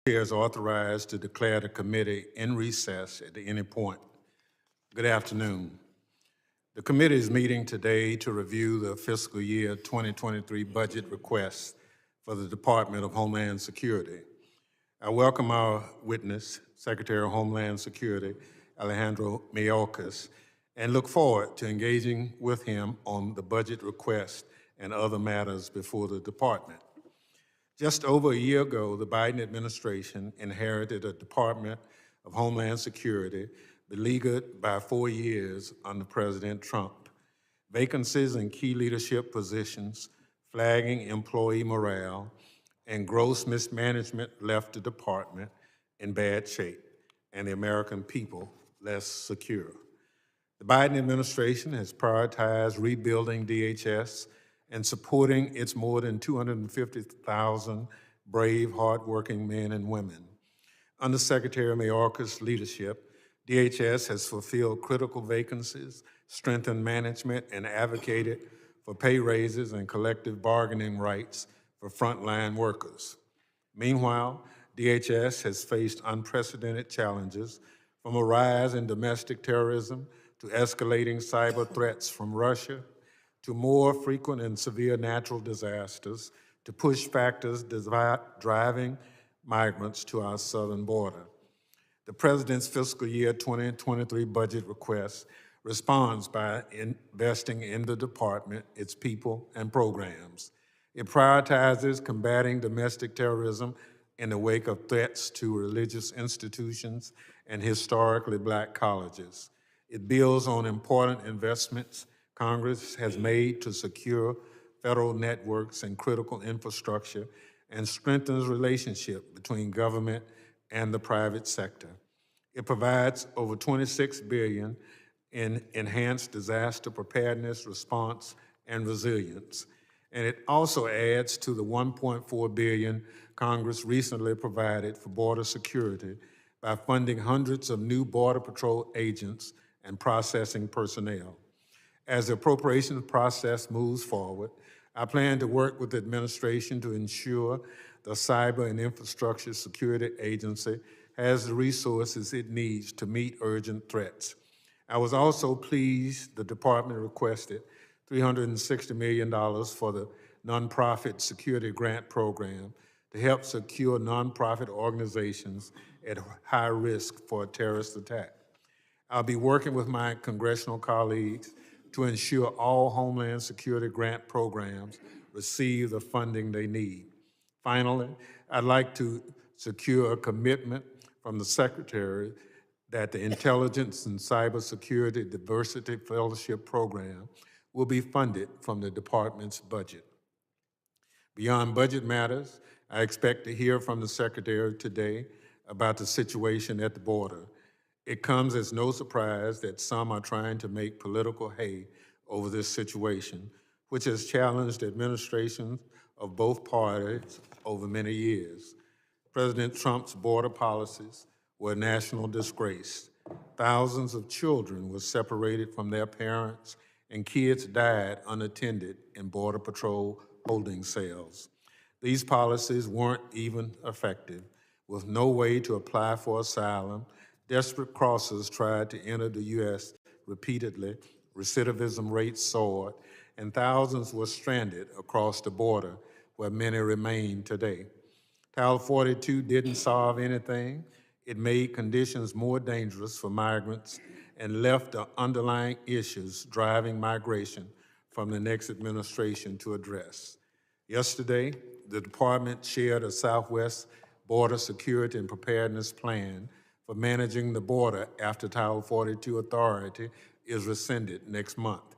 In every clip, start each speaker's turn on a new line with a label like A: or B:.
A: Chair is authorized to declare the committee in recess at any point. Good afternoon. The committee is meeting today to review the fiscal year 2023 budget request for the Department of Homeland Security. I welcome our witness, Secretary of Homeland Security, Alejandro Mayorkas, and look forward to engaging with him on the budget request and other matters before the department. Just over a year ago, the Biden administration inherited a Department of Homeland Security beleaguered by 4 years under President Trump. Vacancies in key leadership positions, flagging employee morale, and gross mismanagement left the department in bad shape and the American people less secure. The Biden administration has prioritized rebuilding DHS and supporting its more than 250,000 brave, hardworking men and women. Under Secretary Mayorkas' leadership, DHS has fulfilled critical vacancies, strengthened management, and advocated for pay raises and collective bargaining rights for frontline workers. Meanwhile, DHS has faced unprecedented challenges, from a rise in domestic terrorism to escalating cyber threats from Russia, to more frequent and severe natural disasters, to push factors driving migrants to our southern border. The President's fiscal year 2023 budget request responds by investing in the department, its people, and programs. It prioritizes combating domestic terrorism in the wake of threats to religious institutions and historically Black colleges. It builds on important investments Congress has made to secure federal networks and critical infrastructure and strengthens relationship between government and the private sector. It provides over $26 billion in enhanced disaster preparedness, response, and resilience. And it also adds to the $1.4 billion Congress recently provided for border security by funding hundreds of new Border Patrol agents and processing personnel. As the appropriations process moves forward, I plan to work with the administration to ensure the Cyber and Infrastructure Security Agency has the resources it needs to meet urgent threats. I was also pleased the department requested $360 million for the Nonprofit Security Grant Program to help secure nonprofit organizations at high risk for a terrorist attack. I'll be working with my congressional colleagues to ensure all Homeland Security grant programs receive the funding they need. Finally, I'd like to secure a commitment from the Secretary that the Intelligence and Cybersecurity Diversity Fellowship Program will be funded from the department's budget. Beyond budget matters, I expect to hear from the Secretary today about the situation at the border. It comes as no surprise that some are trying to make political hay over this situation, which has challenged administrations of both parties over many years. President Trump's border policies were a national disgrace. Thousands of children were separated from their parents, and kids died unattended in Border Patrol holding cells. These policies weren't even effective. With no way to apply for asylum, desperate crossers tried to enter the U.S. repeatedly, recidivism rates soared, and thousands were stranded across the border, where many remain today. Title 42 didn't solve anything. It made conditions more dangerous for migrants and left the underlying issues driving migration from the next administration to address. Yesterday, the department shared a Southwest Border Security and Preparedness Plan for managing the border after Title 42 authority is rescinded next month.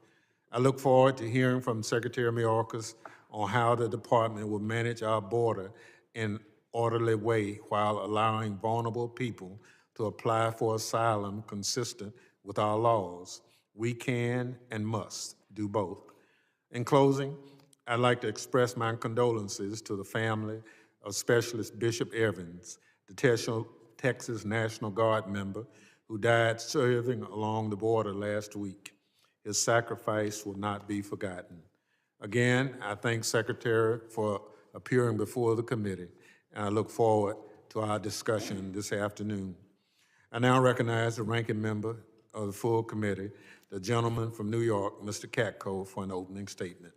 A: I look forward to hearing from Secretary Mayorkas on how the department will manage our border in an orderly way while allowing vulnerable people to apply for asylum consistent with our laws. We can and must do both. In closing, I'd like to express my condolences to the family of Specialist Bishop Evans, the Texas National Guard member who died serving along the border last week. His sacrifice will not be forgotten. Again, I thank Secretary for appearing before the committee, and I look forward to our discussion this afternoon. I now recognize the ranking member of the full committee, the gentleman from New York, Mr. Katko, for an opening statement.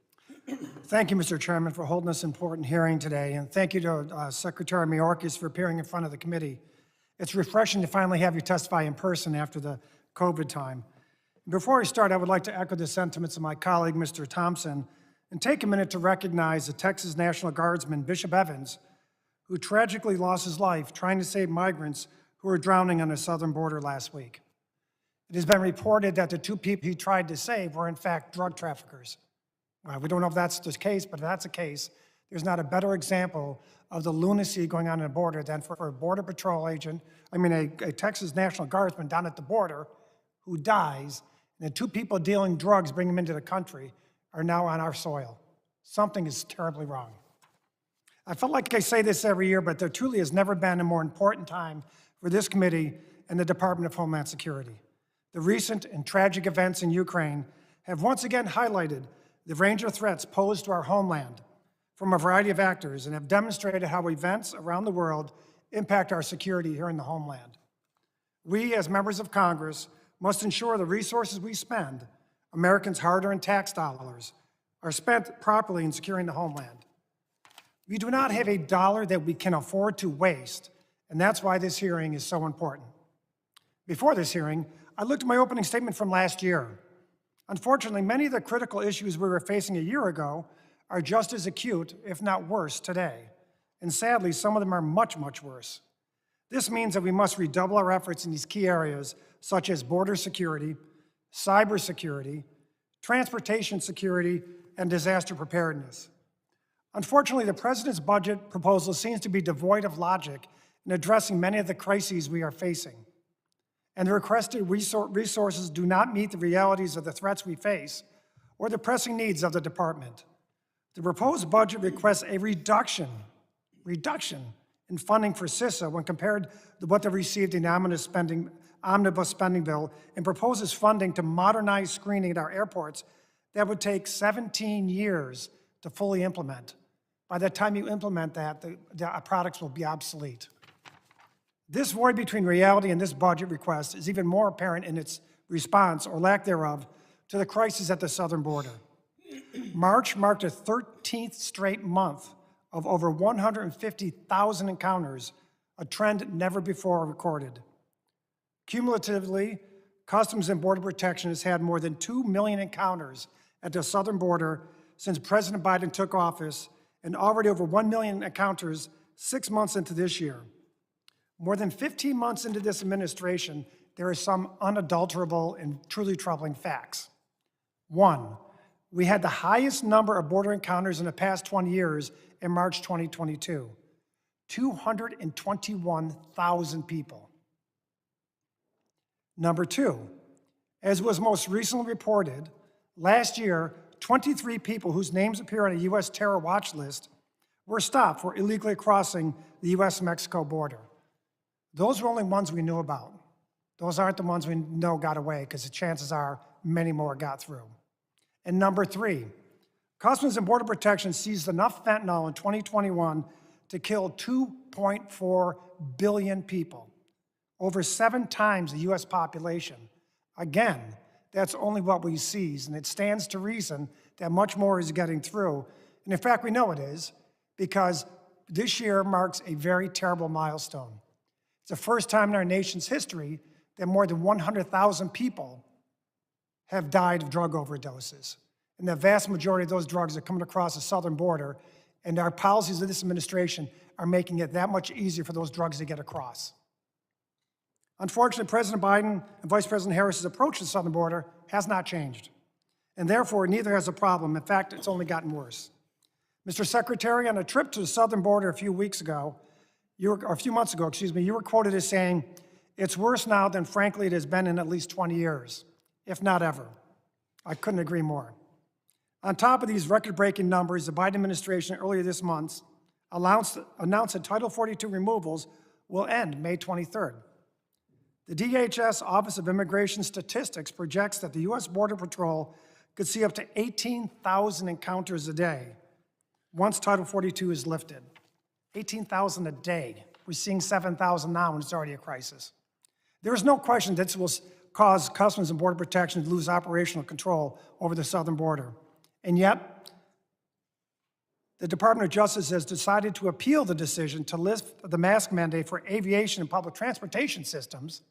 B: Thank you, Mr. Chairman, for holding this important hearing today, and thank you to Secretary Mayorkas for appearing in front of the committee. It's refreshing to finally have you testify in person after the COVID time. Before I start, I would like to echo the sentiments of my colleague, Mr. Thompson, and take a minute to recognize the Texas National Guardsman, Bishop Evans, who tragically lost his life trying to save migrants who were drowning on the southern border last week. It has been reported that the two people he tried to save were in fact drug traffickers. Well, we don't know if that's the case, but if that's the case, there's not a better example of the lunacy going on the border than for a Border Patrol agent, a Texas National Guardsman down at the border who dies, and the two people dealing drugs bring him into the country are now on our soil. Something is terribly wrong. I felt like I say this every year, but there truly has never been a more important time for this committee and the Department of Homeland Security. The recent and tragic events in Ukraine have once again highlighted the range of threats posed to our homeland from a variety of actors and have demonstrated how events around the world impact our security here in the homeland. We, as members of Congress, must ensure the resources we spend, Americans' hard-earned tax dollars, are spent properly in securing the homeland. We do not have a dollar that we can afford to waste, and that's why this hearing is so important. Before this hearing, I looked at my opening statement from last year. Unfortunately, many of the critical issues we were facing a year ago are just as acute, if not worse, today. And sadly, some of them are much, much worse. This means that we must redouble our efforts in these key areas, such as border security, cybersecurity, transportation security, and disaster preparedness. Unfortunately, the President's budget proposal seems to be devoid of logic in addressing many of the crises we are facing. And the requested resources do not meet the realities of the threats we face or the pressing needs of the department. The proposed budget requests a reduction in funding for CISA when compared to what they received in the omnibus spending bill, and proposes funding to modernize screening at our airports that would take 17 years to fully implement. By the time you implement that, the products will be obsolete. This void between reality and this budget request is even more apparent in its response, or lack thereof, to the crisis at the southern border. March marked a 13th straight month of over 150,000 encounters, a trend never before recorded. Cumulatively, Customs and Border Protection has had more than 2 million encounters at the southern border since President Biden took office, and already over 1 million encounters 6 months into this year. More than 15 months into this administration, there are some unadulterable and truly troubling facts. One, we had the highest number of border encounters in the past 20 years in March 2022, 221,000 people. Number two, as was most recently reported, last year, 23 people whose names appear on a U.S. terror watch list were stopped for illegally crossing the U.S.-Mexico border. Those were only ones we knew about. Those aren't the ones we know got away, because the chances are many more got through. And number three, Customs and Border Protection seized enough fentanyl in 2021 to kill 2.4 billion people, over 7 times the U.S. population. Again, that's only what we seize, and it stands to reason that much more is getting through. And in fact, we know it is, because this year marks a very terrible milestone. It's the first time in our nation's history that more than 100,000 people have died of drug overdoses. And the vast majority of those drugs are coming across the southern border, and our policies of this administration are making it that much easier for those drugs to get across. Unfortunately, President Biden and Vice President Harris's approach to the southern border has not changed. And therefore, neither has a problem. In fact, it's only gotten worse. Mr. Secretary, on a trip to the southern border a few months ago, you were quoted as saying, "It's worse now than, frankly, it has been in at least 20 years, if not ever." I couldn't agree more. On top of these record-breaking numbers, the Biden administration earlier this month announced that Title 42 removals will end May 23rd. The DHS Office of Immigration Statistics projects that the U.S. Border Patrol could see up to 18,000 encounters a day once Title 42 is lifted. 18,000 a day. We're seeing 7,000 now, and it's already a crisis. There is no question that this will cause Customs and Border Protection to lose operational control over the southern border. And yet, the Department of Justice has decided to appeal the decision to lift the mask mandate for aviation and public transportation systems.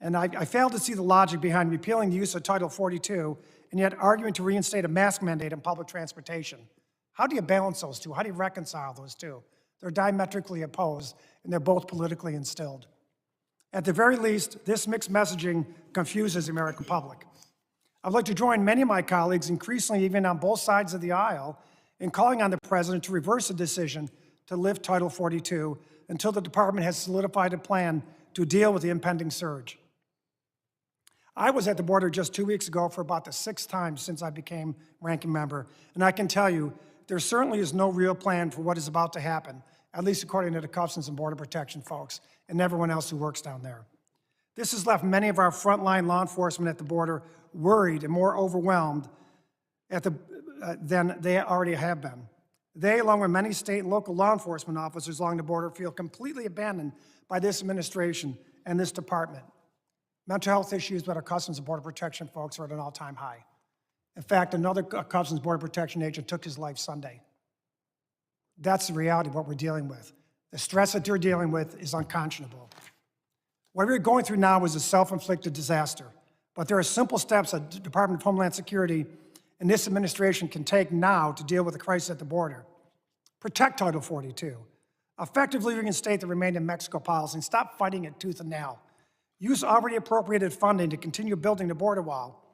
B: And I fail to see the logic behind repealing the use of Title 42 and yet arguing to reinstate a mask mandate in public transportation. How do you balance those two? How do you reconcile those two? They're diametrically opposed, and they're both politically instilled. At the very least, this mixed messaging confuses the American public. I'd like to join many of my colleagues, increasingly even on both sides of the aisle, in calling on the President to reverse the decision to lift Title 42 until the Department has solidified a plan to deal with the impending surge. I was at the border just 2 weeks ago for about the 6th time since I became ranking member, and I can tell you, there certainly is no real plan for what is about to happen, at least according to the Customs and Border Protection folks and everyone else who works down there. This has left many of our frontline law enforcement at the border worried and more overwhelmed than they already have been. They, along with many state and local law enforcement officers along the border, feel completely abandoned by this administration and this department. Mental health issues with our Customs and Border Protection folks are at an all-time high. In fact, another Customs and Border Protection agent took his life Sunday. That's the reality of what we're dealing with. The stress that they're dealing with is unconscionable. What we're going through now is a self-inflicted disaster, but there are simple steps that the Department of Homeland Security and this administration can take now to deal with the crisis at the border. Protect Title 42. Effectively reinstate the Remain in Mexico policy and stop fighting it tooth and nail. Use already appropriated funding to continue building the border wall.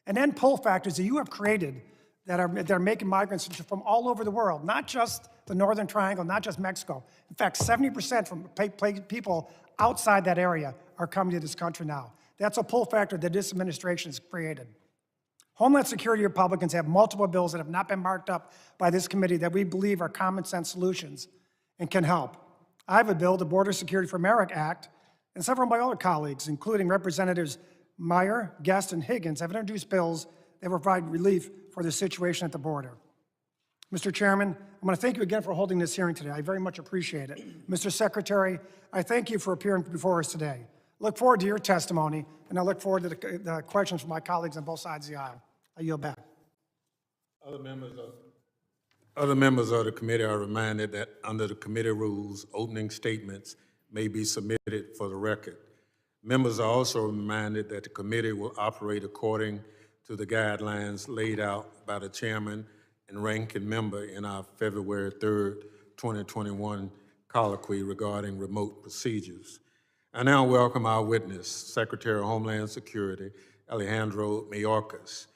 B: And end pull factors that you have created that are making migrants from all over the world, not just the Northern Triangle, not just Mexico. In fact, 70% from people outside that area are coming to this country now. That's a pull factor that this administration has created. Homeland Security Republicans have multiple bills that have not been marked up by this committee that we believe are common sense solutions and can help. I have a bill, the Border Security for America Act, and several of my other colleagues, including Representatives Meyer, Guest, and Higgins, have introduced bills that provide relief for the situation at the border. Mr. Chairman, I'm going to thank you again for holding this hearing today. I very much appreciate it. Mr. Secretary, I thank you for appearing before us today. Look forward to your testimony, and I look forward to the questions from my colleagues on both sides of the aisle. I yield back.
A: Other members of the committee are reminded that under the committee rules, opening statements may be submitted for the record. Members are also reminded that the committee will operate according to the guidelines laid out by the chairman and ranking member in our February 3rd, 2021 colloquy regarding remote procedures. I now welcome our witness, Secretary of Homeland Security, Alejandro Mayorkas.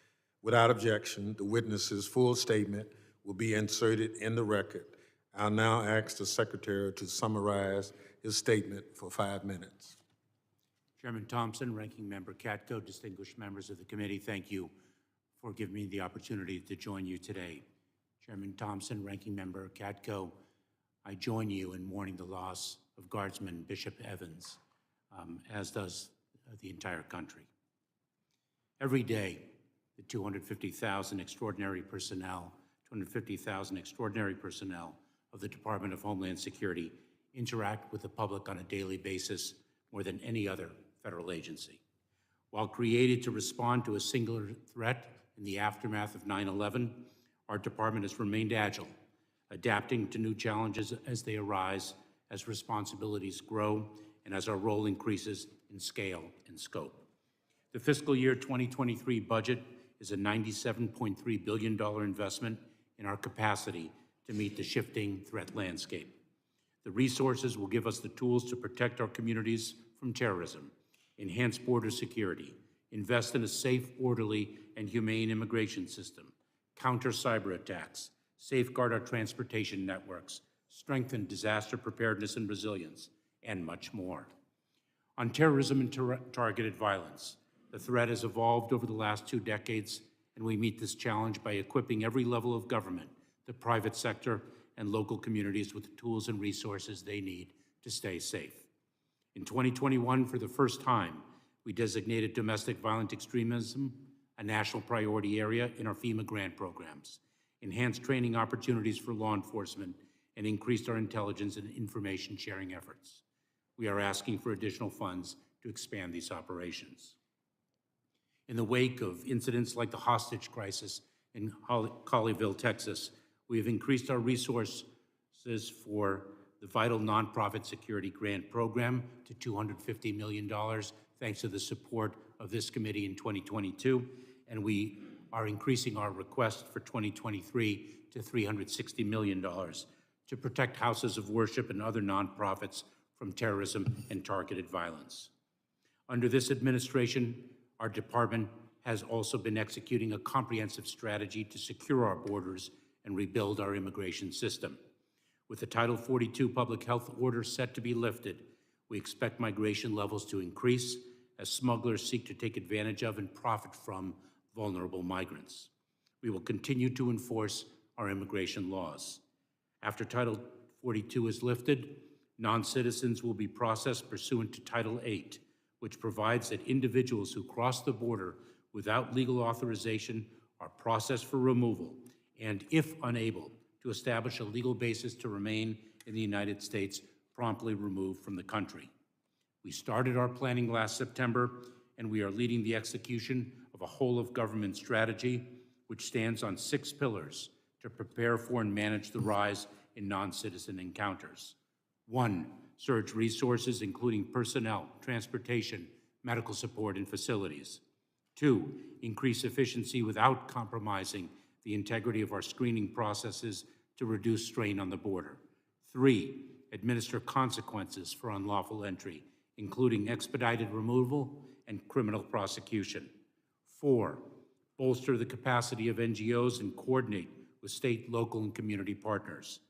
A: Without objection, the witness's full statement will be inserted in the record. I'll now ask the Secretary to summarize his statement for 5 minutes.
C: Chairman Thompson, Ranking Member Katko, distinguished members of the committee, thank you for giving me the opportunity to join you today. Chairman Thompson, Ranking Member Katko, I join you in mourning the loss of Guardsman Bishop Evans, as does the entire country. Every day, the 250,000 extraordinary personnel of the Department of Homeland Security interact with the public on a daily basis more than any other federal agency. While created to respond to a singular threat in the aftermath of 9/11, our department has remained agile, adapting to new challenges as they arise, as responsibilities grow, and as our role increases in scale and scope. The fiscal year 2023 budget is a $97.3 billion investment in our capacity to meet the shifting threat landscape. The resources will give us the tools to protect our communities from terrorism, enhance border security, invest in a safe, orderly, and humane immigration system, counter cyber attacks, safeguard our transportation networks, strengthen disaster preparedness and resilience, and much more. On terrorism and targeted violence, the threat has evolved over the last 2 decades, and we meet this challenge by equipping every level of government, the private sector, and local communities with the tools and resources they need to stay safe. In 2021, for the first time, we designated domestic violent extremism a national priority area in our FEMA grant programs, enhanced training opportunities for law enforcement, and increased our intelligence and information sharing efforts. We are asking for additional funds to expand these operations. In the wake of incidents like the hostage crisis in Colleyville, Texas, we have increased our resources for the vital nonprofit security grant program to $250 million, thanks to the support of this committee in 2022, and we are increasing our request for 2023 to $360 million to protect houses of worship and other nonprofits from terrorism and targeted violence. Under this administration, our department has also been executing a comprehensive strategy to secure our borders and rebuild our immigration system. With the Title 42 public health order set to be lifted, we expect migration levels to increase as smugglers seek to take advantage of and profit from vulnerable migrants. We will continue to enforce our immigration laws. After Title 42 is lifted, non-citizens will be processed pursuant to Title 8, which provides that individuals who cross the border without legal authorization are processed for removal and, if unable to establish a legal basis to remain in the United States, promptly removed from the country. We started our planning last September, and we are leading the execution of a whole-of-government strategy which stands on 6 pillars to prepare for and manage the rise in non-citizen encounters. 1, surge resources, including personnel, transportation, medical support, and facilities. 2, increase efficiency without compromising the integrity of our screening processes to reduce strain on the border. 3, administer consequences for unlawful entry, including expedited removal and criminal prosecution. 4, bolster the capacity of NGOs and coordinate with state, local, and community partners.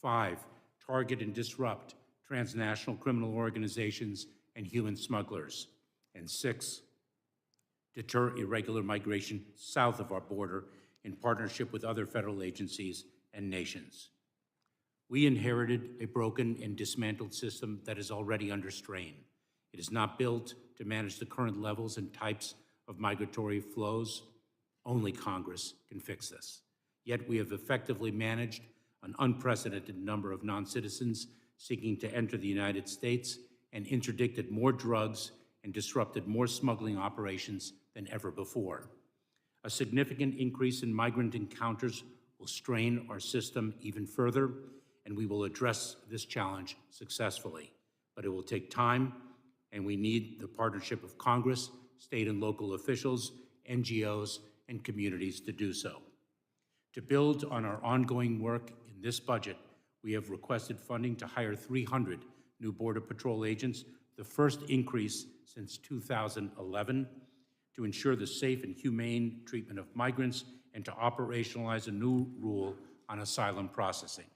C: 5, target and disrupt transnational criminal organizations and human smugglers. And 6, deter irregular migration south of our border in partnership with other federal agencies and nations. We inherited a broken and dismantled system that is already under strain. It is not built to manage the current levels and types of migratory flows. Only Congress can fix this. Yet we have effectively managed an unprecedented number of non-citizens seeking to enter the United States and interdicted more drugs and disrupted more smuggling operations than ever before. A significant increase in migrant encounters will strain our system even further, and we will address this challenge successfully. But it will take time, and we need the partnership of Congress, state and local officials, NGOs, and communities to do so. To build on our ongoing work in this budget, we have requested funding to hire 300 new Border Patrol agents, the first increase since 2011, to ensure the safe and humane treatment of migrants and to operationalize a new rule on asylum processing.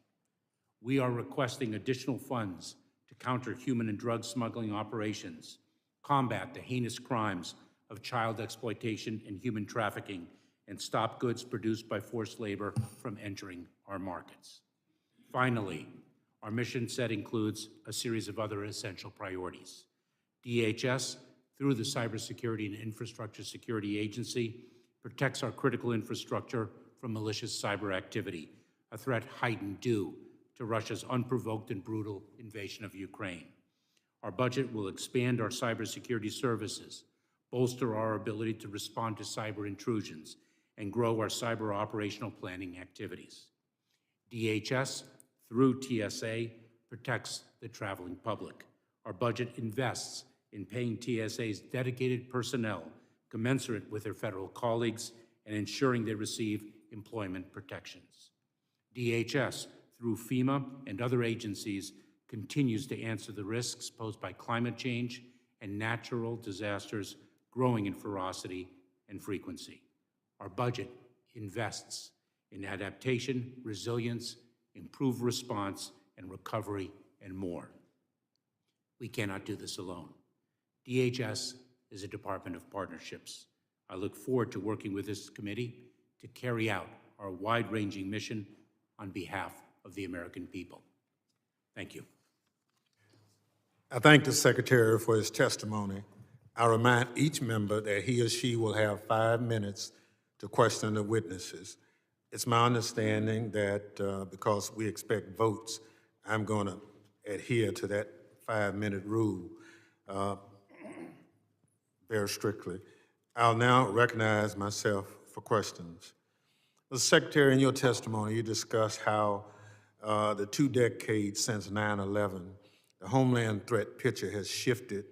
C: We are requesting additional funds to counter human and drug smuggling operations, combat the heinous crimes of child exploitation and human trafficking, and stop goods produced by forced labor from entering our markets. Finally, our mission set includes a series of other essential priorities. DHS, through the Cybersecurity and Infrastructure Security Agency, protects our critical infrastructure from malicious cyber activity, a threat heightened due to Russia's unprovoked and brutal invasion of Ukraine. Our budget will expand our cybersecurity services, bolster our ability to respond to cyber intrusions, and grow our cyber operational planning activities. DHS, through TSA, protects the traveling public. Our budget invests in paying TSA's dedicated personnel commensurate with their federal colleagues and ensuring they receive employment protections. DHS, through FEMA and other agencies, continues to answer the risks posed by climate change and natural disasters growing in ferocity and frequency. Our budget invests in adaptation, resilience, improved response, and recovery, and more. We cannot do this alone. DHS is a department of partnerships. I look forward to working with this committee to carry out our wide-ranging mission on behalf of the American people. Thank you.
A: I thank the Secretary for his testimony. I remind each member that he or she will have 5 minutes to question the witnesses. It's my understanding that because we expect votes, I'm going to adhere to that 5-minute rule very strictly. I'll now recognize myself for questions. Mr. Secretary, in your testimony, you discussed how the 2 decades since 9/11, the homeland threat picture has shifted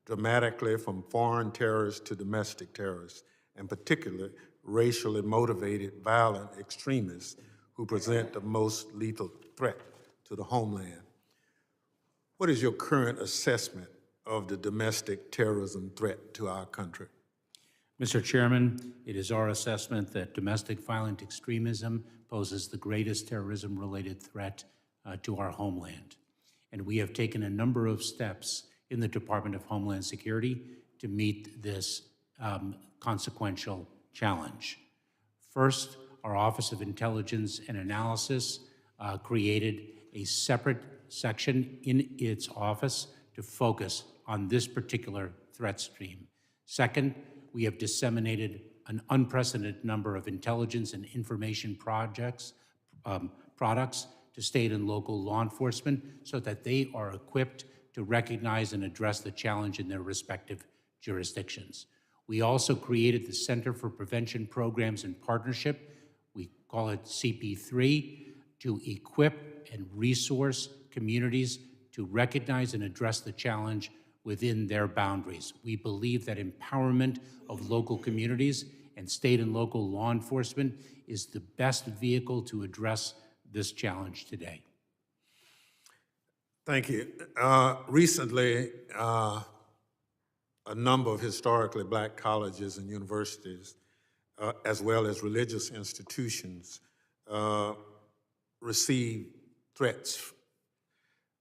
A: dramatically from foreign terrorists to domestic terrorists, and particularly racially motivated violent extremists who present the most lethal threat to the homeland. What is your current assessment of the domestic terrorism threat to our country?
C: Mr. Chairman, it is our assessment that domestic violent extremism poses the greatest terrorism-related threat to our homeland. And we have taken a number of steps in the Department of Homeland Security to meet this consequential challenge. First, our Office of Intelligence and Analysis created a separate section in its office to focus on this particular threat stream. Second, we have disseminated an unprecedented number of intelligence and information products to state and local law enforcement so that they are equipped to recognize and address the challenge in their respective jurisdictions. We also created the Center for Prevention Programs and Partnership, we call it CP3, to equip and resource communities to recognize and address the challenge within their boundaries. We believe that empowerment of local communities and state and local law enforcement is the best vehicle to address this challenge today.
A: Thank you. Recently, a number of historically black colleges and universities, as well as religious institutions, receive threats.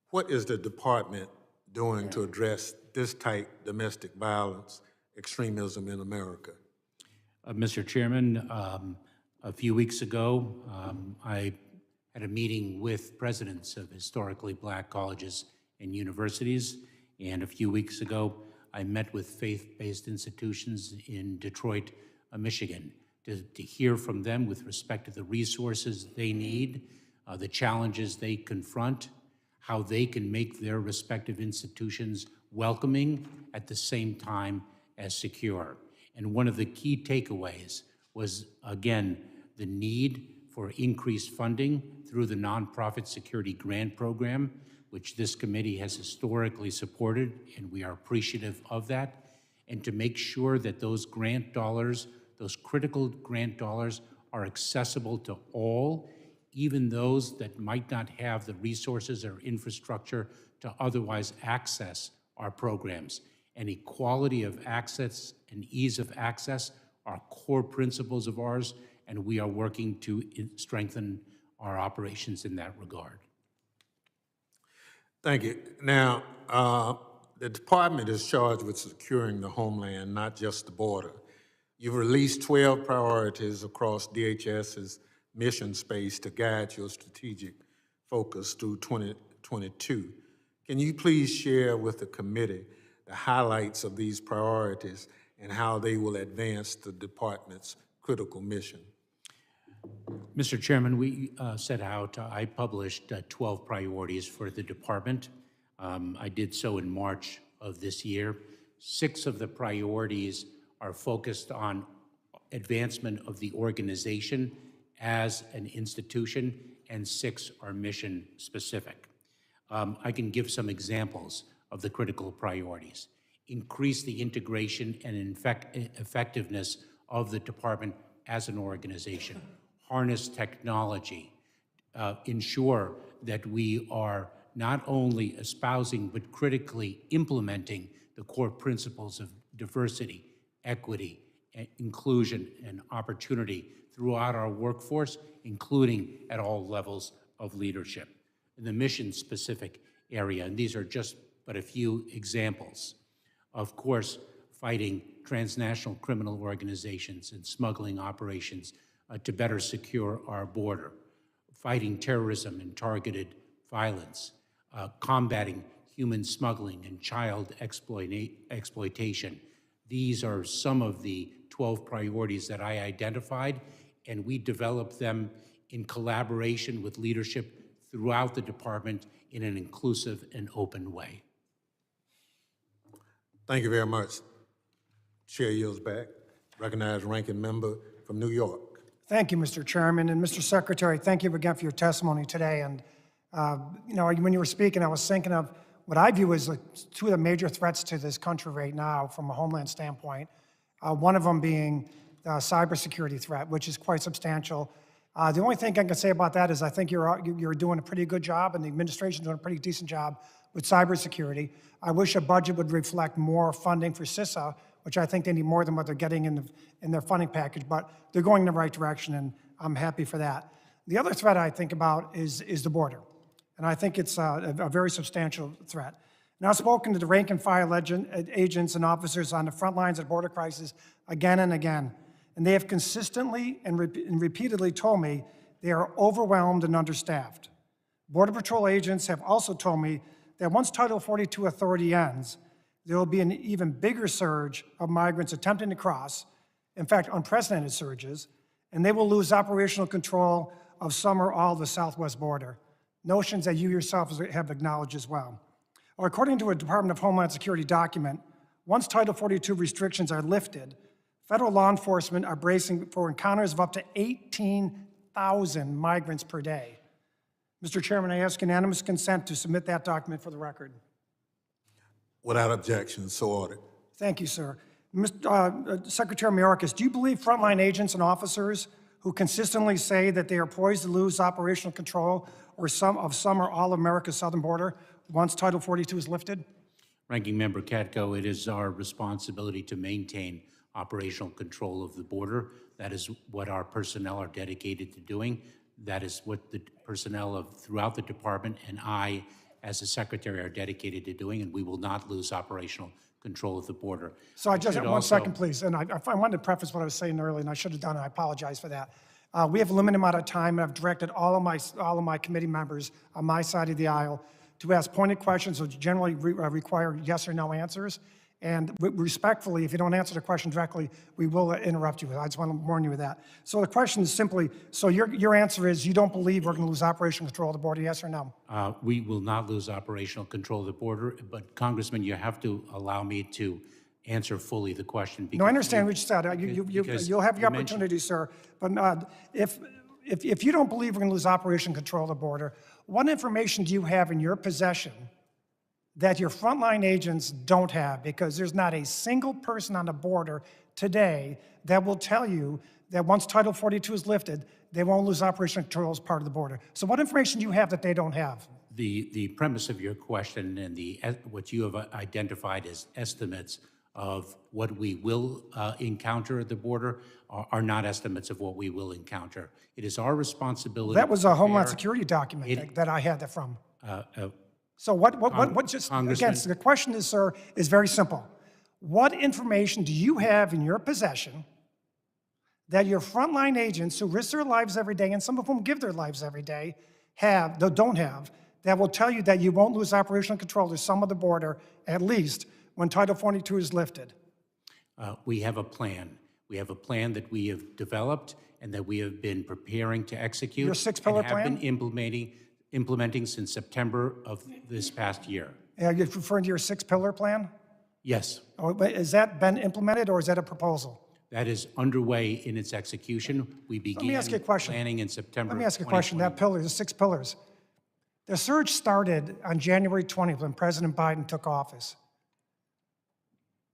A: What is the department doing to address this type domestic violence extremism in America?
C: Mr. Chairman, a few weeks ago, I had a meeting with presidents of historically black colleges and universities, and a few weeks ago, I met with faith-based institutions in Detroit, Michigan, to hear from them with respect to the resources they need, the challenges they confront, how they can make their respective institutions welcoming at the same time as secure. And one of the key takeaways was, again, the need for increased funding through the Nonprofit Security Grant Program, which this committee has historically supported, and we are appreciative of that, and to make sure that those grant dollars, those critical grant dollars, are accessible to all, even those that might not have the resources or infrastructure to otherwise access our programs. And equality of access and ease of access are core principles of ours, and we are working to strengthen our operations in that regard.
A: Thank you. Now, the department is charged with securing the homeland, not just the border. You've released 12 priorities across DHS's mission space to guide your strategic focus through 2022. Can you please share with the committee the highlights of these priorities and how they will advance the department's critical mission?
C: Mr. Chairman, we set out, I published 12 priorities for the department. I did so in March of this year. 6 of the priorities are focused on advancement of the organization as an institution, and 6 are mission specific. I can give some examples of the critical priorities. Increase the integration and effectiveness of the department as an organization. Harness technology. Ensure that we are not only espousing but critically implementing the core principles of diversity, equity, inclusion, and opportunity throughout our workforce, including at all levels of leadership. In the mission-specific area, and these are just but a few examples. Of course, fighting transnational criminal organizations and smuggling operations to better secure our border, fighting terrorism and targeted violence, combating human smuggling and child exploitation. These are some of the 12 priorities that I identified, and we develop them in collaboration with leadership throughout the department in an inclusive and open way.
A: Thank you very much. Chair yields back. Recognize ranking member from New York.
B: Thank you, Mr. Chairman. And Mr. Secretary, thank you again for your testimony today. And, you know, when you were speaking, I was thinking of what I view as like two of the major threats to this country right now from a homeland standpoint. One of them being the cybersecurity threat, which is quite substantial. The only thing I can say about that is I think you're doing a pretty good job, and the administration's doing a pretty decent job with cybersecurity. I wish a budget would reflect more funding for CISA, which I think they need more than what they're getting in their funding package, but they're going in the right direction, and I'm happy for that. The other threat I think about is the border, and I think it's a very substantial threat. And I've spoken to the rank and file agents and officers on the front lines of border crisis again and again, and they have consistently and repeatedly told me they are overwhelmed and understaffed. Border Patrol agents have also told me that once Title 42 authority ends, there will be an even bigger surge of migrants attempting to cross, in fact, unprecedented surges, and they will lose operational control of some or all of the southwest border, notions that you yourself have acknowledged as well. Well, according to a Department of Homeland Security document, once Title 42 restrictions are lifted, federal law enforcement are bracing for encounters of up to 18,000 migrants per day. Mr. Chairman, I ask unanimous consent to submit that document for the record.
A: Without objection, so ordered.
B: Thank you, sir. Secretary Mayorkas, do you believe frontline agents and officers who consistently say that they are poised to lose operational control or some or all of America's southern border once Title 42 is lifted?
C: Ranking Member Katko, it is our responsibility to maintain operational control of the border. That is what our personnel are dedicated to doing. That is what the personnel throughout the department and I, as the Secretary, are dedicated to doing, and we will not lose operational control of the border.
B: So I just have 1 second, please. And I wanted to preface what I was saying earlier, and I should have done it. I apologize for that. We have a limited amount of time, and I've directed all of my committee members on my side of the aisle to ask pointed questions, which generally require yes or no answers. And respectfully, if you don't answer the question directly, we will interrupt you. I just want to warn you of that. So the question is simply, so your answer is you don't believe we're going to lose operational control of the border, yes or no?
C: We will not lose operational control of the border, but Congressman, you have to allow me to answer fully the question.
B: No, I understand what you said. You'll have your opportunity, sir. But if you don't believe we're going to lose operational control of the border, what information do you have in your possession that your frontline agents don't have? Because there's not a single person on the border today that will tell you that once Title 42 is lifted, they won't lose operational control as part of the border. So what information do you have that they don't have?
C: The premise of your question and what you have identified as estimates of what we will encounter at the border are not estimates of what we will encounter. It is our responsibility.
B: That was a Homeland Security document that I had that from. So again, the question is, sir, is very simple. What information do you have in your possession that your frontline agents who risk their lives every day, and some of whom give their lives every day, don't have, that will tell you that you won't lose operational control of some of the border, at least when Title 42 is lifted?
C: We have a plan. We have a plan that we have developed and that we have been preparing to execute.
B: Your six-pillar plan?
C: And have been implementing since September of this past year.
B: You're referring to your six-pillar plan?
C: Yes.
B: Oh, but has that been implemented, or is that a proposal?
C: That is underway in its execution. We began planning in September.
B: Let me ask you a question. That pillar, the 6 pillars. The surge started on January 20th when President Biden took office.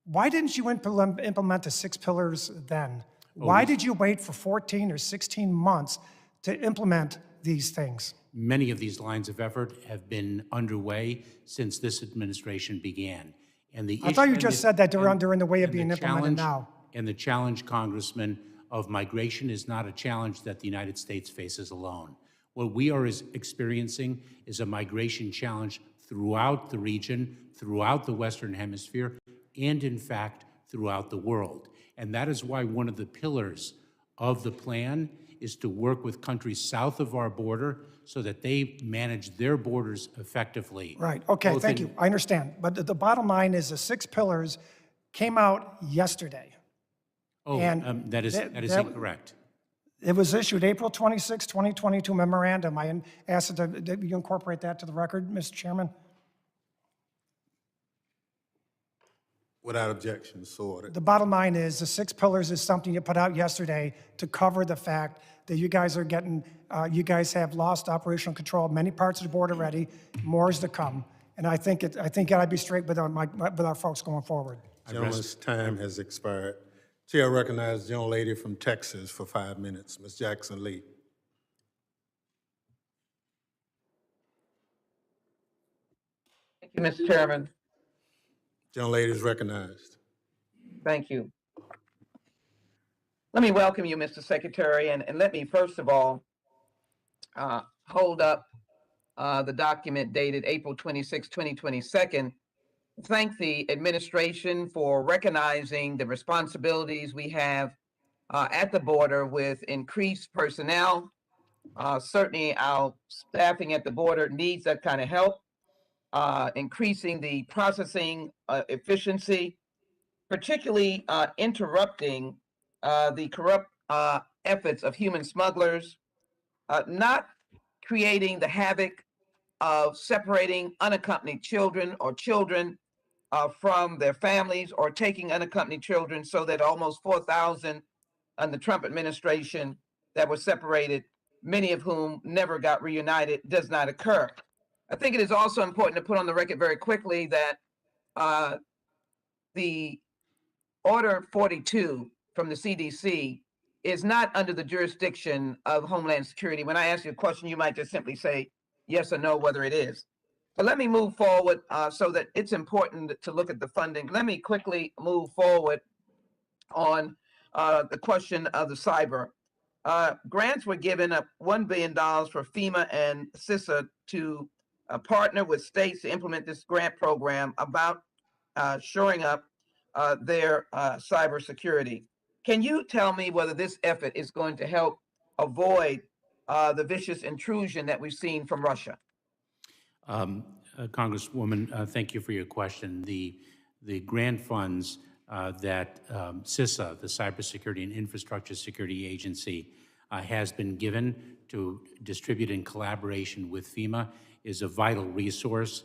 B: Why didn't you implement the 6 pillars then? Why did you wait for 14 or 16 months to implement these things?
C: Many of these lines of effort have been underway since this administration began. And
B: I thought you just said that they're in the way of being implemented now.
C: And the challenge, Congressman, of migration is not a challenge that the United States faces alone. What we are experiencing is a migration challenge throughout the region, throughout the Western Hemisphere, and in fact, throughout the world. And that is why one of the pillars of the plan is to work with countries south of our border so that they manage their borders effectively.
B: Right, okay, thank you, I understand. But the bottom line is the 6 pillars came out yesterday.
C: Oh, that is incorrect.
B: It was issued April 26, 2022 memorandum. I asked that you incorporate that to the record, Mr. Chairman.
A: Without objection, so ordered.
B: The bottom line is the 6 pillars is something you put out yesterday to cover the fact that you guys are getting, you guys have lost operational control of many parts of the board already. More is to come. And I think I'd be straight with our folks going forward.
A: Gentleman's time has expired. Chair recognizes the young lady from Texas for 5 minutes, Ms. Jackson Lee.
D: Thank you, Mr. Chairman.
A: Young lady is recognized.
D: Thank you. Let me welcome you, Mr. Secretary, and let me first of all hold up the document dated April 26, 2022. Thank the administration for recognizing the responsibilities we have at the border with increased personnel. Certainly our staffing at the border needs that kind of help. Increasing the processing efficiency, particularly interrupting the corrupt efforts of human smugglers, not creating the havoc of separating unaccompanied children or children from their families, or taking unaccompanied children, so that almost 4,000 in the Trump administration that were separated, many of whom never got reunited, does not occur. I think it is also important to put on the record very quickly that the Order 42 from the CDC is not under the jurisdiction of Homeland Security. When I ask you a question, you might just simply say yes or no, whether it is. But let me move forward so that it's important to look at the funding. Let me quickly move forward on the question of the cyber. Grants were given $1 billion for FEMA and CISA to partner with states to implement this grant program about shoring up their cybersecurity. Can you tell me whether this effort is going to help avoid the vicious intrusion that we've seen from Russia?
C: Congresswoman, thank you for your question. The grant funds that CISA, the Cybersecurity and Infrastructure Security Agency, has been given to distribute in collaboration with FEMA is a vital resource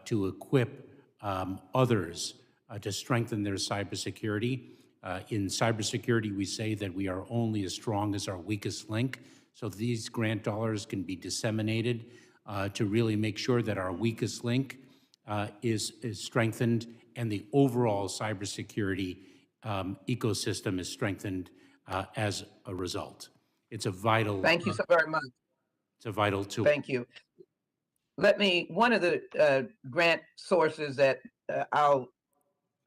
C: to equip others to strengthen their cybersecurity. In cybersecurity, we say that we are only as strong as our weakest link. So these grant dollars can be disseminated to really make sure that our weakest link is strengthened and the overall cybersecurity ecosystem is strengthened as a result. It's a vital.
D: Thank you so very much.
C: It's a vital tool.
D: Thank you. One of the grant sources that our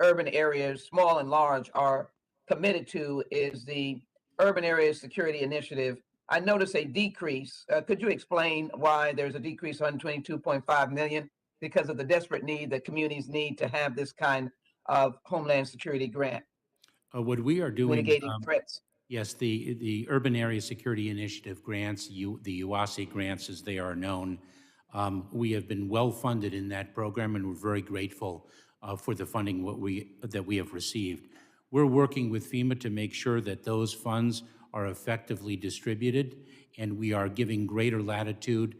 D: urban areas, small and large, are committed to is the Urban Area Security Initiative. I noticed a decrease. Could you explain why there's a decrease on $22.5 million? Because of the desperate need that communities need to have this kind of Homeland Security grant.
C: What we are doing,
D: mitigating threats.
C: Yes, the Urban Area Security Initiative grants, the UASI grants as they are known, we have been well funded in that program, and we're very grateful for the funding that we have received. We're working with FEMA to make sure that those funds are effectively distributed, and we are giving greater latitude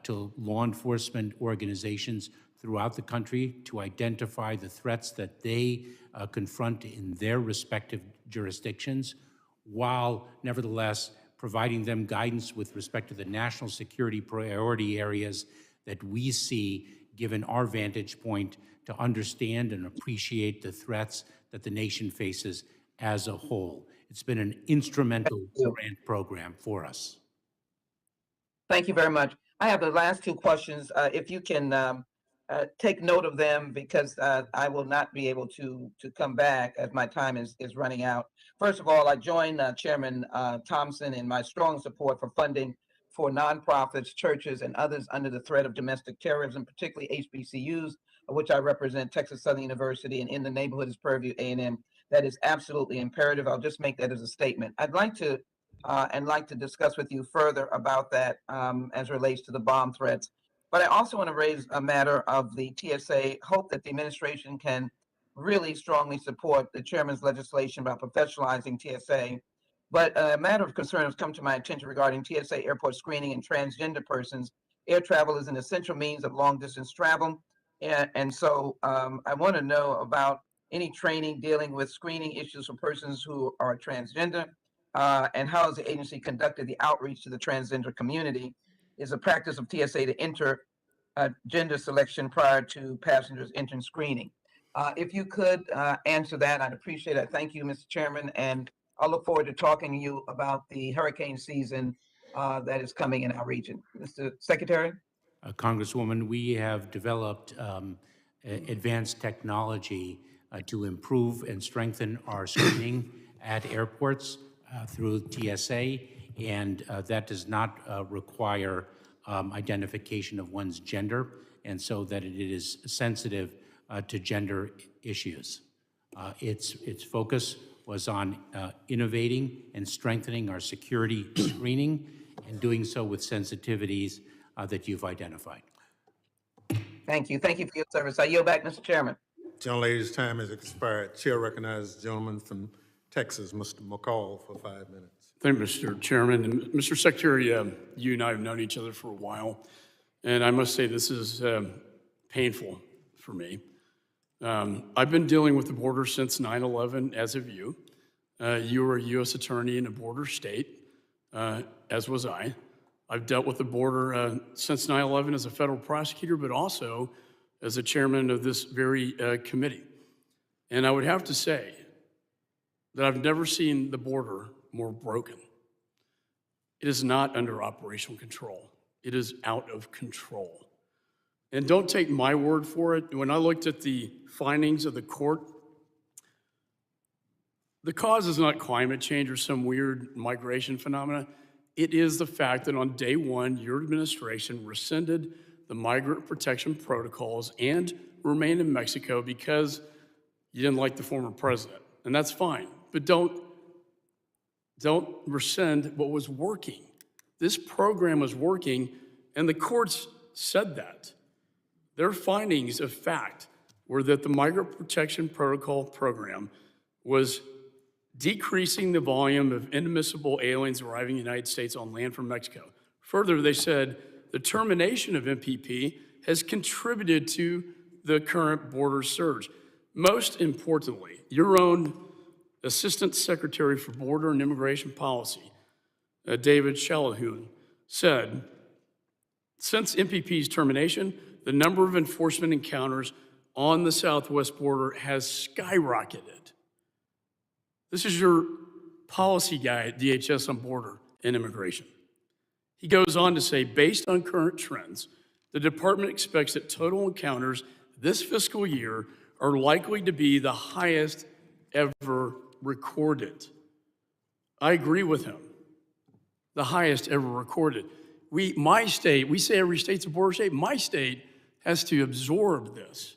C: to law enforcement organizations throughout the country to identify the threats that they confront in their respective jurisdictions, while nevertheless providing them guidance with respect to the national security priority areas that we see, given our vantage point, to understand and appreciate the threats that the nation faces as a whole. It's been an instrumental grant program for us.
D: Thank you very much. I have the last two questions. If you can take note of them, because I will not be able to come back as my time is running out. First of all, I join Chairman Thompson in my strong support for funding for nonprofits, churches, and others under the threat of domestic terrorism, particularly HBCUs, which I represent, Texas Southern University, and in the neighborhood is Purdue A&M. That is absolutely imperative. I'll just make that as a statement. I'd like to discuss with you further about that as relates to the bomb threats. But I also want to raise a matter of the TSA. Hope that the administration can really strongly support the chairman's legislation about professionalizing TSA. But a matter of concern has come to my attention regarding TSA airport screening and transgender persons. Air travel is an essential means of long distance travel. And so I want to know about any training dealing with screening issues for persons who are transgender, and how has the agency conducted the outreach to the transgender community? Is a practice of TSA to enter gender selection prior to passengers entering screening? If you could answer that, I'd appreciate it. Thank you, Mr. Chairman, and I'll look forward to talking to you about the hurricane season that is coming in our region. Mr. Secretary?
C: Congresswoman, we have developed advanced technology to improve and strengthen our screening at airports through TSA, and that does not require identification of one's gender, and so that it is sensitive to gender issues. Its focus was on innovating and strengthening our security screening, and doing so with sensitivities that you've identified.
D: Thank you. Thank you for your service. I yield back, Mr. Chairman.
A: Gentlelady's time has expired. Chair recognizes the gentleman from Texas, Mr. McCall, for 5 minutes.
E: Thank you, Mr. Chairman. And Mr. Secretary, you and I have known each other for a while, and I must say this is painful for me. I've been dealing with the border since 9/11, as have you. You were a U.S. attorney in a border state, as was I. I've dealt with the border since 9/11 as a federal prosecutor, but also as a chairman of this very committee. And I would have to say that I've never seen the border more broken. It is not under operational control. It is out of control. And don't take my word for it. When I looked at the findings of the court, the cause is not climate change or some weird migration phenomena. It is the fact that on day one, your administration rescinded the migrant protection protocols and remained in Mexico because you didn't like the former president. And that's fine, but don't rescind what was working. This program was working, and the courts said that. Their findings of fact were that the Migrant Protection Protocol program was decreasing the volume of inadmissible aliens arriving in the United States on land from Mexico. Further, they said the termination of MPP has contributed to the current border surge. Most importantly, your own Assistant Secretary for Border and Immigration Policy, David Shalahoon, said, since MPP's termination, the number of enforcement encounters on the southwest border has skyrocketed. This is your policy guy at DHS on border and immigration. He goes on to say, based on current trends, the department expects that total encounters this fiscal year are likely to be the highest ever recorded. I agree with him. The highest ever recorded. My state, we say every state's a border state. My state has to absorb this.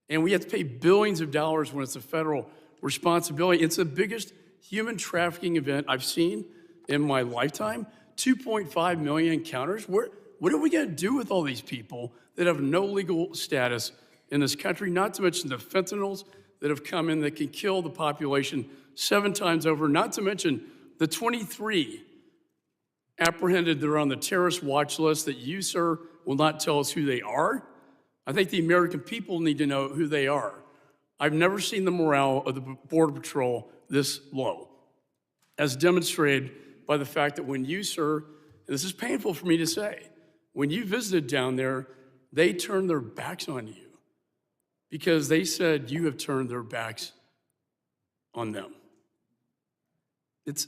E: And we have to pay billions of dollars when it's a federal responsibility. It's the biggest human trafficking event I've seen in my lifetime. 2.5 million encounters. What are we going to do with all these people that have no legal status in this country? Not to mention the fentanyls that have come in that can kill the population 7 times over. Not to mention the 23 apprehended that are on the terrorist watch list that you, sir, will not tell us who they are. I think the American people need to know who they are. I've never seen the morale of the Border Patrol this low, as demonstrated by the fact that when you, sir, and this is painful for me to say, when you visited down there, they turned their backs on you because they said you have turned their backs on them. It's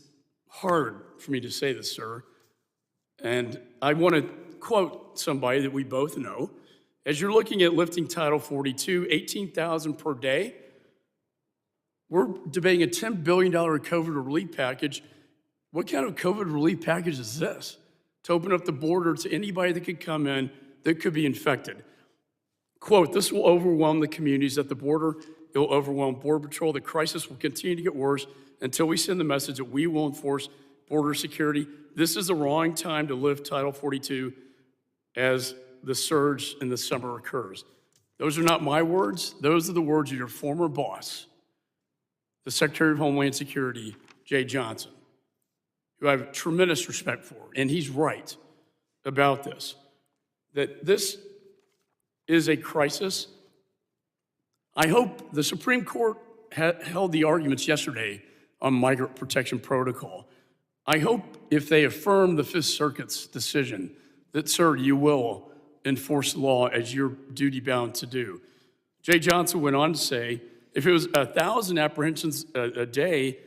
E: hard for me to say this, sir, and I want to quote somebody that we both know. As you're looking at lifting Title 42, 18,000 per day, we're debating a $10 billion COVID relief package. What kind of COVID relief package is this? To open up the border to anybody that could come in that could be infected. Quote, this will overwhelm the communities at the border. It will overwhelm Border Patrol. The crisis will continue to get worse until we send the message that we will enforce border security. This is the wrong time to lift Title 42 as the surge in the summer occurs. Those are not my words. Those are the words of your former boss, the Secretary of Homeland Security, Jay Johnson. who I have tremendous respect for, and he's right about this, that this is a crisis. I hope the Supreme Court held the arguments yesterday on migrant protection protocol. I hope if they affirm the Fifth Circuit's decision that, sir, you will enforce the law as you're duty-bound to do. Jay Johnson went on to say, if it was 1,000 apprehensions a day,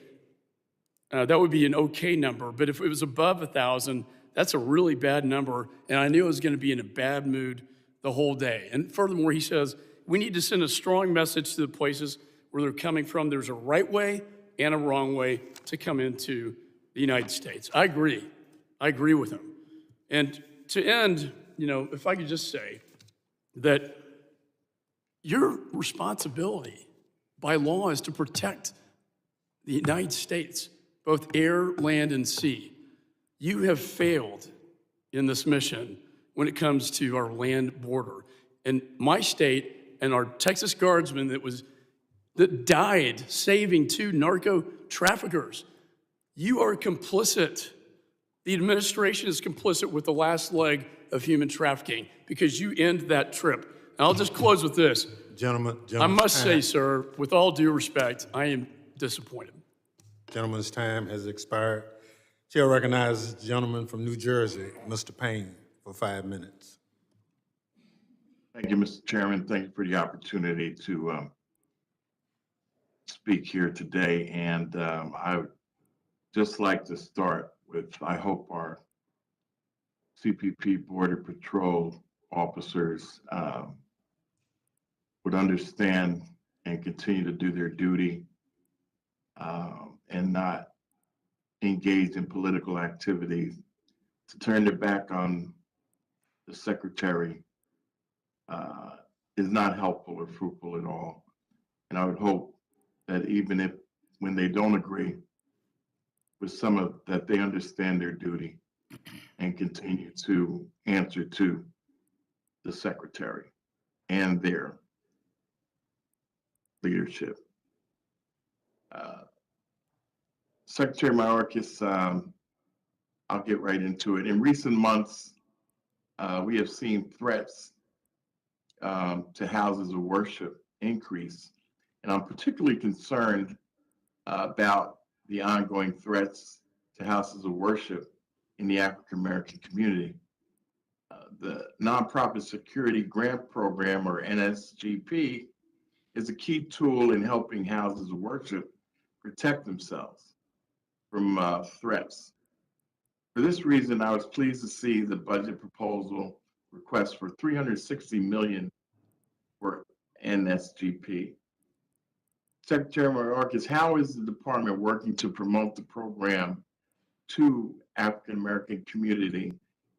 E: that would be an okay number. But if it was above 1,000, that's a really bad number. And I knew I was going to be in a bad mood the whole day. And furthermore, he says, we need to send a strong message to the places where they're coming from. There's a right way and a wrong way to come into the United States. I agree. I agree with him. And to end, if I could just say that your responsibility by law is to protect the United States, both air, land, and sea. You have failed in this mission when it comes to our land border. And my state and our Texas Guardsmen that died saving 2 narco traffickers, you are complicit. The administration is complicit with the last leg of human trafficking because you end that trip. And I'll just close with this. I must say, sir, with all due respect, I am disappointed.
A: Gentleman's time has expired. Chair recognizes the gentleman from New Jersey, Mr. Payne, for 5 minutes.
F: Thank you, Mr. Chairman. Thank you for the opportunity to speak here today. And I would just like to start with, I hope our CPP Border Patrol officers would understand and continue to do their duty and not engage in political activities. To turn their back on the secretary is not helpful or fruitful at all. And I would hope that even if, when they don't agree with some of that, they understand their duty and continue to answer to the secretary and their leadership. Secretary Mayorkas, I'll get right into it. In recent months, we have seen threats to houses of worship increase. And I'm particularly concerned about the ongoing threats to houses of worship in the African American community. The Nonprofit Security Grant Program, or NSGP, is a key tool in helping houses of worship protect themselves from threats. For this reason, I was pleased to see the budget proposal request for $360 million for NSGP. Secretary Mayorkas, how is the department working to promote the program to African American community,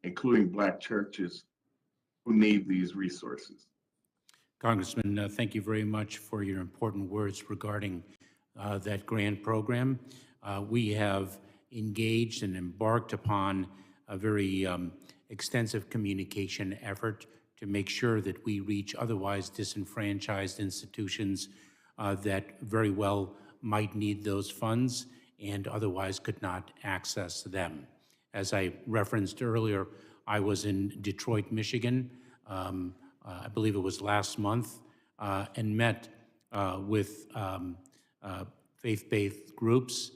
F: including Black churches who need these resources?
C: Congressman, thank you very much for your important words regarding that grant program. We have engaged and embarked upon a very extensive communication effort to make sure that we reach otherwise disenfranchised institutions that very well might need those funds and otherwise could not access them. As I referenced earlier, I was in Detroit, Michigan, I believe it was last month, and met with faith-based groups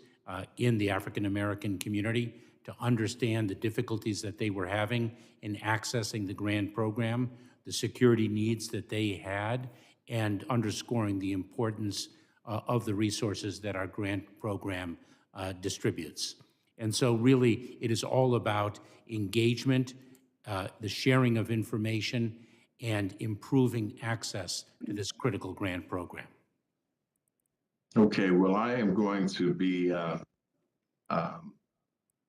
C: in the African American community to understand the difficulties that they were having in accessing the grant program, the security needs that they had, and underscoring the importance of the resources that our grant program distributes. And so really, it is all about engagement, the sharing of information, and improving access to this critical grant program.
F: Okay, well, I am going to be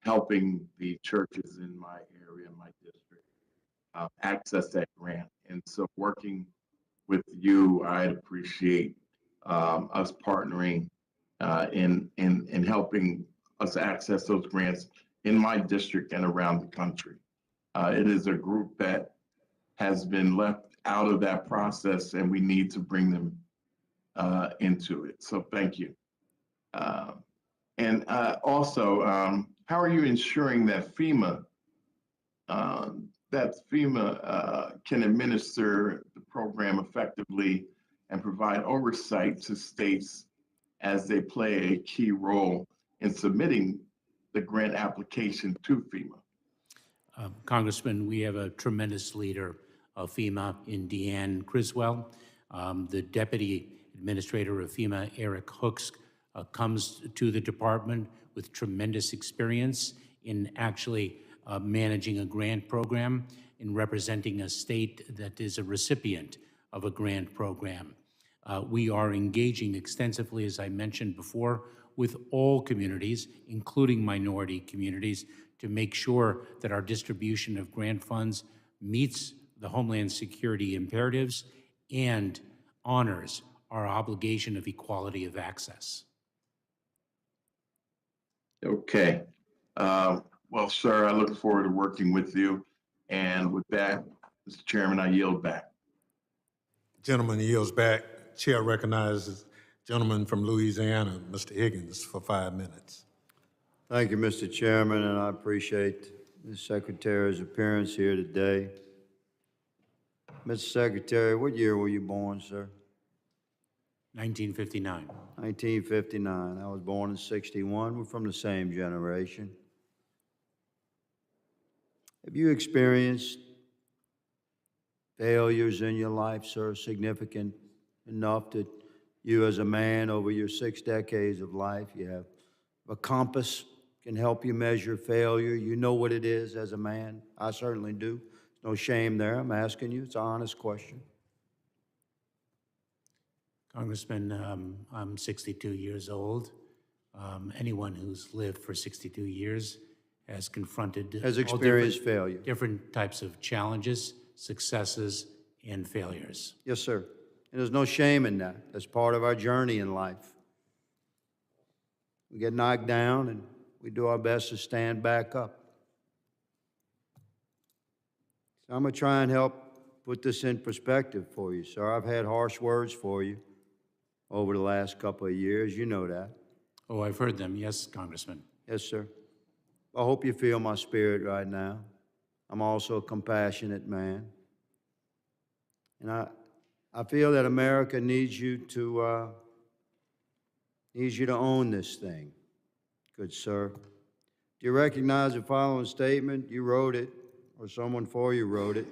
F: helping the churches in my area, my district, access that grant. And so working with you, I'd appreciate us partnering in helping us access those grants in my district and around the country. It is a group that has been left out of that process, and we need to bring them into it. So thank you. And also, how are you ensuring that FEMA can administer the program effectively and provide oversight to states as they play a key role in submitting the grant application to FEMA?
C: Congressman, we have a tremendous leader of FEMA in Deanne Criswell. The Deputy Administrator of FEMA, Eric Hooks, comes to the department with tremendous experience in actually managing a grant program, in representing a state that is a recipient of a grant program. We are engaging extensively, as I mentioned before, with all communities, including minority communities, to make sure that our distribution of grant funds meets the Homeland Security imperatives and honors our obligation of equality of access.
F: Okay. Well, sir, I look forward to working with you. And with that, Mr. Chairman, I yield back.
A: Gentleman yields back. Chair recognizes gentleman from Louisiana, Mr. Higgins, for 5 minutes.
G: Thank you, Mr. Chairman, and I appreciate the Secretary's appearance here today. Mr. Secretary, what year were you born, sir?
C: 1959.
G: 1959. I was born in 61. We're from the same generation. Have you experienced failures in your life, sir, significant enough that you as a man over your 6 decades of life, you have a compass can help you measure failure? You know what it is as a man. I certainly do. No shame there. I'm asking you. It's an honest question.
C: Congressman, I'm 62 years old. Anyone who's lived for 62 years has confronted
G: Has
C: all
G: experienced failure.
C: different types of challenges, successes, and failures.
G: Yes, sir. And there's no shame in that. That's part of our journey in life. We get knocked down and we do our best to stand back up. So I'm going to try and help put this in perspective for you, sir. I've had harsh words for you over the last couple of years. You know that.
C: Oh, I've heard them. Yes, Congressman.
G: Yes, sir. I hope you feel my spirit right now. I'm also a compassionate man. And I feel that America needs you to own this thing, good sir. Do you recognize the following statement? You wrote it, or someone for you wrote it.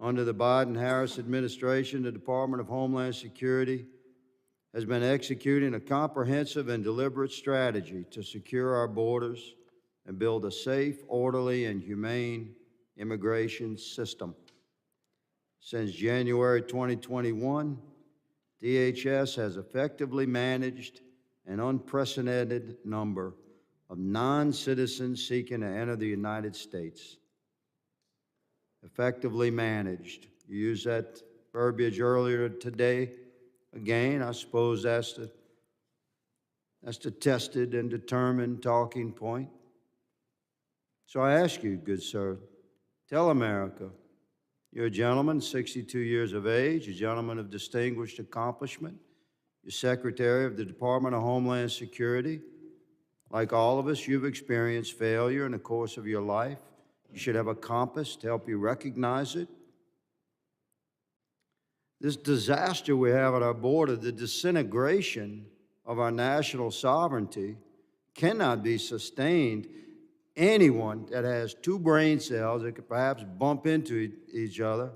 G: Under the Biden-Harris administration, the Department of Homeland Security has been executing a comprehensive and deliberate strategy to secure our borders and build a safe, orderly, and humane immigration system. Since January 2021, DHS has effectively managed an unprecedented number of non-citizens seeking to enter the United States. Effectively managed. You used that verbiage earlier today. Again, I suppose that's the tested and determined talking point. So I ask you, good sir, tell America, you're a gentleman, 62 years of age, a gentleman of distinguished accomplishment. You're Secretary of the Department of Homeland Security. Like all of us, you've experienced failure in the course of your life. You should have a compass to help you recognize it. This disaster we have at our border, the disintegration of our national sovereignty, cannot be sustained. Anyone that has 2 brain cells that could perhaps bump into each other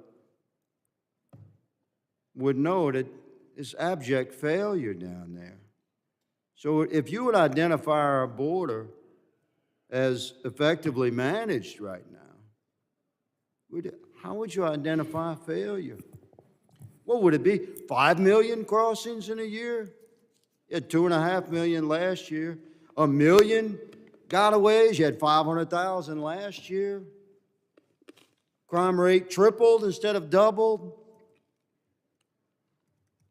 G: would know that it's abject failure down there. So if you would identify our border as effectively managed right now, how would you identify failure? What would it be? 5 million crossings in a year? You had 2.5 million last year. 1 million gotaways, you had 500,000 last year. Crime rate tripled instead of doubled.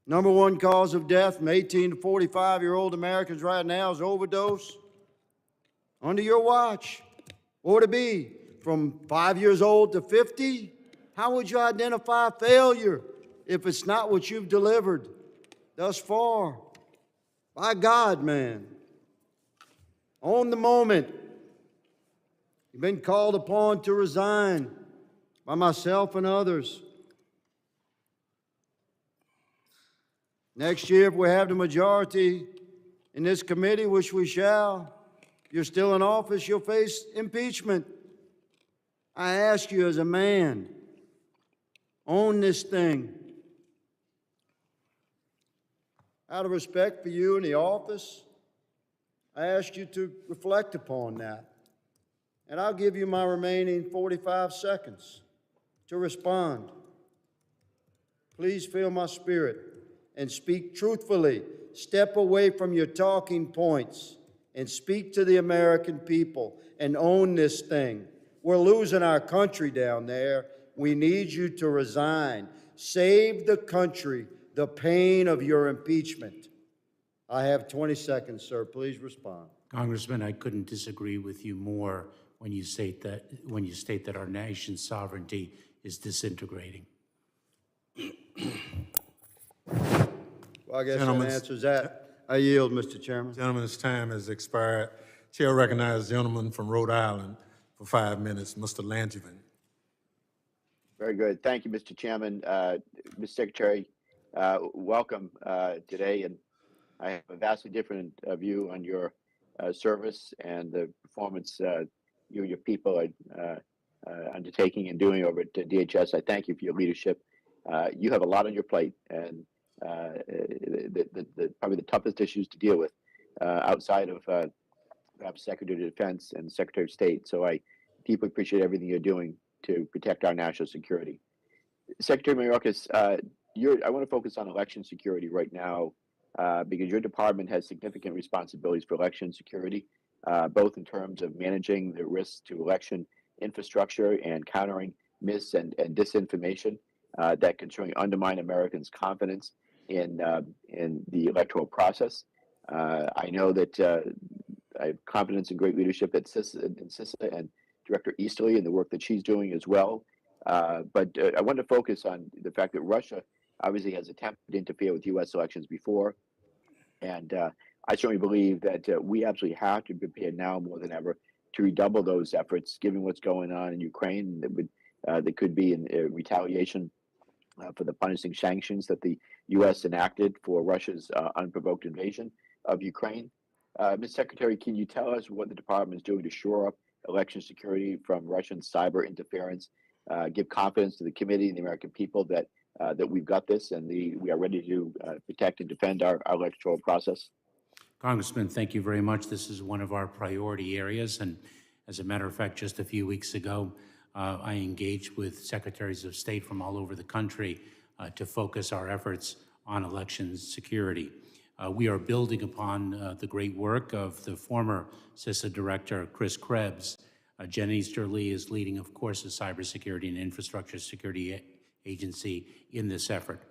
G: Number 1 cause of death from 18 to 45-year-old Americans right now is overdose. Under your watch, what would it be? From 5 years old to 50? How would you identify failure if it's not what you've delivered thus far? By God, man. Own the moment. You've been called upon to resign by myself and others. Next year, if we have the majority in this committee, which we shall, you're still in office, you'll face impeachment. I ask you as a man, own this thing. Out of respect for you in the office, I ask you to reflect upon that. And I'll give you my remaining 45 seconds to respond. Please feel my spirit and speak truthfully. Step away from your talking points and speak to the American people and own this thing. We're losing our country down there. We need you to resign. Save the country the pain of your impeachment. I have 20 seconds, sir. Please respond.
C: Congressman, I couldn't disagree with you more when you state that our nation's sovereignty is disintegrating.
G: Well, I guess that
A: Gentlemen,
G: answers that. I yield, Mr. Chairman.
A: Gentleman's time has expired. Chair recognizes the gentleman from Rhode Island for 5 minutes, Mr. Langevin.
H: Very good. Thank you, Mr. Chairman. Mr. Secretary, welcome today. And I have a vastly different view on your service and the performance you and your people are undertaking and doing over at DHS. I thank you for your leadership. You have a lot on your plate, and probably the toughest issues to deal with outside of perhaps Secretary of Defense and Secretary of State. So I deeply appreciate everything you're doing to protect our national security. Secretary Mayorkas, I want to focus on election security right now because your department has significant responsibilities for election security, both in terms of managing the risks to election infrastructure and countering mis and disinformation that can truly undermine Americans' confidence in the electoral process. I know that I have confidence in great leadership at CISA and Director Easterly and the work that she's doing as well. But I want to focus on the fact that Russia obviously has attempted to interfere with U.S. elections before. And I certainly believe that we absolutely have to be prepared now more than ever to redouble those efforts, given what's going on in Ukraine. That could be in retaliation for the punishing sanctions that the U.S. enacted for Russia's unprovoked invasion of Ukraine. Ms. Secretary, can you tell us what the department is doing to shore up election security from Russian cyber interference, give confidence to the committee and the American people that we've got this and we are ready to protect and defend our electoral process?
C: Congressman, thank you very much. This is one of our priority areas. And as a matter of fact, just a few weeks ago, I engaged with secretaries of state from all over the country to focus our efforts on election security. We are building upon the great work of the former CISA director, Chris Krebs. Jen Easterly is leading, of course, the Cybersecurity and Infrastructure Security Agency in this effort.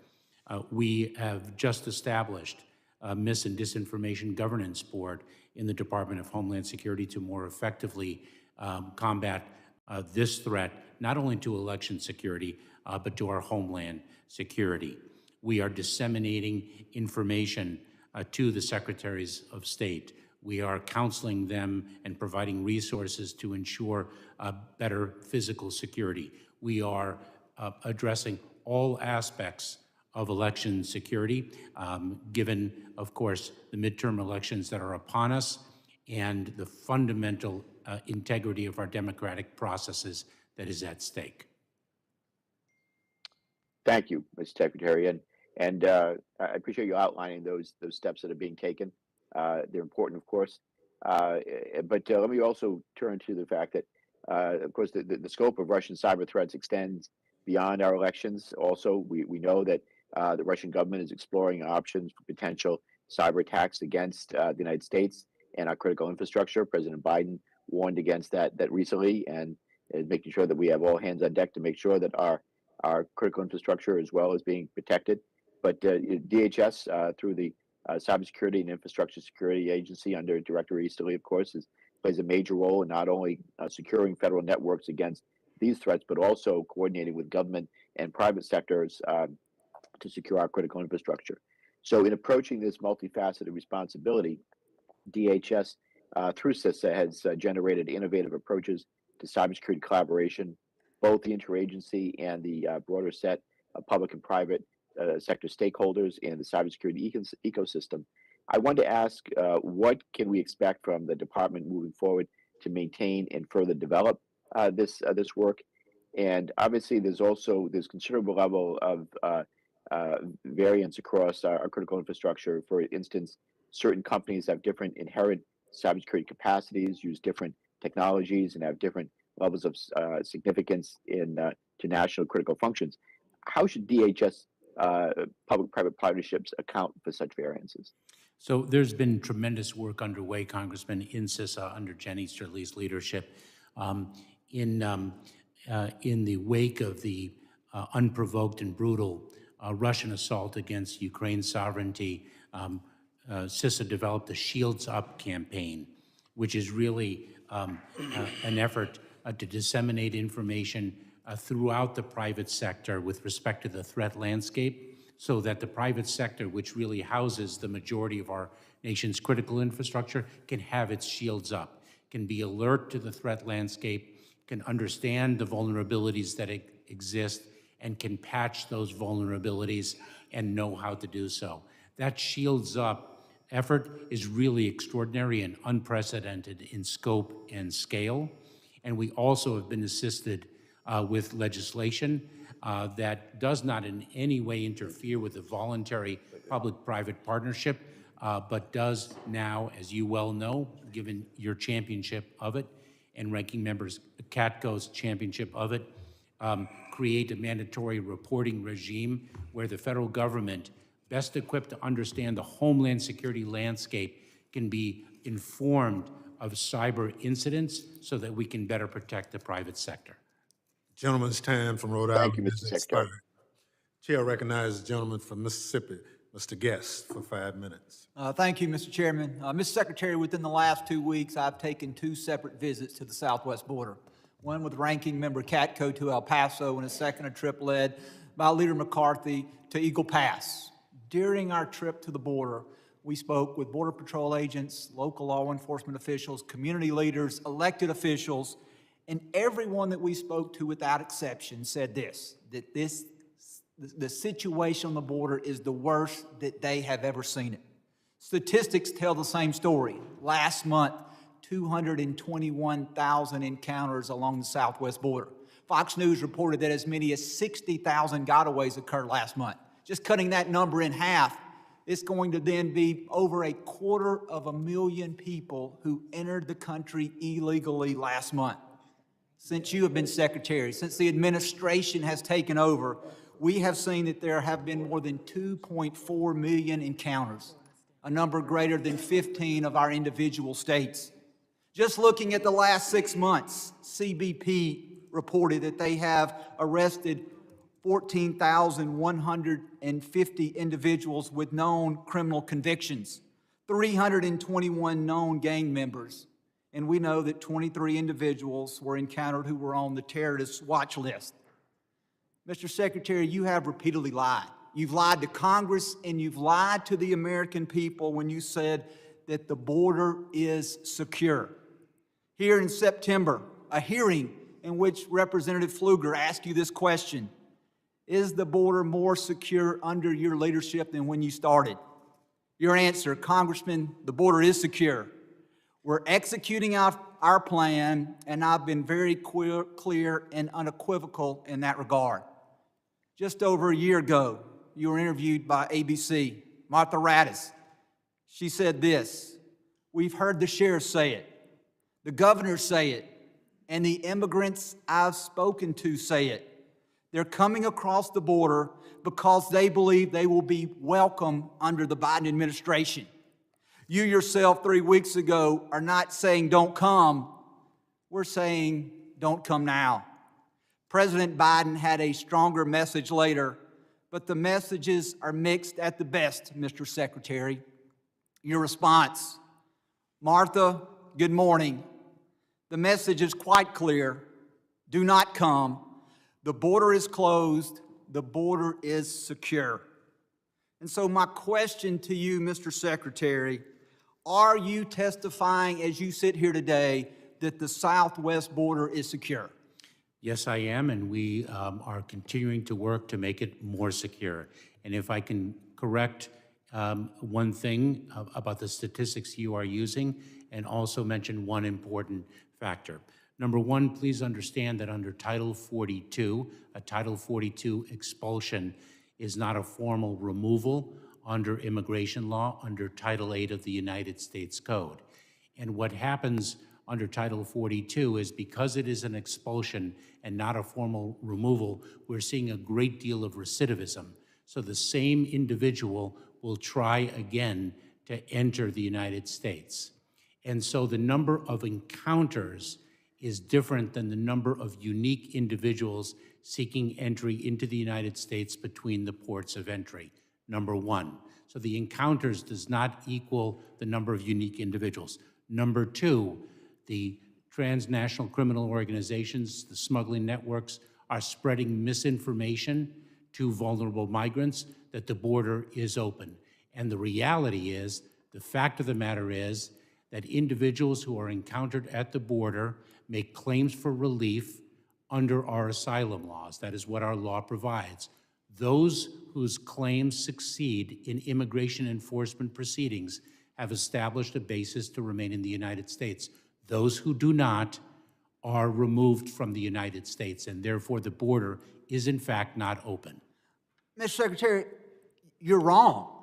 C: We have just established a Mis- and Disinformation Governance Board in the Department of Homeland Security to more effectively combat this threat, not only to election security, but to our homeland security. We are disseminating information to the secretaries of state. We are counseling them and providing resources to ensure better physical security. We are addressing all aspects of election security, given, of course, the midterm elections that are upon us and the fundamental integrity of our democratic processes that is at stake.
H: Thank you, Mr. Secretary, and I appreciate you outlining those steps that are being taken. They're important, of course, but let me also turn to the fact that, of course, the scope of Russian cyber threats extends beyond our elections. Also, we know that the Russian government is exploring options for potential cyber attacks against the United States and our critical infrastructure. President Biden warned against that recently, and is making sure that we have all hands on deck to make sure that our critical infrastructure as well is being protected. But DHS, through the Cybersecurity and Infrastructure Security Agency under Director Easterly, of course, plays a major role in not only securing federal networks against these threats, but also coordinating with government and private sectors to secure our critical infrastructure. So in approaching this multifaceted responsibility, DHS through CISA has generated innovative approaches to cybersecurity collaboration, both the interagency and the broader set of public and private sector stakeholders in the cybersecurity ecosystem. I wanted to ask, what can we expect from the department moving forward to maintain and further develop this work? And obviously, there's considerable level of variance across our critical infrastructure. For instance, certain companies have different inherent cybersecurity capacities, use different technologies, and have different levels of significance to national critical functions. How should DHS public-private partnerships account for such variances?
C: So there's been tremendous work underway, Congressman, in CISA under Jen Easterly's leadership. In the wake of the unprovoked and brutal Russian assault against Ukraine's sovereignty, CISA developed the Shields Up campaign, which is really an effort to disseminate information throughout the private sector with respect to the threat landscape, so that the private sector, which really houses the majority of our nation's critical infrastructure, can have its shields up, can be alert to the threat landscape, can understand the vulnerabilities that exist, and can patch those vulnerabilities and know how to do so. That shields up effort is really extraordinary and unprecedented in scope and scale. And we also have been assisted with legislation that does not in any way interfere with the voluntary public-private partnership, but does now, as you well know, given your championship of it, and Ranking Members Katko's championship of it, create a mandatory reporting regime where the federal government, best equipped to understand the homeland security landscape, can be informed of cyber incidents so that we can better protect the private sector.
A: Gentleman's time from Rhode Island
H: Thank you, Mr.
A: is
H: Secretary.
A: expired. Chair recognizes the gentleman from Mississippi, Mr. Guest, for 5 minutes.
I: Thank you, Mr. Chairman. Mr. Secretary, within the last 2 weeks, I've taken 2 separate visits to the southwest border. One with Ranking Member Katko to El Paso, and a second a trip led by Leader McCarthy to Eagle Pass. During our trip to the border, we spoke with Border Patrol agents, local law enforcement officials, community leaders, elected officials, and everyone that we spoke to without exception said that the situation on the border is the worst that they have ever seen it. Statistics tell the same story. Last month, 221,000 encounters along the southwest border. Fox News reported that as many as 60,000 gotaways occurred last month. Just cutting that number in half, it's going to then be over 250,000 people who entered the country illegally last month. Since you have been Secretary, since the administration has taken over, we have seen that there have been more than 2.4 million encounters, a number greater than 15 of our individual states. Just looking at the last 6 months, CBP reported that they have arrested 14,150 individuals with known criminal convictions, 321 known gang members, and we know that 23 individuals were encountered who were on the terrorist watch list. Mr. Secretary, you have repeatedly lied. You've lied to Congress and you've lied to the American people when you said that the border is secure. Here in September, a hearing in which Representative Pfluger asked you this question: is the border more secure under your leadership than when you started? Your answer, Congressman, the border is secure. We're executing our plan, and I've been very clear and unequivocal in that regard. Just over a year ago, you were interviewed by ABC. Martha Raddatz, she said this: we've heard the sheriff say it, the governor say it, and the immigrants I've spoken to say it. They're coming across the border because they believe they will be welcome under the Biden administration. You yourself 3 weeks ago are not saying don't come. We're saying don't come now. President Biden had a stronger message later, but the messages are mixed at the best, Mr. Secretary. Your response: Martha, good morning. The message is quite clear. Do not come. The border is closed. The border is secure. And so my question to you, Mr. Secretary, are you testifying as you sit here today that the southwest border is secure?
C: Yes, I am, and we are continuing to work to make it more secure. And if I can correct one thing about the statistics you are using, and also mention one important factor. Number one, please understand that under Title 42, a Title 42 expulsion is not a formal removal under immigration law under Title 8 of the United States Code. And what happens under Title 42 is because it is an expulsion and not a formal removal, we're seeing a great deal of recidivism. So the same individual will try again to enter the United States. And so the number of encounters is different than the number of unique individuals seeking entry into the United States between the ports of entry, number one. So the encounters does not equal the number of unique individuals. Number two, the transnational criminal organizations, the smuggling networks, are spreading misinformation to vulnerable migrants that the border is open. And the reality is, the fact of the matter is, that individuals who are encountered at the border make claims for relief under our asylum laws. That is what our law provides. Those whose claims succeed in immigration enforcement proceedings have established a basis to remain in the United States. Those who do not are removed from the United States, and therefore the border is in fact not open.
I: Mr. Secretary, you're wrong.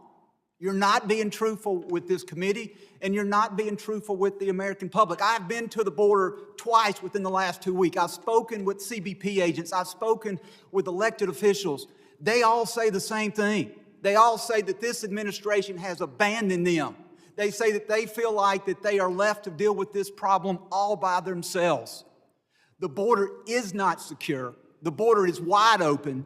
I: You're not being truthful with this committee, and you're not being truthful with the American public. I've been to the border twice within the last 2 weeks. I've spoken with CBP agents. I've spoken with elected officials. They all say the same thing. They all say that this administration has abandoned them. They say that they feel like that they are left to deal with this problem all by themselves. The border is not secure. The border is wide open.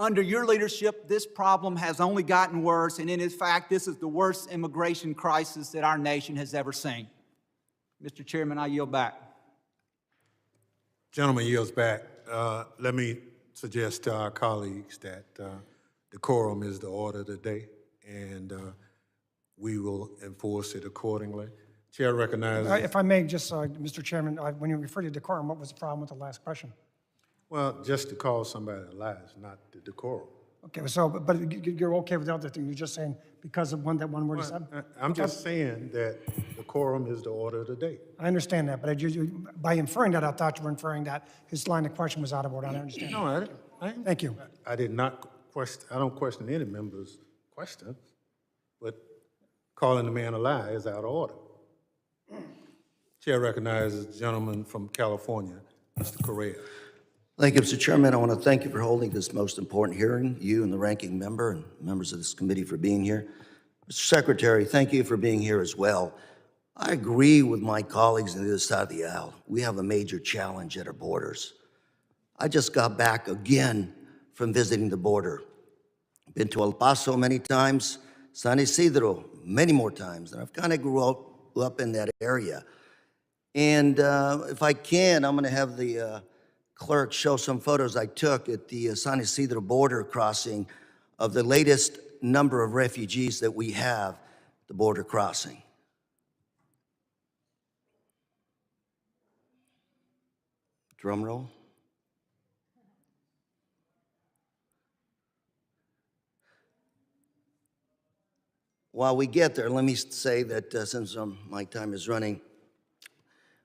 I: Under your leadership, this problem has only gotten worse, and in fact, this is the worst immigration crisis that our nation has ever seen. Mr. Chairman, I yield back.
A: Gentleman yields back. Let me suggest to our colleagues that decorum is the order of the day, and we will enforce it accordingly. Chair recognizes.
B: If I may, just, Mr. Chairman, when you refer to decorum, what was the problem with the last question?
A: Well, just to call somebody a lie is not the decorum.
B: Okay, so, but you're okay with the other thing? You're just saying because of that one word you said?
A: I'm just saying that decorum is the order of the day.
B: I understand that, but by inferring that, I thought you were inferring that his line of question was out of order. I understand.
A: No, I
B: Thank you.
A: I did not question, I don't question any member's questions, but calling the man a lie is out of order. Chair recognizes the gentleman from California, Mr. Correa.
J: Thank you, Mr. Chairman. I want to thank you for holding this most important hearing, you and the ranking member and members of this committee for being here. Mr. Secretary, thank you for being here as well. I agree with my colleagues on the other side of the aisle. We have a major challenge at our borders. I just got back again from visiting the border. Been to El Paso many times, San Isidro many more times, and I've kind of grew up in that area. And if I can, I'm going to have the clerk show some photos I took at the San Isidro border crossing of the latest number of refugees that we have at the border crossing. Drum roll. While we get there, let me say that since my time is running,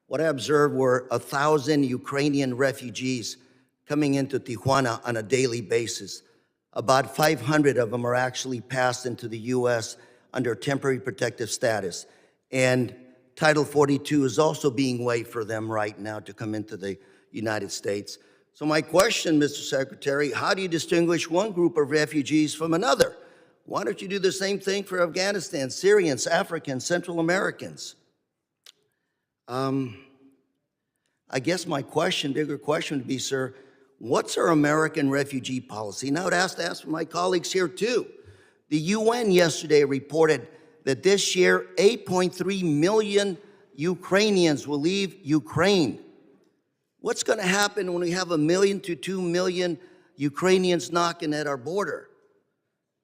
J: what I observed were 1,000 Ukrainian refugees coming into Tijuana on a daily basis. About 500 of them are actually passed into the U.S. under temporary protective status. And Title 42 is also being waived for them right now to come into the United States. So my question, Mr. Secretary, how do you distinguish one group of refugees from another? Why don't you do the same thing for Afghanistan, Syrians, Africans, Central Americans? I guess my bigger question would be, sir, what's our American refugee policy? Now I'd have to ask for my colleagues here too. The UN yesterday reported that this year, 8.3 million Ukrainians will leave Ukraine. What's going to happen when we have 1 million to 2 million Ukrainians knocking at our border?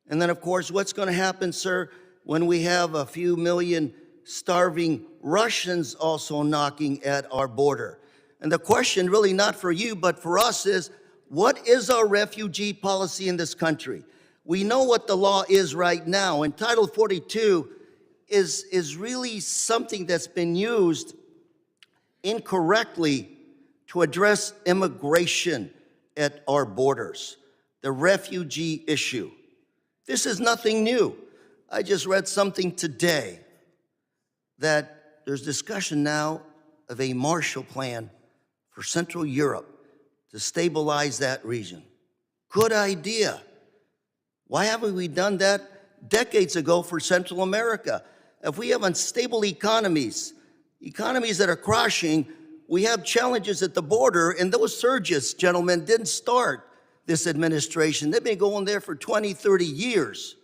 J: And then, of course, what's going to happen, sir, when we have a few million starving Russians also knocking at our border. And the question really not for you, but for us is, what is our refugee policy in this country? We know what the law is right now, and Title 42 is really something that's been used incorrectly to address immigration at our borders, the refugee issue. This is nothing new. I just read something today that there's discussion now of a Marshall Plan for Central Europe to stabilize that region. Good idea. Why haven't we done that decades ago for Central America? If we have unstable economies that are crashing, we have challenges at the border, and those surges, gentlemen, didn't start this administration. They've been going there for 20, 30 years.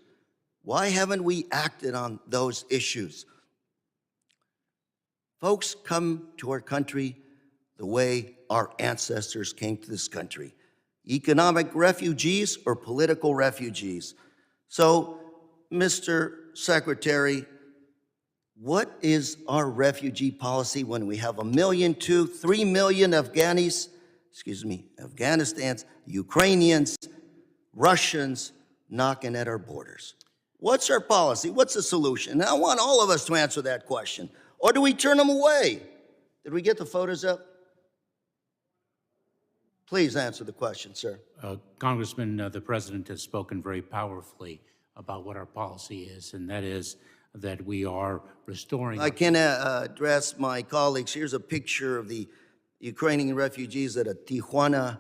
J: Why haven't we acted on those issues? Folks come to our country the way our ancestors came to this country. Economic refugees or political refugees. So, Mr. Secretary, what is our refugee policy when we have 1 million, 2, 3 million Afghanistans, Ukrainians, Russians knocking at our borders? What's our policy? What's the solution? And I want all of us to answer that question. Or do we turn them away? Did we get the photos up? Please answer the question, sir.
C: Congressman, the President has spoken very powerfully about what our policy is, and that is that we are restoring.
J: I can address my colleagues. Here's a picture of the Ukrainian refugees at a Tijuana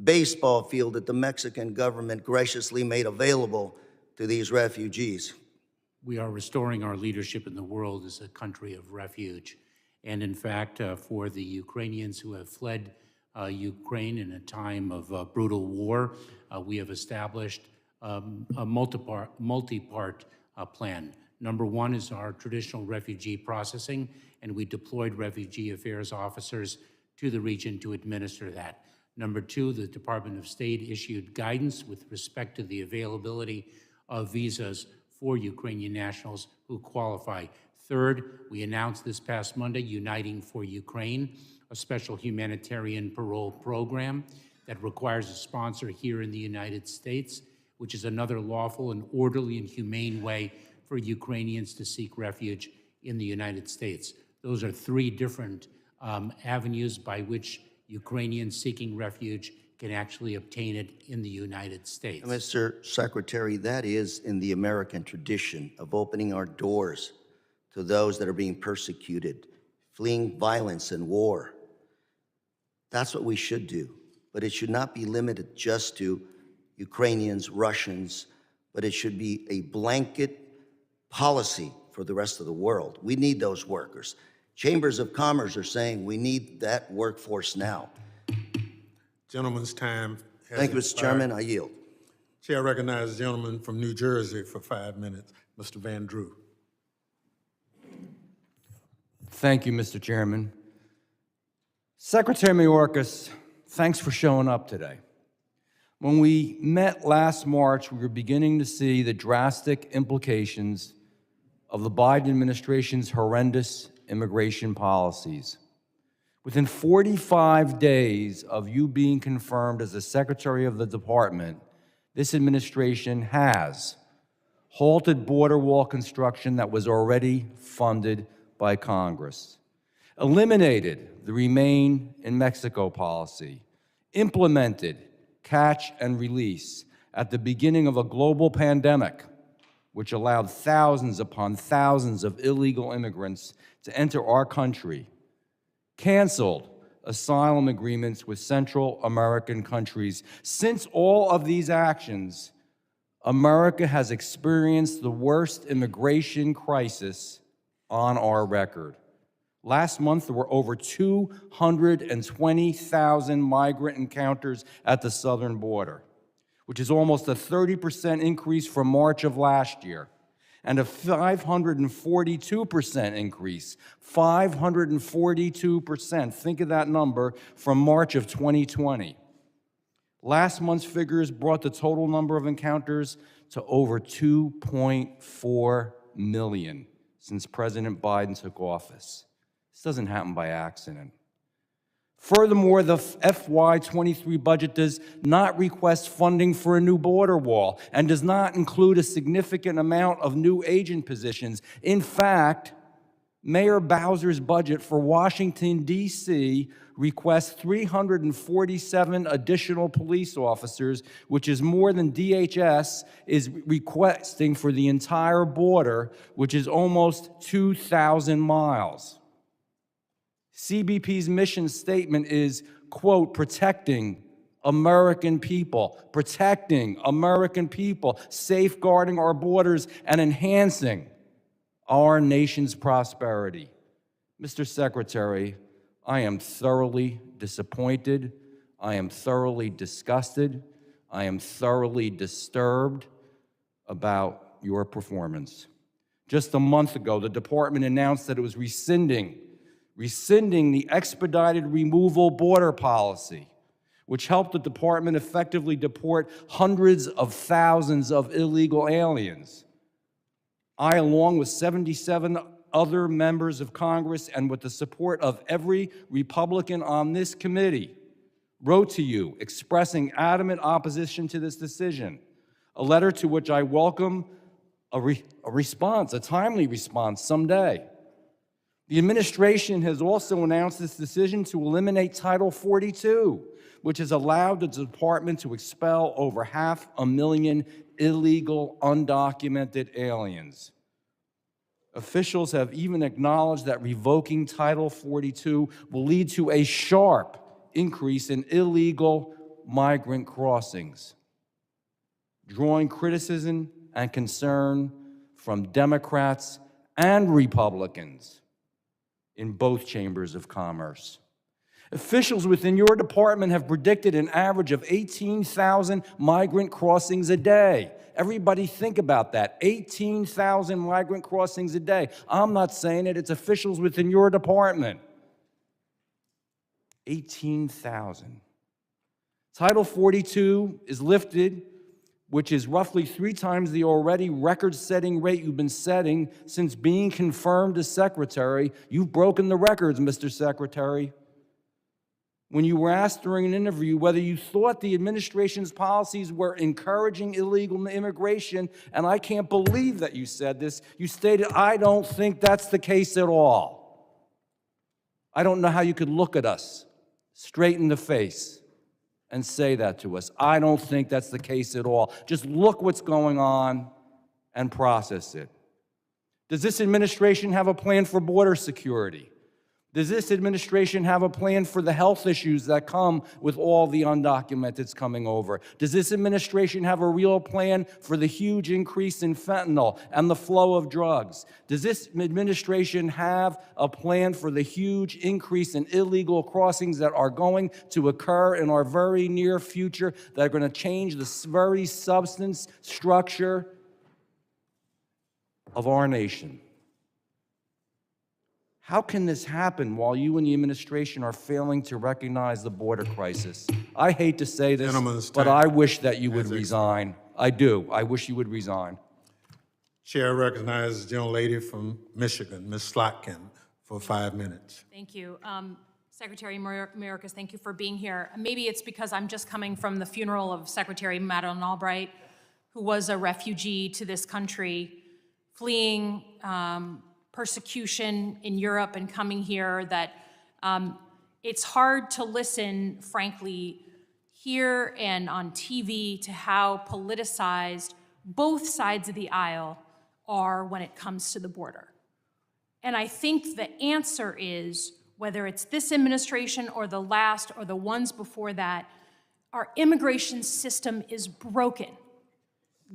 J: baseball field that the Mexican government graciously made available to these refugees.
C: We are restoring our leadership in the world as a country of refuge. And in fact, for the Ukrainians who have fled Ukraine in a time of brutal war, we have established a multi-part plan. Number one is our traditional refugee processing, and we deployed refugee affairs officers to the region to administer that. Number two, the Department of State issued guidance with respect to the availability of visas for Ukrainian nationals who qualify. Third, we announced this past Monday, Uniting for Ukraine, a special humanitarian parole program that requires a sponsor here in the United States, which is another lawful and orderly and humane way for Ukrainians to seek refuge in the United States. Those are three different avenues by which Ukrainians seeking refuge can actually obtain it in the United States.
J: Mr. Secretary, that is in the American tradition of opening our doors to those that are being persecuted, fleeing violence and war. That's what we should do. But it should not be limited just to Ukrainians, Russians, but it should be a blanket policy for the rest of the world. We need those workers. Chambers of Commerce are saying we need that workforce now.
A: Gentleman's time has
J: Thank you, Mr.
A: expired.
J: Chairman. I yield.
A: Chair recognizes the gentleman from New Jersey for 5 minutes, Mr. Van Drew.
K: Thank you, Mr. Chairman. Secretary Mayorkas, thanks for showing up today. When we met last March, we were beginning to see the drastic implications of the Biden administration's horrendous immigration policies. Within 45 days of you being confirmed as the Secretary of the Department, this administration has halted border wall construction that was already funded by Congress, eliminated the Remain in Mexico policy, implemented catch and release at the beginning of a global pandemic, which allowed thousands upon thousands of illegal immigrants to enter our country, canceled asylum agreements with Central American countries. Since all of these actions, America has experienced the worst immigration crisis on our record. Last month, there were over 220,000 migrant encounters at the southern border, which is almost a 30% increase from March of last year, and a 542% increase, 542%, think of that number, from March of 2020. Last month's figures brought the total number of encounters to over 2.4 million. since President Biden took office. This doesn't happen by accident. Furthermore, the FY23 budget does not request funding for a new border wall and does not include a significant amount of new agent positions. In fact, Mayor Bowser's budget for Washington, D.C. requests 347 additional police officers, which is more than DHS is requesting for the entire border, which is almost 2,000 miles. CBP's mission statement is, quote, protecting American people, safeguarding our borders, and enhancing our nation's prosperity. Mr. Secretary, I am thoroughly disappointed. I am thoroughly disgusted. I am thoroughly disturbed about your performance. Just a month ago, the department announced that it was rescinding the expedited removal border policy, which helped the department effectively deport hundreds of thousands of illegal aliens. I, along with 77 other members of Congress and with the support of every Republican on this committee, wrote to you expressing adamant opposition to this decision, a letter to which I welcome a response, a timely response someday. The administration has also announced its decision to eliminate Title 42, which has allowed the department to expel over 500,000 illegal, undocumented aliens. Officials have even acknowledged that revoking Title 42 will lead to a sharp increase in illegal migrant crossings, drawing criticism and concern from Democrats and Republicans in both chambers of commerce. Officials within your department have predicted an average of 18,000 migrant crossings a day. Everybody think about that, 18,000 migrant crossings a day. I'm not saying it, it's officials within your department. 18,000. Title 42 is lifted, which is roughly 3 times the already record-setting rate you've been setting since being confirmed as secretary. You've broken the records, Mr. Secretary. When you were asked during an interview whether you thought the administration's policies were encouraging illegal immigration, and I can't believe that you said this, you stated, I don't think that's the case at all. I don't know how you could look at us straight in the face and say that to us. I don't think that's the case at all. Just look what's going on and process it. Does this administration have a plan for border security? Does this administration have a plan for the health issues that come with all the undocumenteds coming over? Does this administration have a real plan for the huge increase in fentanyl and the flow of drugs? Does this administration have a plan for the huge increase in illegal crossings that are going to occur in our very near future, that are going to change the very substance, structure of our nation? How can this happen while you and the administration are failing to recognize the border crisis? I hate to say this, but I wish that you would resign. I do. I wish you would resign.
A: Chair recognizes the gentlelady from Michigan, Ms. Slotkin, for 5 minutes.
L: Thank you. Secretary Mayorkas, thank you for being here. Maybe it's because I'm just coming from the funeral of Secretary Madeleine Albright, who was a refugee to this country, fleeing persecution in Europe and coming here, that it's hard to listen, frankly, here and on TV to how politicized both sides of the aisle are when it comes to the border. And I think the answer is, whether it's this administration or the last or the ones before that, our immigration system is broken.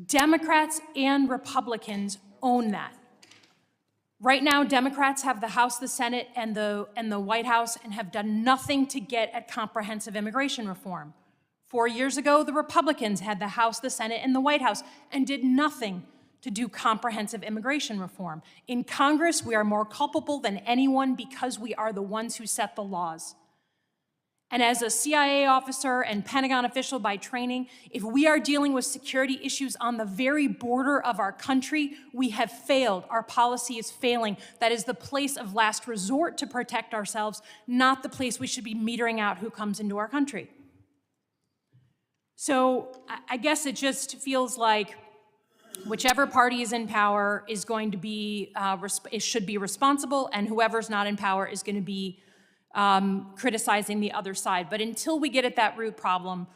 L: Democrats and Republicans own that. Right now, Democrats have the House, the Senate, and the White House, and have done nothing to get at comprehensive immigration reform. 4 years ago, the Republicans had the House, the Senate, and the White House, and did nothing to do comprehensive immigration reform. In Congress, we are more culpable than anyone because we are the ones who set the laws. And as a CIA officer and Pentagon official by training, if we are dealing with security issues on the very border of our country, we have failed. Our policy is failing. That is the place of last resort to protect ourselves, not the place we should be metering out who comes into our country. So I guess it just feels like whichever party is in power is going to be, should be responsible, and whoever's not in power is going to be criticizing the other side. But until we get at that root problem,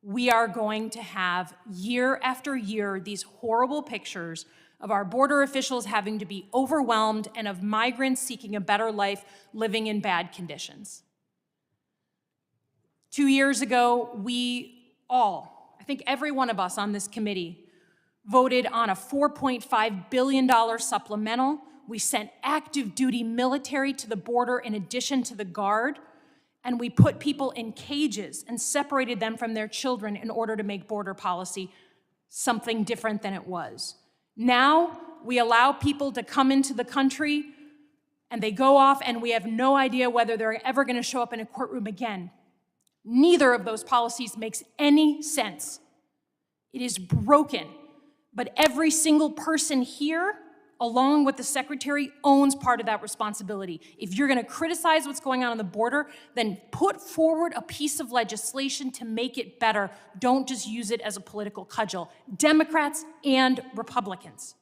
L: we are going to have year after year these horrible pictures of our border officials having to be overwhelmed and of migrants seeking a better life living in bad conditions. 2 years ago, we all, I think every one of us on this committee, voted on a $4.5 billion supplemental. We sent active duty military to the border in addition to the Guard, and we put people in cages and separated them from their children in order to make border policy something different than it was. Now, we allow people to come into the country and they go off and we have no idea whether they're ever going to show up in a courtroom again. Neither of those policies makes any sense. It is broken, but every single person here, along with the secretary, owns part of that responsibility. If you're going to criticize what's going on the border, then put forward a piece of legislation to make it better. Don't just use it as a political cudgel. Democrats and Republicans.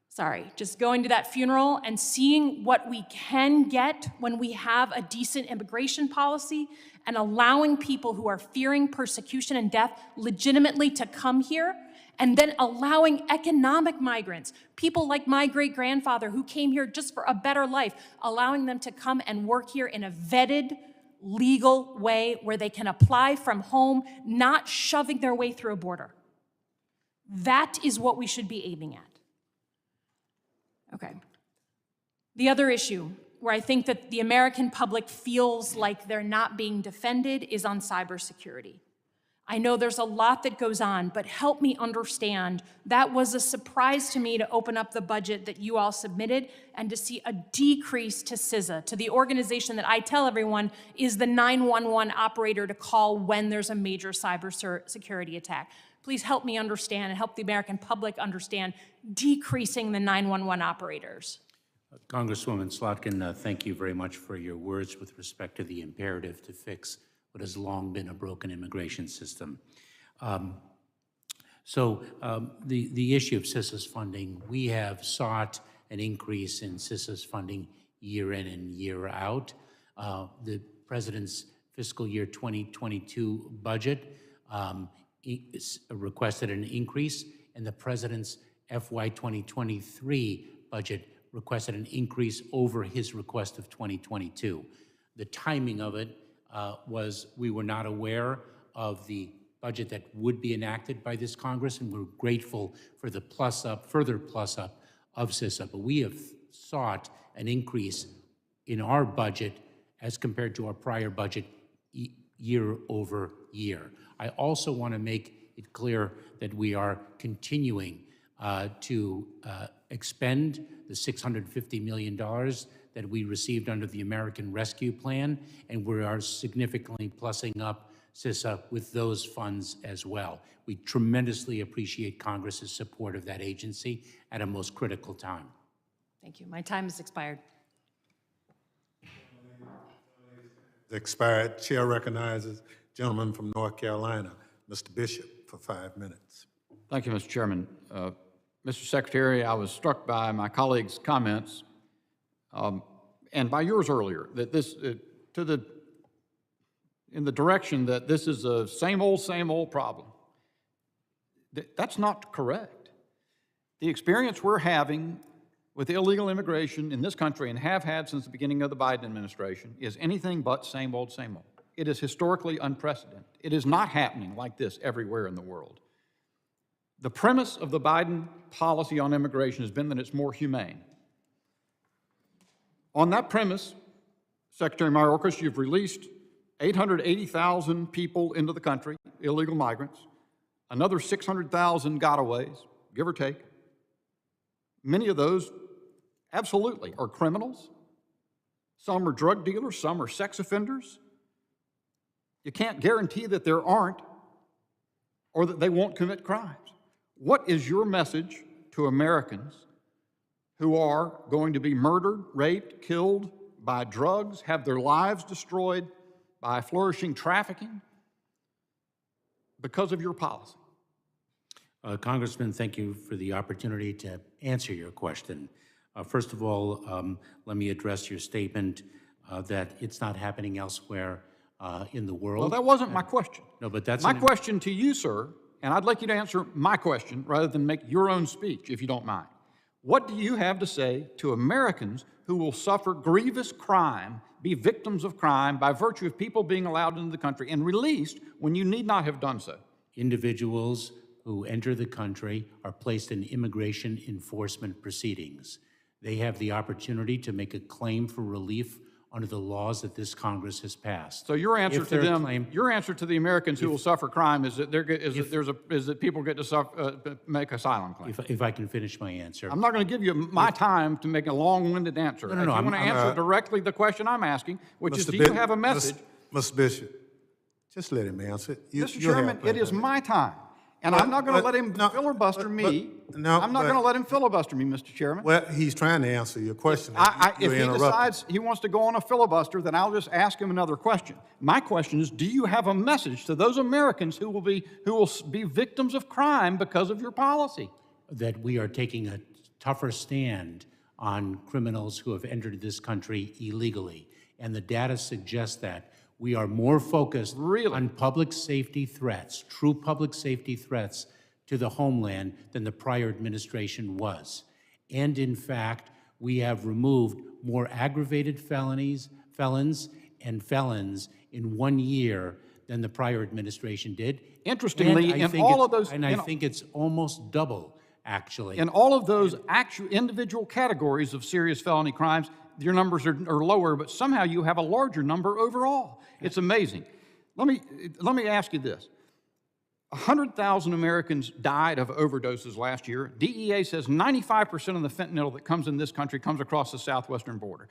L: Sorry, just going to that funeral and seeing what we can get when we have a decent immigration policy and allowing people who are fearing persecution and death legitimately to come here, and then allowing economic migrants, people like my great-grandfather who came here just for a better life, allowing them to come and work here in a vetted, legal way where they can apply from home, not shoving their way through a border. That is what we should be aiming at. Okay. The other issue where I think that the American public feels like they're not being defended is on cybersecurity. I know there's a lot that goes on, but help me understand, that was a surprise to me to open up the budget that you all submitted and to see a decrease to CISA, to the organization that I tell everyone is the 911 operator to call when there's a major cybersecurity attack. Please help me understand and help the American public understand decreasing the 911 operators.
C: Congresswoman Slotkin, thank you very much for your words with respect to the imperative to fix what has long been a broken immigration system. The issue of CISA's funding, we have sought an increase in CISA's funding year in and year out. The President's fiscal year 2022 budget requested an increase, and the President's FY 2023 budget requested an increase over his request of 2022. The timing of it was we were not aware of the budget that would be enacted by this Congress, and we're grateful for the further plus up of CISA. But we have sought an increase in our budget as compared to our prior budget year over year. I also want to make it clear that we are continuing to expend the $650 million that we received under the American Rescue Plan, and we are significantly plussing up CISA with those funds as well. We tremendously appreciate Congress's support of that agency at a most critical time.
L: Thank you. My time has expired.
A: Expired. Chair recognizes gentleman from North Carolina, Mr. Bishop, for 5 minutes.
M: Thank you, Mr. Chairman. Mr. Secretary, I was struck by my colleagues' comments and by yours earlier, that this, in the direction that this is a same old problem. That's not correct. The experience we're having with illegal immigration in this country and have had since the beginning of the Biden administration is anything but same old, same old. It is historically unprecedented. It is not happening like this everywhere in the world. The premise of the Biden policy on immigration has been that it's more humane. On that premise, Secretary Mayorkas, you've released 880,000 people into the country, illegal migrants, another 600,000 gotaways, give or take. Many of those absolutely are criminals. Some are drug dealers, some are sex offenders. You can't guarantee that there aren't or that they won't commit crimes. What is your message to Americans who are going to be murdered, raped, killed by drugs, have their lives destroyed by flourishing trafficking because of your policy?
C: Congressman, thank you for the opportunity to answer your question. First of all, let me address your statement that it's not happening elsewhere in the world.
M: Well, that wasn't my question.
C: No, but that's
M: my question to you, sir, and I'd like you to answer my question rather than make your own speech, if you don't mind. What do you have to say to Americans who will suffer grievous crime, be victims of crime by virtue of people being allowed into the country and released when you need not have done so?
C: Individuals who enter the country are placed in immigration enforcement proceedings. They have the opportunity to make a claim for relief under the laws that this Congress has passed.
M: So your answer to them, your answer to the Americans who will suffer crime is that that people get to make asylum claims.
C: If I can finish my answer.
M: I'm not going to give you my time to make a long-winded answer.
C: No,
M: if you want to answer directly the question I'm asking, which is, do you have a message?
A: Mr. Bishop, just let him answer.
M: Mr. Chairman, it is my time. And I'm not going to let him filibuster me. I'm not going to let him filibuster me, Mr. Chairman.
A: Well, he's trying to answer your question.
M: If he decides he wants to go on a filibuster, then I'll just ask him another question. My question is, do you have a message to those Americans who will be victims of crime because of your policy?
C: That we are taking a tougher stand on criminals who have entered this country illegally. And the data suggests that. We are more focused on public safety threats, true public safety threats to the homeland than the prior administration was. And in fact, we have removed more aggravated felons and felons in 1 year than the prior administration did.
M: Interestingly,
C: I think it's almost double, actually.
M: In all of those actual individual categories of serious felony crimes, your numbers are lower, but somehow you have a larger number overall. It's amazing. Let me ask you this. 100,000 Americans died of overdoses last year. DEA says 95% of the fentanyl that comes in this country comes across the southwestern border.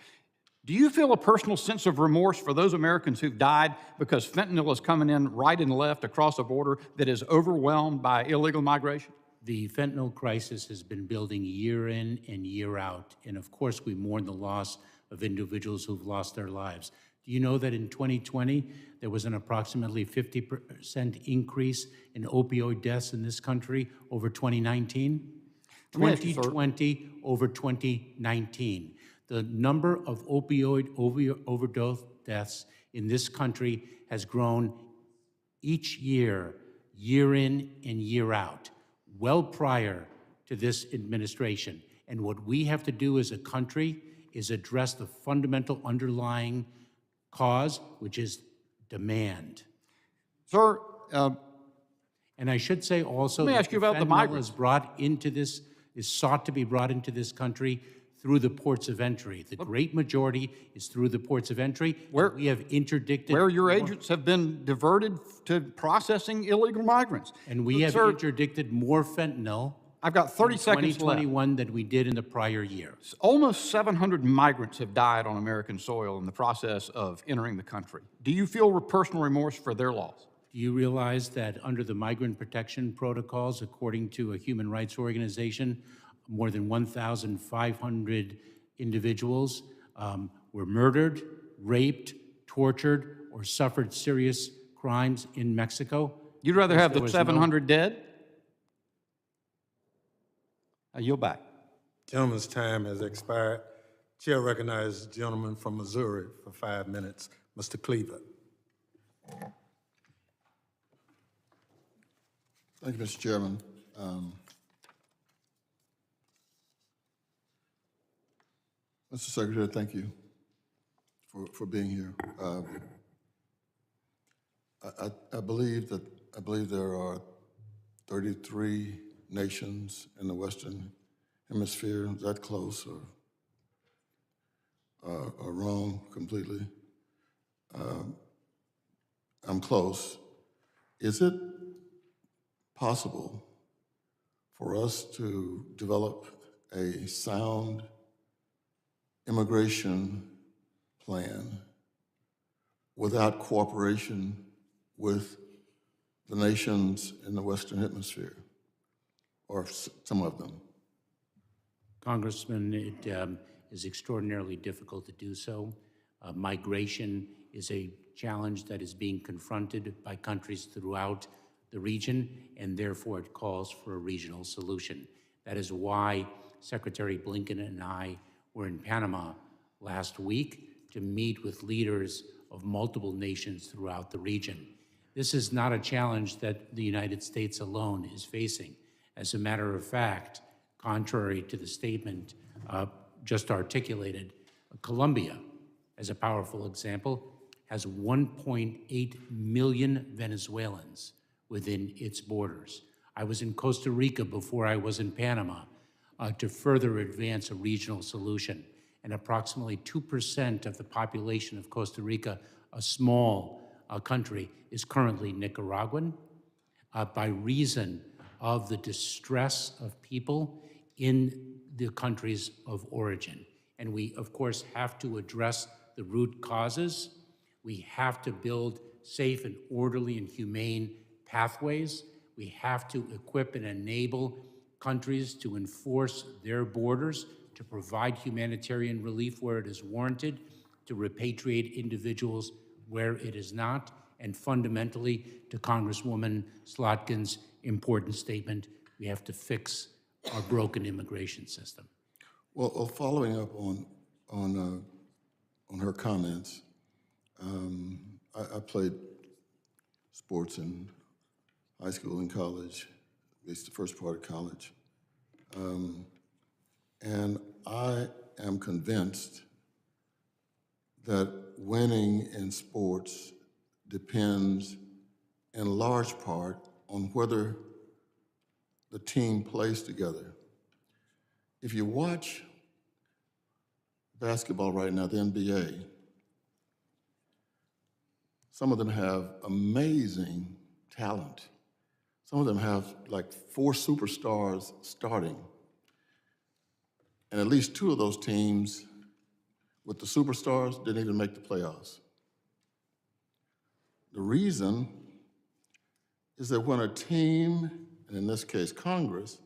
M: Do you feel a personal sense of remorse for those Americans who've died because fentanyl is coming in right and left across a border that is overwhelmed by illegal migration?
C: The fentanyl crisis has been building year in and year out, and of course we mourn the loss of individuals who've lost their lives. Do you know that in 2020, there was an approximately 50% increase in opioid deaths in this country over 2019? 2020 over 2019. The number of opioid overdose deaths in this country has grown each year, year in and year out, well prior to this administration. And what we have to do as a country is address the fundamental underlying cause, which is demand.
M: Sir,
C: and I should say also,
M: let me ask you about the migrants.
C: Is sought to be brought into this country through the ports of entry. The great majority is through the ports of entry. Where we have interdicted.
M: Where your agents have been diverted to processing illegal migrants.
C: And we have interdicted more fentanyl.
M: I've got 30 seconds left.
C: 2021 than we did in the prior year.
M: Almost 700 migrants have died on American soil in the process of entering the country. Do you feel personal remorse for their loss?
C: Do you realize that under the migrant protection protocols, according to a human rights organization, more than 1,500 individuals were murdered, raped, tortured, or suffered serious crimes in Mexico?
M: You'd rather have the 700 dead? I yield back.
A: Gentleman's time has expired. Chair recognizes the gentleman from Missouri for 5 minutes, Mr. Cleaver.
N: Thank you, Mr. Chairman. Mr. Secretary, thank you for being here. I believe there are 33 nations in the Western Hemisphere. Is that close or wrong completely? I'm close. Is it possible for us to develop a sound immigration plan without cooperation with the nations in the Western Hemisphere, or some of them?
C: Congressman, it is extraordinarily difficult to do so. Migration is a challenge that is being confronted by countries throughout the region, and therefore it calls for a regional solution. That is why Secretary Blinken and I were in Panama last week to meet with leaders of multiple nations throughout the region. This is not a challenge that the United States alone is facing. As a matter of fact, contrary to the statement just articulated, Colombia, as a powerful example, has 1.8 million Venezuelans within its borders. I was in Costa Rica before I was in Panama to further advance a regional solution. And approximately 2% of the population of Costa Rica, a small country, is currently Nicaraguan by reason of the distress of people in the countries of origin. And we, of course, have to address the root causes. We have to build safe and orderly and humane pathways. We have to equip and enable countries to enforce their borders, to provide humanitarian relief where it is warranted, to repatriate individuals where it is not, and fundamentally, to Congresswoman Slotkin's important statement, we have to fix our broken immigration system.
N: Well, following up on her comments, I played sports in high school and college, at least the first part of college. And I am convinced that winning in sports depends in large part on whether the team plays together. If you watch basketball right now, the NBA, some of them have amazing talent. Some of them have like 4 superstars starting. And at least 2 of those teams with the superstars didn't even make the playoffs. The reason is that when a team, and in this case Congress,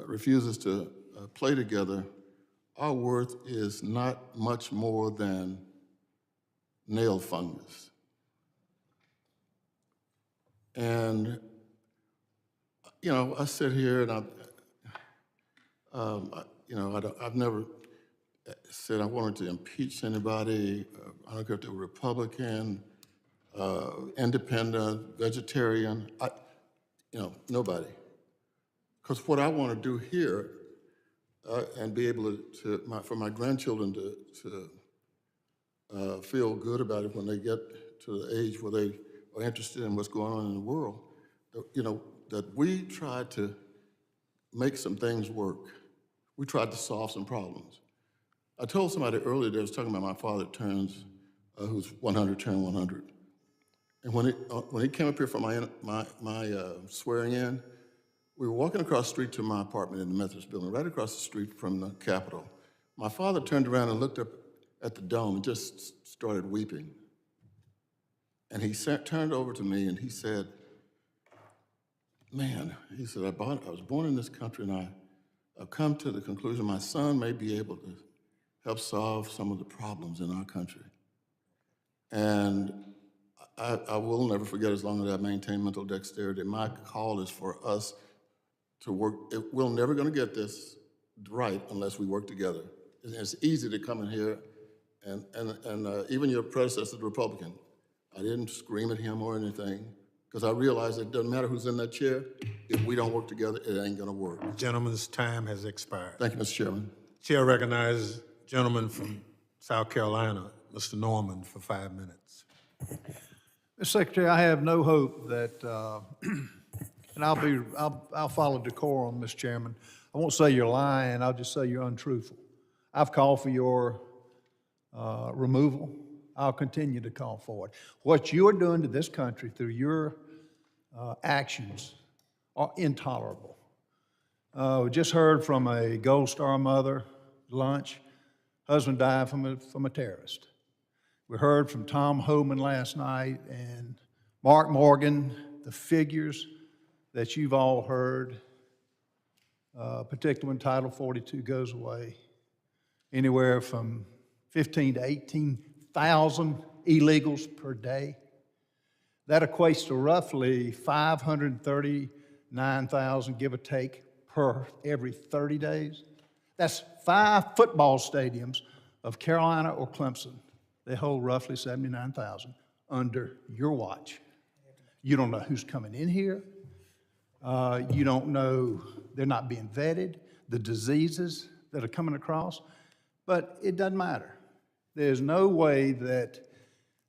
N: refuses to play together, our worth is not much more than nail fungus. And, you know, I sit here and I've never said I wanted to impeach anybody. I don't care if they were Republican, independent, vegetarian, nobody. Because what I want to do here and be able for my grandchildren to feel good about it when they get to the age where they are interested in what's going on in the world, that we tried to make some things work. We tried to solve some problems. I told somebody earlier that I was talking about my father who's 100, turned 100. And when he came up here for my swearing in, we were walking across the street to my apartment in the Methodist building, right across the street from the Capitol. My father turned around and looked up at the dome and just started weeping. And he turned over to me and he said, man, he said, I was born in this country and I've come to the conclusion my son may be able to help solve some of the problems in our country. And I will never forget, as long as I maintain mental dexterity, my call is for us to work. We're never going to get this right unless we work together. It's easy to come in here, and even your predecessor, the Republican, I didn't scream at him or anything, because I realized it doesn't matter who's in that chair. If we don't work together, it ain't going to work.
A: Gentleman's time has expired.
N: Thank you, Mr. Chairman.
A: Chair recognizes gentleman from South Carolina, Mr. Norman, for 5 minutes.
O: Mr. Secretary, I have no hope that, and I'll follow decorum, Mr. Chairman. I won't say you're lying, I'll just say you're untruthful. I've called for your removal. I'll continue to call for it. What you are doing to this country through your actions are intolerable. We just heard from a Gold Star mother lunch husband died from a terrorist. We heard from Tom Homan last night and Mark Morgan, the figures that you've all heard, particularly when Title 42 goes away, anywhere from 15 to 18,000 illegals per day. That equates to roughly 539,000, give or take, per every 30 days. That's 5 football stadiums of Carolina or Clemson. They hold roughly 79,000 under your watch. You don't know who's coming in here. You don't know, they're not being vetted, the diseases that are coming across, but it doesn't matter. There's no way that,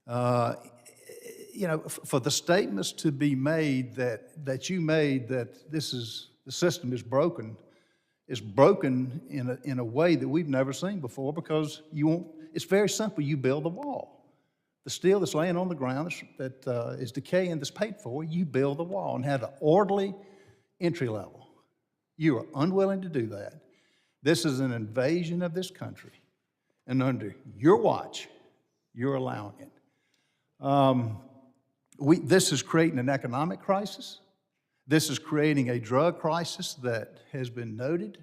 O: for the statements to be made that you made that the system is broken in a way that we've never seen before, because it's very simple. You build the wall. The steel that's laying on the ground that is decaying, that's paid for, you build the wall and have an orderly entry level. You are unwilling to do that. This is an invasion of this country, and under your watch, you're allowing it. This is creating an economic crisis. This is creating a drug crisis that has been noted.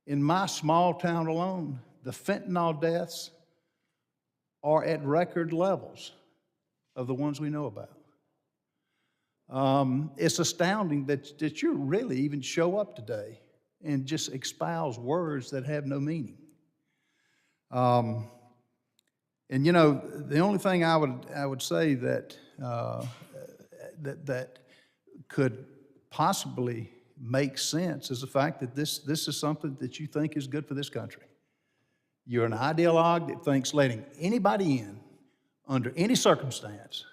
O: In my small town alone, the fentanyl deaths are at record levels of the ones we know about. It's astounding that you really even show up today and just espouse words that have no meaning. And the only thing I would say that could possibly make sense is the fact that this is something that you think is good for this country. You're an ideologue that thinks letting anybody in under any circumstance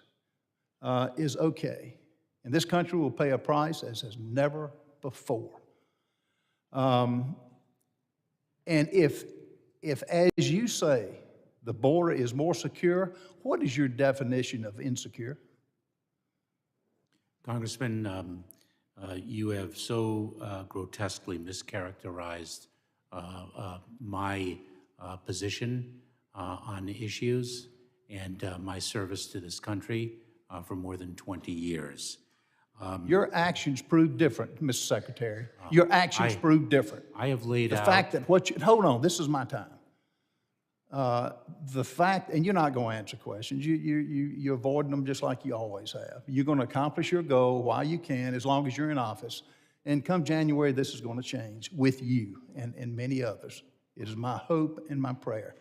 O: is okay. And this country will pay a price as has never before. And if as you say, the border is more secure, what is your definition of insecure?
C: Congressman, you have so grotesquely mischaracterized my position on issues and my service to this country for more than 20 years.
O: Your actions prove different, Mr. Secretary. Your actions prove different.
C: I have laid out...
O: The fact that hold on, this is my time. The fact, and you're not going to answer questions. You're avoiding them just like you always have. You're going to accomplish your goal while you can, as long as you're in office. And come January, this is going to change with you and many others. It is my hope and my prayer.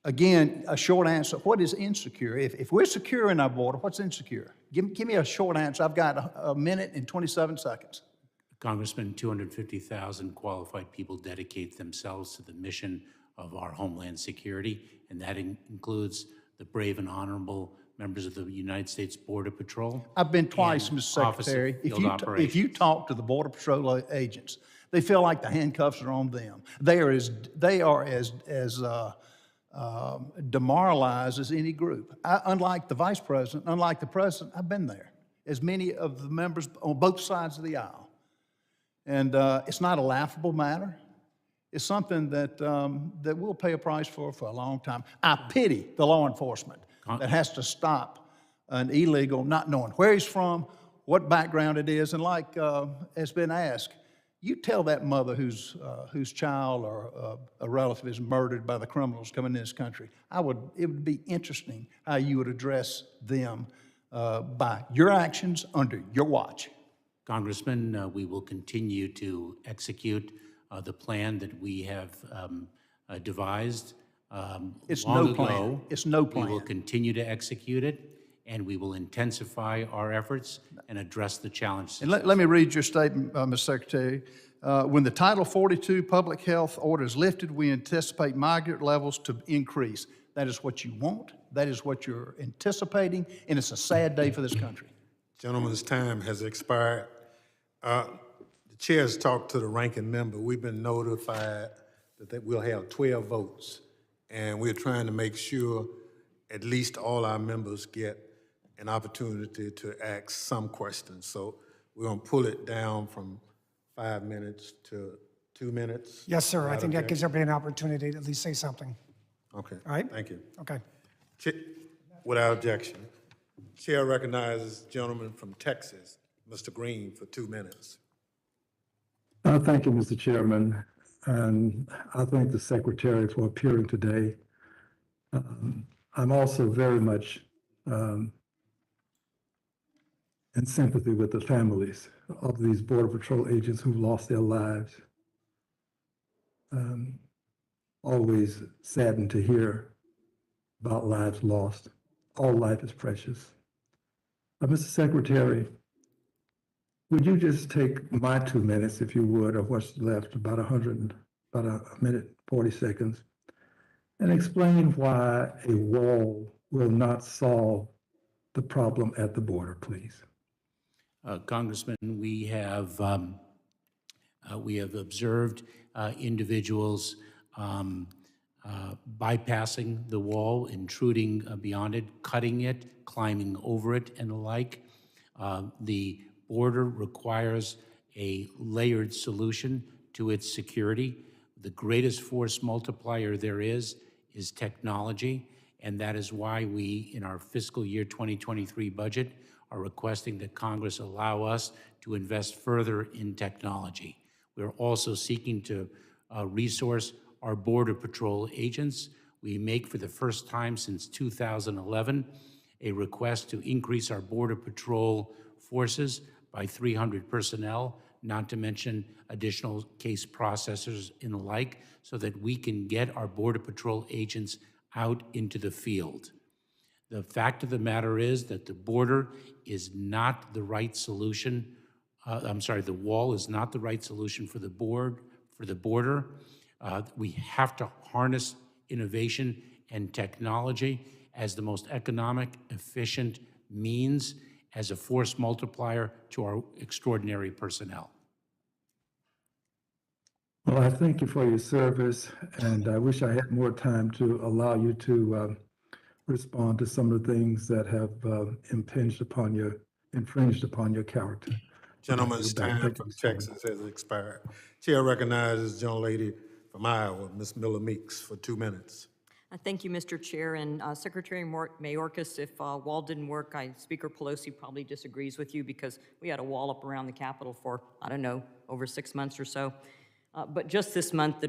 O: Again, a short answer. What is insecure? If we're secure in our border, what's insecure? Give me a short answer. I've got a minute and 27 seconds.
C: Congressman, 250,000 qualified people dedicate themselves to the mission of our Homeland Security, and that includes the brave and honorable members of the United States Border Patrol.
O: I've been twice, Mr. Secretary. If you talk to the Border Patrol agents, they feel like the handcuffs are on them. They are as demoralized as any group. Unlike the Vice President, unlike the President, I've been there, as many of the members on both sides of the aisle. And it's not a laughable matter. It's something that we'll pay a price for a long time. I pity the law enforcement that has to stop an illegal, not knowing where he's from, what background it is, and like has been asked, you tell that mother whose child or a relative is murdered by the criminals coming in this country. It would be interesting how you would address them by your actions under your watch.
C: Congressman, we will continue to execute the plan that we have devised
O: It's
C: long
O: no
C: ago.
O: plan. It's no plan.
C: We will continue to execute it, and we will intensify our efforts and address the challenges.
O: And let me read your statement, Mr. Secretary. When the Title 42 public health order is lifted, we anticipate migrant levels to increase. That is what you want. That is what you're anticipating, and it's a sad day for this country.
A: Gentleman's time has expired. The chair has talked to the ranking member. We've been notified that we'll have 12 votes, and we're trying to make sure at least all our members get an opportunity to ask some questions. So we're going to pull it down from 5 minutes to 2 minutes?
B: Yes, sir. I
A: Without
B: think that gives
A: objection?
B: everybody an opportunity to at least say something.
A: Okay.
B: All right?
A: Thank you.
B: Okay.
A: Without objection. Chair recognizes gentleman from Texas, Mr. Green, for 2 minutes.
P: Thank you, Mr. Chairman, and I thank the Secretary for appearing today. I'm also very much in sympathy with the families of these Border Patrol agents who lost their lives. Always saddened to hear about lives lost. All life is precious. Mr. Secretary, would you just take my 2 minutes, if you would, of what's left, about a minute, 40 seconds, and explain why a wall will not solve the problem at the border, please?
C: Congressman, we have observed individuals bypassing the wall, intruding beyond it, cutting it, climbing over it, and the like. The border requires a layered solution to its security. The greatest force multiplier there is technology, and that is why we, in our fiscal year 2023 budget, are requesting that Congress allow us to invest further in technology. We're also seeking to resource our Border Patrol agents. We make, for the first time since 2011, a request to increase our Border Patrol forces by 300 personnel, not to mention additional case processors and the like, so that we can get our Border Patrol agents out into the field. The fact of the matter is that the border is not the right solution. The wall is not the right solution for the border. We have to harness innovation and technology as the most economic, efficient means as a force multiplier to our extraordinary personnel.
P: Well, I thank you for your service, and I wish I had more time to allow you to respond to some of the things that have infringed upon your character.
A: Gentleman's time from Texas has expired. Chair recognizes the gentlelady from Iowa, Ms. Miller Meeks, for 2 minutes.
Q: Thank you, Mr. Chair. And Secretary Mayorkas, if wall didn't work, Speaker Pelosi probably disagrees with you because we had a wall up around the Capitol for, I don't know, over 6 months or so. But just this month, the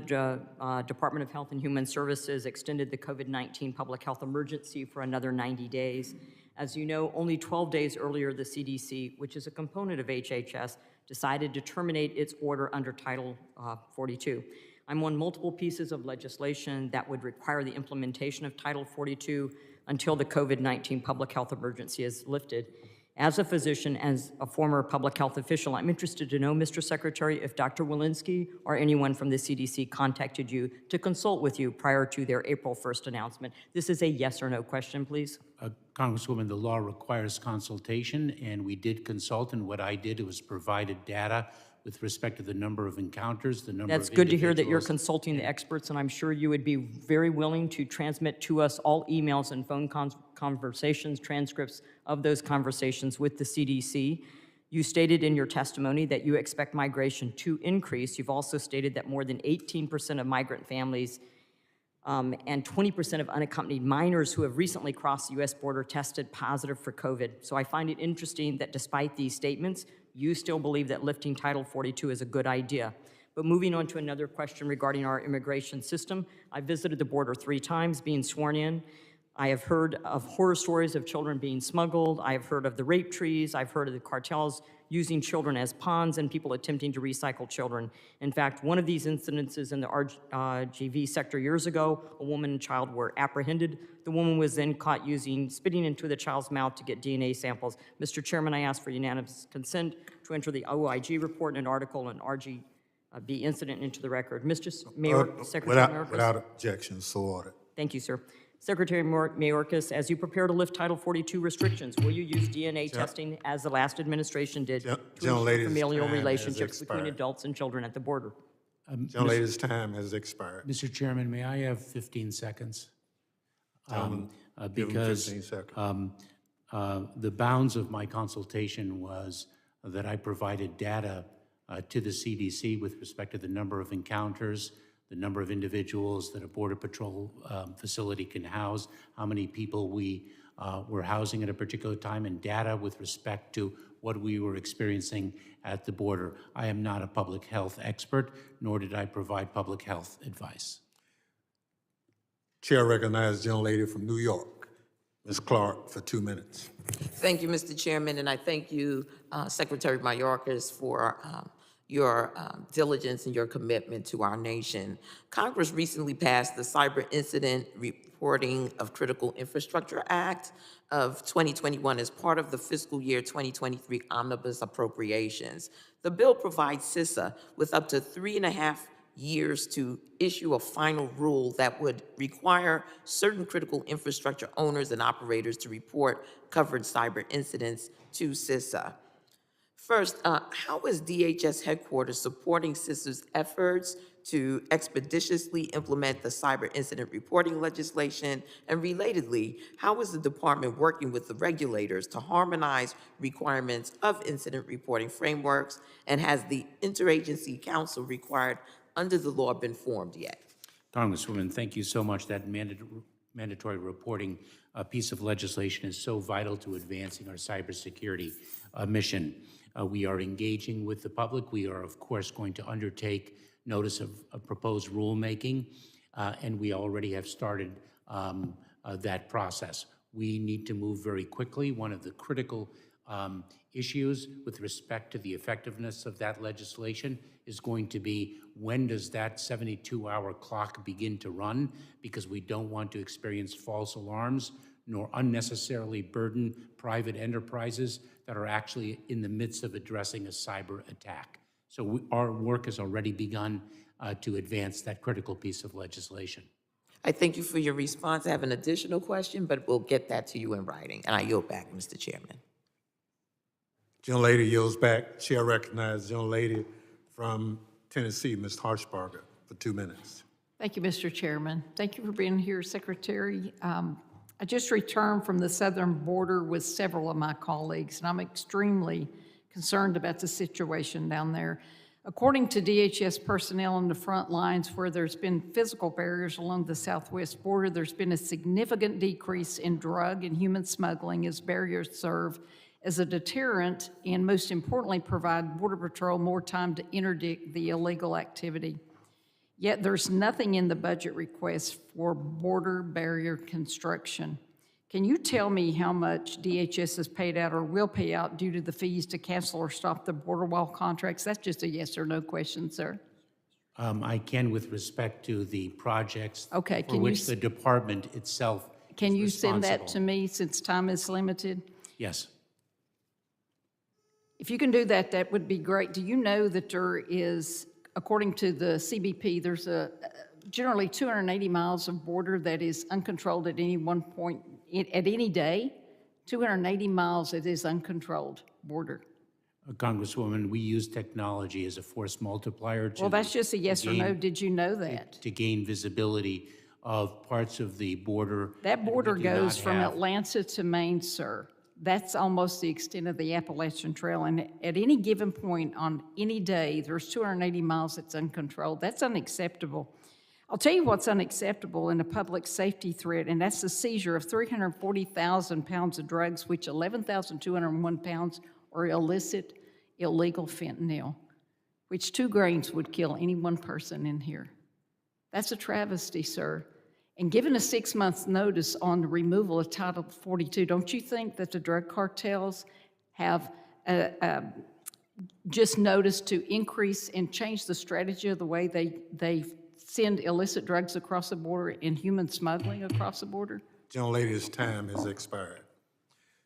Q: Department of Health and Human Services extended the COVID-19 public health emergency for another 90 days. As you know, only 12 days earlier, the CDC, which is a component of HHS, decided to terminate its order under Title 42. I'm on multiple pieces of legislation that would require the implementation of Title 42 until the COVID-19 public health emergency is lifted. As a physician, as a former public health official, I'm interested to know, Mr. Secretary, if Dr. Walensky or anyone from the CDC contacted you to consult with you prior to their April 1st announcement. This is a yes or no question, please.
C: Congresswoman, the law requires consultation, and we did consult, and what I did was provided data with respect to the number of encounters, the number of
Q: That's good to hear that you're
C: individuals.
Q: consulting the experts, and I'm sure you would be very willing to transmit to us all emails and phone conversations, transcripts of those conversations with the CDC. You stated in your testimony that you expect migration to increase. You've also stated that more than 18% of migrant families and 20% of unaccompanied minors who have recently crossed the U.S. border tested positive for COVID. So I find it interesting that despite these statements, you still believe that lifting Title 42 is a good idea. But moving on to another question regarding our immigration system, I visited the border 3 times being sworn in. I have heard of horror stories of children being smuggled. I have heard of the rape trees. I've heard of the cartels using children as pawns and people attempting to recycle children. In fact, one of these incidences in the RGV sector years ago, a woman and child were apprehended. The woman was then caught spitting into the child's mouth to get DNA samples. Mr. Chairman, I ask for unanimous consent to enter the OIG report and an article on RGB incident into the record. Mr. Mayor, Secretary Mayorkas.
A: Without objection, so ordered.
Q: Thank you, sir. Secretary Mayorkas, as you prepare to lift Title 42 restrictions, will you use DNA testing as the last administration did to ensure familial relationships between adults and children at the border?
A: Gentlelady's time has expired.
C: Mr. Chairman, may I have 15 seconds?
A: Give him 15 seconds.
C: The bounds of my consultation was that I provided data to the CDC with respect to the number of encounters, the number of individuals that a Border Patrol facility can house, how many people we were housing at a particular time, and data with respect to what we were experiencing at the border. I am not a public health expert, nor did I provide public health advice.
A: Chair recognizes the gentlelady from New York, Ms. Clark, for 2 minutes.
R: Thank you, Mr. Chairman, and I thank you, Secretary Mayorkas, for your diligence and your commitment to our nation. Congress recently passed the Cyber Incident Reporting of Critical Infrastructure Act of 2021 as part of the fiscal year 2023 omnibus appropriations. The bill provides CISA with up to 3.5 years to issue a final rule that would require certain critical infrastructure owners and operators to report covered cyber incidents to CISA. First, how is DHS headquarters supporting CISA's efforts to expeditiously implement the cyber incident reporting legislation? And relatedly, how is the department working with the regulators to harmonize requirements of incident reporting frameworks? And has the Interagency Council required under the law been formed yet?
C: Congresswoman, thank you so much. That mandatory reporting piece of legislation is so vital to advancing our cybersecurity mission. We are engaging with the public. We are, of course, going to undertake notice of proposed rulemaking, and we already have started that process. We need to move very quickly. One of the critical issues with respect to the effectiveness of that legislation is going to be, when does that 72-hour clock begin to run? Because we don't want to experience false alarms nor unnecessarily burden private enterprises that are actually in the midst of addressing a cyber attack. So our work has already begun to advance that critical piece of legislation.
R: I thank you for your response. I have an additional question, but we'll get that to you in writing. And I yield back, Mr. Chairman.
A: Gentlelady yields back. Chair recognizes the gentlelady from Tennessee, Ms. Harshbarger, for 2 minutes.
S: Thank you, Mr. Chairman. Thank you for being here, Secretary. I just returned from the southern border with several of my colleagues, and I'm extremely concerned about the situation down there. According to DHS personnel on the front lines where there's been physical barriers along the southwest border, there's been a significant decrease in drug and human smuggling as barriers serve as a deterrent and, most importantly, provide Border Patrol more time to interdict the illegal activity. Yet there's nothing in the budget request for border barrier construction. Can you tell me how much DHS has paid out or will pay out due to the fees to cancel or stop the border wall contracts? That's just a yes or no question, sir.
C: I can, with respect to the projects
S: Okay,
C: for which the department itself
S: Can you
C: is
S: send that
C: responsible.
S: to me since time is limited?
C: Yes.
S: If you can do that, that would be great. Do you know that there is, according to the CBP, there's a generally 280 miles of border that is uncontrolled at any one point, at any day? 280 miles that is uncontrolled border.
C: Congresswoman, we use technology as a force multiplier to
S: Well, that's just a yes or no.
C: gain-
S: Did you know that?
C: to gain visibility of parts of the border.
S: That border
C: we do not
S: goes from
C: have.
S: Atlanta to Maine, sir. That's almost the extent of the Appalachian Trail. And at any given point on any day, there's 280 miles that's uncontrolled. That's unacceptable. I'll tell you what's unacceptable in a public safety threat, and that's the seizure of 340,000 pounds of drugs, which 11,201 pounds are illicit, illegal fentanyl, which 2 grains would kill any one person in here. That's a travesty, sir. And given a 6 months notice on the removal of Title 42, don't you think that the drug cartels have just noticed to increase and change the strategy of the way they send illicit drugs across the border and human smuggling across the border?
A: Gentlelady's time has expired.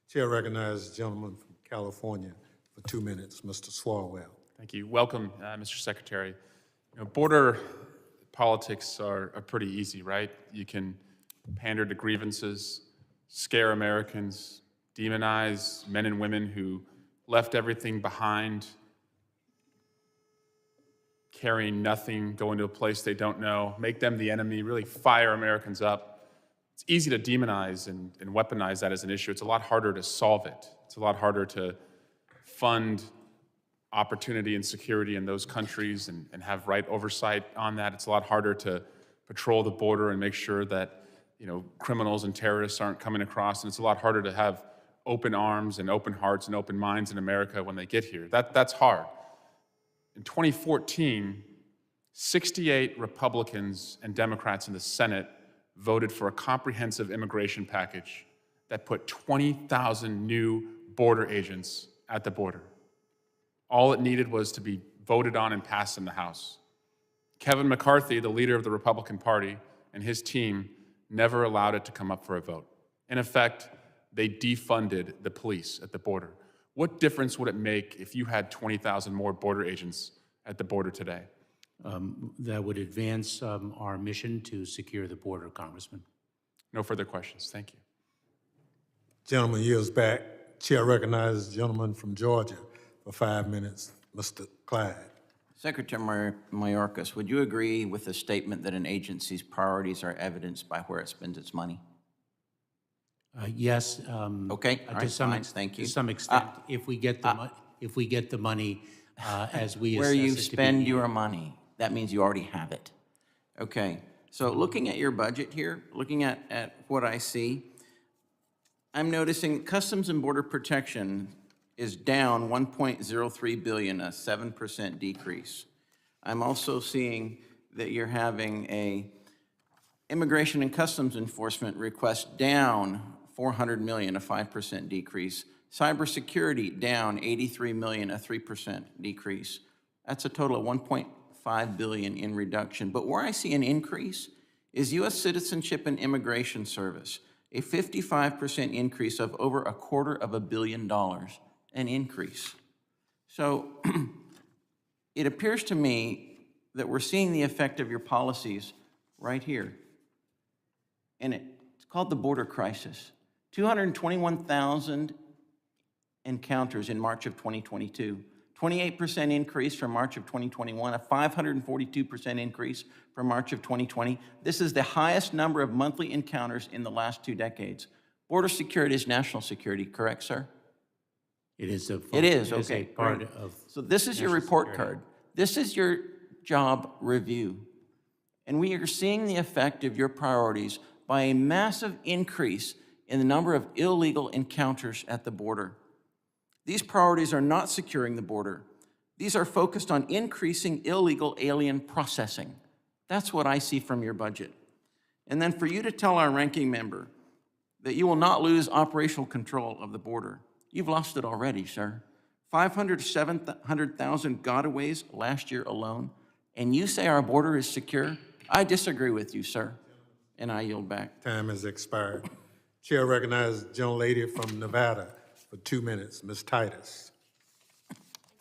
A: Chair recognizes the gentleman from California for 2 minutes, Mr. Swalwell.
T: Thank you. Welcome, Mr. Secretary. You know, border politics are pretty easy, right? You can pander to grievances, scare Americans, demonize men and women who left everything behind, carrying nothing, going to a place they don't know, make them the enemy, really fire Americans up. It's easy to demonize and weaponize that as an issue. It's a lot harder to solve it. It's a lot harder to fund opportunity and security in those countries and have right oversight on that. It's a lot harder to patrol the border and make sure that, you know, criminals and terrorists aren't coming across, and it's a lot harder to have open arms and open hearts and open minds in America when they get here. That's hard. In 2014, 68 Republicans and Democrats in the Senate voted for a comprehensive immigration package that put 20,000 new border agents at the border. All it needed was to be voted on and passed in the House. Kevin McCarthy, the leader of the Republican Party, and his team never allowed it to come up for a vote. In effect, they defunded the police at the border. What difference would it make if you had 20,000 more border agents at the border today?
C: That would advance our mission to secure the border, Congressman.
T: No further questions. Thank you.
A: Gentleman yields back. Chair recognizes the gentleman from Georgia for 5 minutes, Mr. Clyde.
U: Secretary Mayorkas, would you agree with the statement that an agency's priorities are evidenced by where it spends its money?
C: Yes.
U: Okay, all right, fine, thank you.
C: To some extent, if we get the money as we
U: where
C: assess
U: you
C: it to
U: spend
C: be,
U: your money, that means you already have it. Okay, so looking at your budget here, looking at what I see, I'm noticing Customs and Border Protection is down 1.03 billion, a 7% decrease. I'm also seeing that you're having a Immigration and Customs Enforcement request down 400 million, a 5% decrease. Cybersecurity down 83 million, a 3% decrease. That's a total of 1.5 billion in reduction. But where I see an increase is U.S. Citizenship and Immigration Service, a 55% increase of over $250 million, an increase. So it appears to me that we're seeing the effect of your policies right here. And it's called the border crisis. 221,000 encounters in March of 2022, 28% increase from March of 2021, a 542% increase from March of 2020. This is the highest number of monthly encounters in the last 2 decades. Border security is national security, correct, sir?
C: it is a
U: It is,
C: a
U: okay,
C: part
U: great.
C: of.
U: So this is your
C: national
U: report
C: security.
U: card. This is your job review. And we are seeing the effect of your priorities by a massive increase in the number of illegal encounters at the border. These priorities are not securing the border. These are focused on increasing illegal alien processing. That's what I see from your budget. And then for you to tell our ranking member that you will not lose operational control of the border, you've lost it already, sir. 500 to 700,000 gotaways last year alone, and you say our border is secure? I disagree with you, sir, and I yield back.
A: Time has expired. Chair recognizes the gentlelady from Nevada for 2 minutes, Ms. Titus.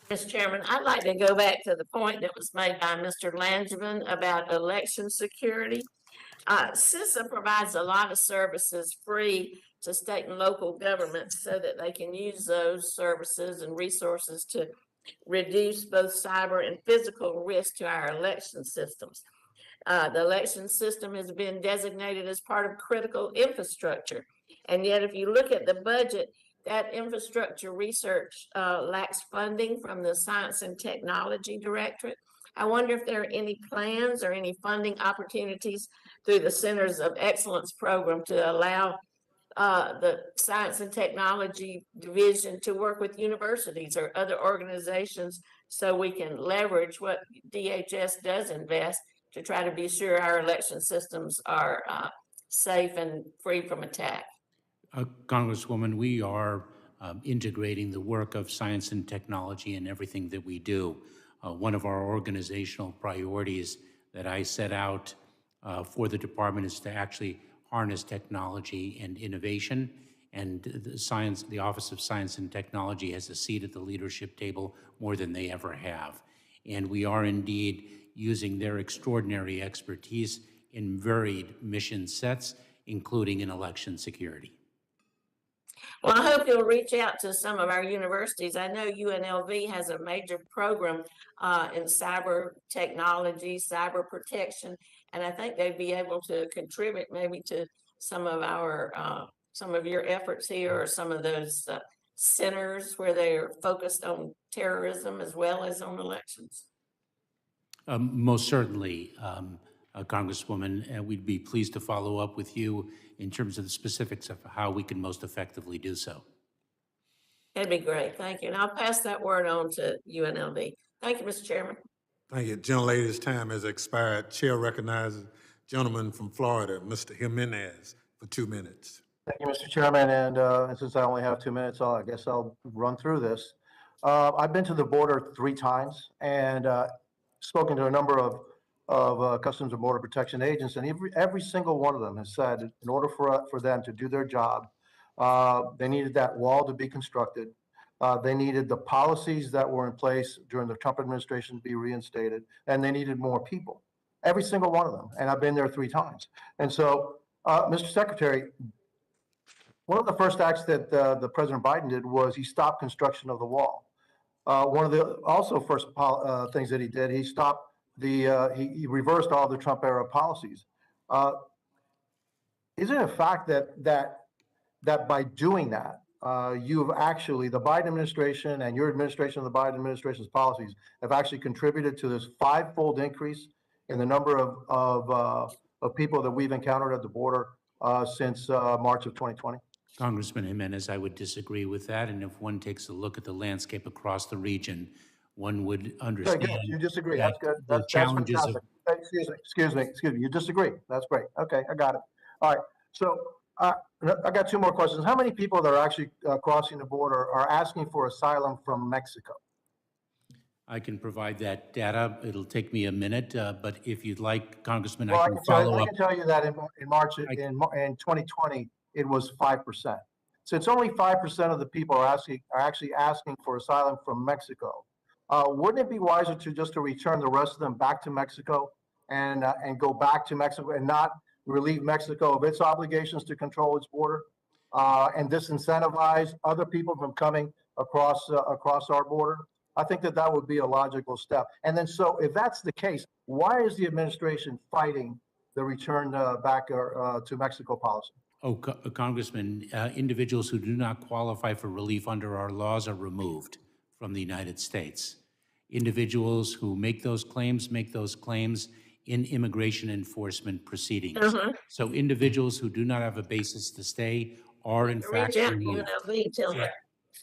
V: Mr. Chairman, I'd like to go back to the point that was made by Mr. Langevin about election security. CISA provides a lot of services free to state and local governments so that they can use those services and resources to reduce both cyber and physical risk to our election systems. The election system has been designated as part of critical infrastructure. And yet, if you look at the budget, that infrastructure research lacks funding from the Science and Technology Directorate. I wonder if there are any plans or any funding opportunities through the Centers of Excellence program to allow the Science and Technology Division to work with universities or other organizations so we can leverage what DHS does invest to try to be sure our election systems are safe and free from attack.
C: Congresswoman, we are integrating the work of science and technology in everything that we do. One of our organizational priorities that I set out for the department is to actually harness technology and innovation. And the Office of Science and Technology has a seat at the leadership table more than they ever have. And we are indeed using their extraordinary expertise in varied mission sets, including in election security.
V: Well, I hope you'll reach out to some of our universities. I know UNLV has a major program in cyber technology, cyber protection, and I think they'd be able to contribute maybe to some of our some of your efforts here or some of those centers where they're focused on terrorism as well as on elections?
C: Most certainly, Congresswoman, and we'd be pleased to follow up with you in terms of the specifics of how we can most effectively do so.
V: That'd be great. Thank you. And I'll pass that word on to UNLV. Thank you, Mr. Chairman.
A: Thank you. Gentlelady's time has expired. Chair recognizes gentleman from Florida, Mr. Jimenez, for 2 minutes.
D: Thank you, Mr. Chairman, and since I only have 2 minutes, I guess I'll run through this. I've been to the border 3 times and spoken to a number of Customs and Border Protection agents, and every single one of them has said in order for them to do their job, they needed that wall to be constructed. They needed the policies that were in place during the Trump administration to be reinstated, and they needed more people. Every single one of them, and I've been there 3 times. And so, Mr. Secretary, one of the first acts that the President Biden did was he stopped construction of the wall. One of the also first things that he did, he stopped he reversed all the Trump era policies. Isn't it a fact that by doing that, you've actually, the Biden administration and your administration of the Biden administration's policies have actually contributed to this 5-fold increase in the number of people that we've encountered at the border since March of 2020?
C: Congressman Jimenez, I would disagree with that, and if one takes a look at the landscape across the region, one would understand.
D: Okay, good. You disagree.
C: That
D: That's good.
C: the challenges of
D: Excuse me. You disagree. That's great. Okay, I got it. All right. So I got 2 more questions. How many people that are actually crossing the border are asking for asylum from Mexico?
C: I can provide that data. It'll take me a minute, but if you'd like, Congressman,
D: Well,
C: I can follow up.
D: I can tell you that in March, in 2020, it was 5%. So it's only 5% of the people are actually asking for asylum from Mexico. Wouldn't it be wiser to return the rest of them back to Mexico and go back to Mexico and not relieve Mexico of its obligations to control its border and disincentivize other people from coming across our border? I think that would be a logical step. And then, so if that's the case, why is the administration fighting the return back to Mexico policy?
C: Oh, Congressman, individuals who do not qualify for relief under our laws are removed from the United States. Individuals who make those claims in immigration enforcement proceedings. So individuals who do not have a basis to stay are in fact removed.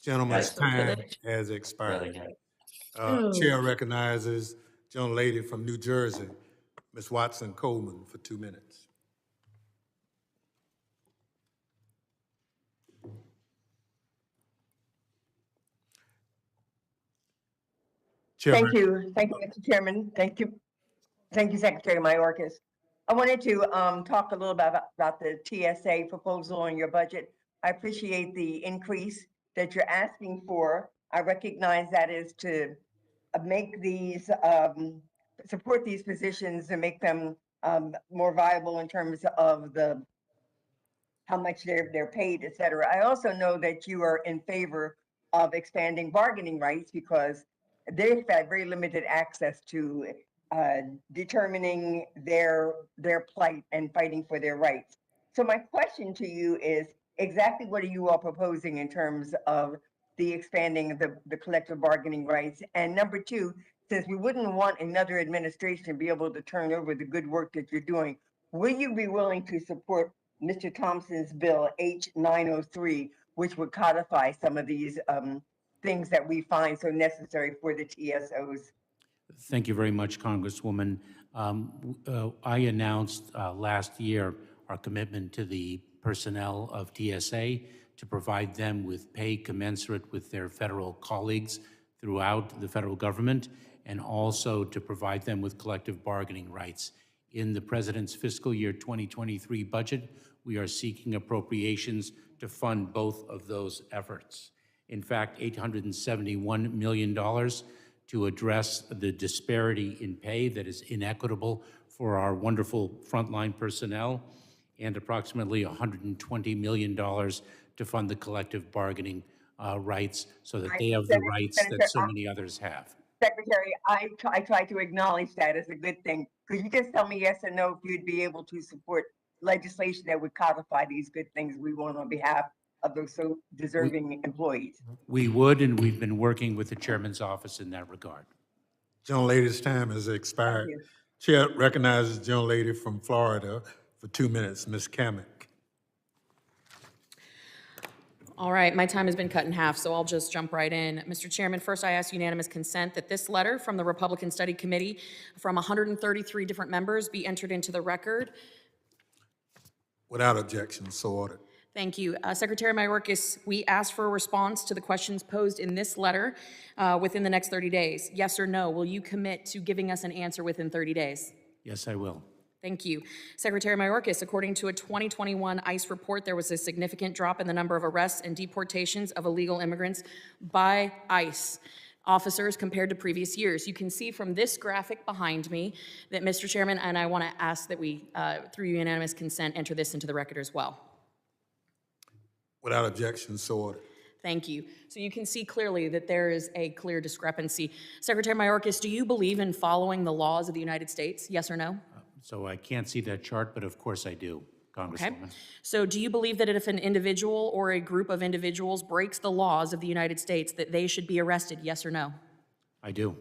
A: Gentleman's time has expired. Chair recognizes gentlelady from New Jersey, Ms. Watson Coleman, for 2 minutes.
E: Thank you, Mr. Chairman. Thank you, Secretary Mayorkas. I wanted to talk a little about the TSA proposal in your budget. I appreciate the increase that you're asking for. I recognize that is to make these, support these positions and make them more viable in terms of how much they're paid, et cetera. I also know that you are in favor of expanding bargaining rights because they've had very limited access to determining their plight and fighting for their rights. So my question to you is exactly what are you all proposing in terms of the expanding of the collective bargaining rights? And number 2, since we wouldn't want another administration to be able to turn over the good work that you're doing, will you be willing to support Mr. Thompson's bill H903, which would codify some of these things that we find so necessary for the TSOs?
C: Thank you very much, Congresswoman. I announced last year our commitment to the personnel of TSA to provide them with pay commensurate with their federal colleagues throughout the federal government, and also to provide them with collective bargaining rights. In the President's Fiscal Year 2023 budget, we are seeking appropriations to fund both of those efforts. In fact, $871 million to address the disparity in pay that is inequitable for our wonderful frontline personnel, and approximately $120 million to fund the collective bargaining rights so that they have the rights that so many others have.
E: Secretary, I try to acknowledge that as a good thing. Could you just tell me yes or no if you'd be able to support legislation that would codify these good things we want on behalf of those so deserving employees.
C: We would, and we've been working with the chairman's office in that regard.
A: Gentlelady's time has expired.
E: you.
A: Chair recognizes the gentlelady from Florida for 2 minutes, Ms. Kamick.
Q: All right, my time has been cut in half, so I'll just jump right in. Mr. Chairman, first I ask unanimous consent that this letter from the Republican Study Committee from 133 different members be entered into the record.
A: Without objection, so ordered.
Q: Thank you. Secretary Mayorkas, we asked for a response to the questions posed in this letter within the next 30 days. Yes or no, will you commit to giving us an answer within 30 days?
C: Yes, I will.
Q: Thank you. Secretary Mayorkas, according to a 2021 ICE report, there was a significant drop in the number of arrests and deportations of illegal immigrants by ICE officers compared to previous years. You can see from this graphic behind me that, Mr. Chairman, and I want to ask that we, through unanimous consent, enter this into the record as well.
A: Without objection, so ordered.
Q: Thank you. So you can see clearly that there is a clear discrepancy. Secretary Mayorkas, do you believe in following the laws of the United States? Yes or no?
C: So I can't see that chart, but of course I do, Congresswoman.
Q: Okay. So do you believe that if an individual or a group of individuals breaks the laws of the United States, that they should be arrested? Yes or no?
C: I do.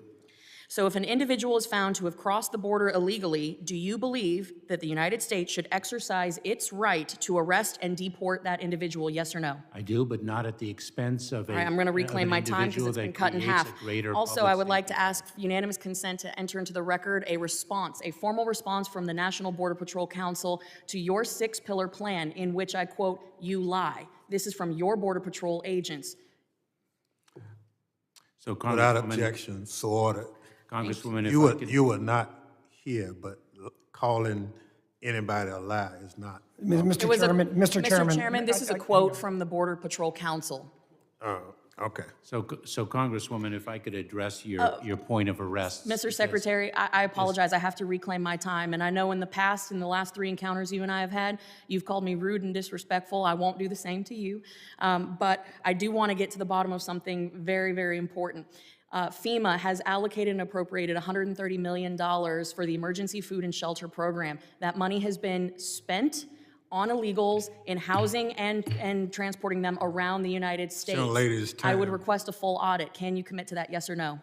Q: So if an individual is found to have crossed the border illegally, do you believe that the United States should exercise its right to arrest and deport that individual? Yes or no?
C: I do, but not at the expense of
Q: All right, I'm going to reclaim my time because
C: individual
Q: it's been
C: that
Q: cut in
C: creates
Q: half.
C: a greater
Q: Also,
C: public
Q: I would like
C: safety.
Q: to ask unanimous consent to enter into the record a response, a formal response from the National Border Patrol Council to your 6-pillar plan in which I quote, "You lie." This is from your Border Patrol agents.
C: So
A: Without
C: Congresswoman,
A: objection, so ordered.
C: Congresswoman, if
A: You
C: I
A: were,
C: could,
A: you were not here, but calling anybody a lie is not.
B: Mr. Chairman, Mr.
Q: Chairman, this is a quote from the Border Patrol Council.
A: Okay.
C: so Congresswoman, if I could address your point of arrest.
Q: Mr. Secretary, I apologize. I have to reclaim my time. And I know in the past, in the last 3 encounters you and I have had, you've called me rude and disrespectful. I won't do the same to you. But I do want to get to the bottom of something very, very important. FEMA has allocated and appropriated $130 million for the Emergency Food and Shelter Program. That money has been spent on illegals in housing and transporting them around the United States.
A: Ladies,
Q: I would
A: time.
Q: request a full audit. Can you commit to that, yes or no?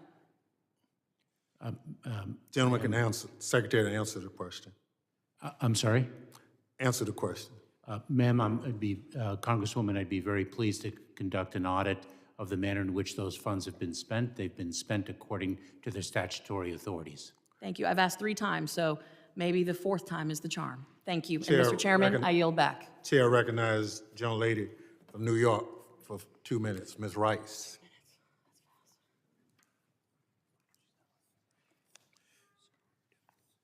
A: Gentleman can answer, Secretary, answer the question.
C: I'm sorry?
A: Answer the question.
C: Ma'am, Congresswoman, I'd be very pleased to conduct an audit of the manner in which those funds have been spent. They've been spent according to their statutory authorities.
Q: Thank you. I've asked 3 times, so maybe the 4th time is the charm. Thank you. And
A: Chair,
Q: Mr. Chairman, I yield back.
A: Chair recognizes gentlelady from New York for 2 minutes, Ms. Rice.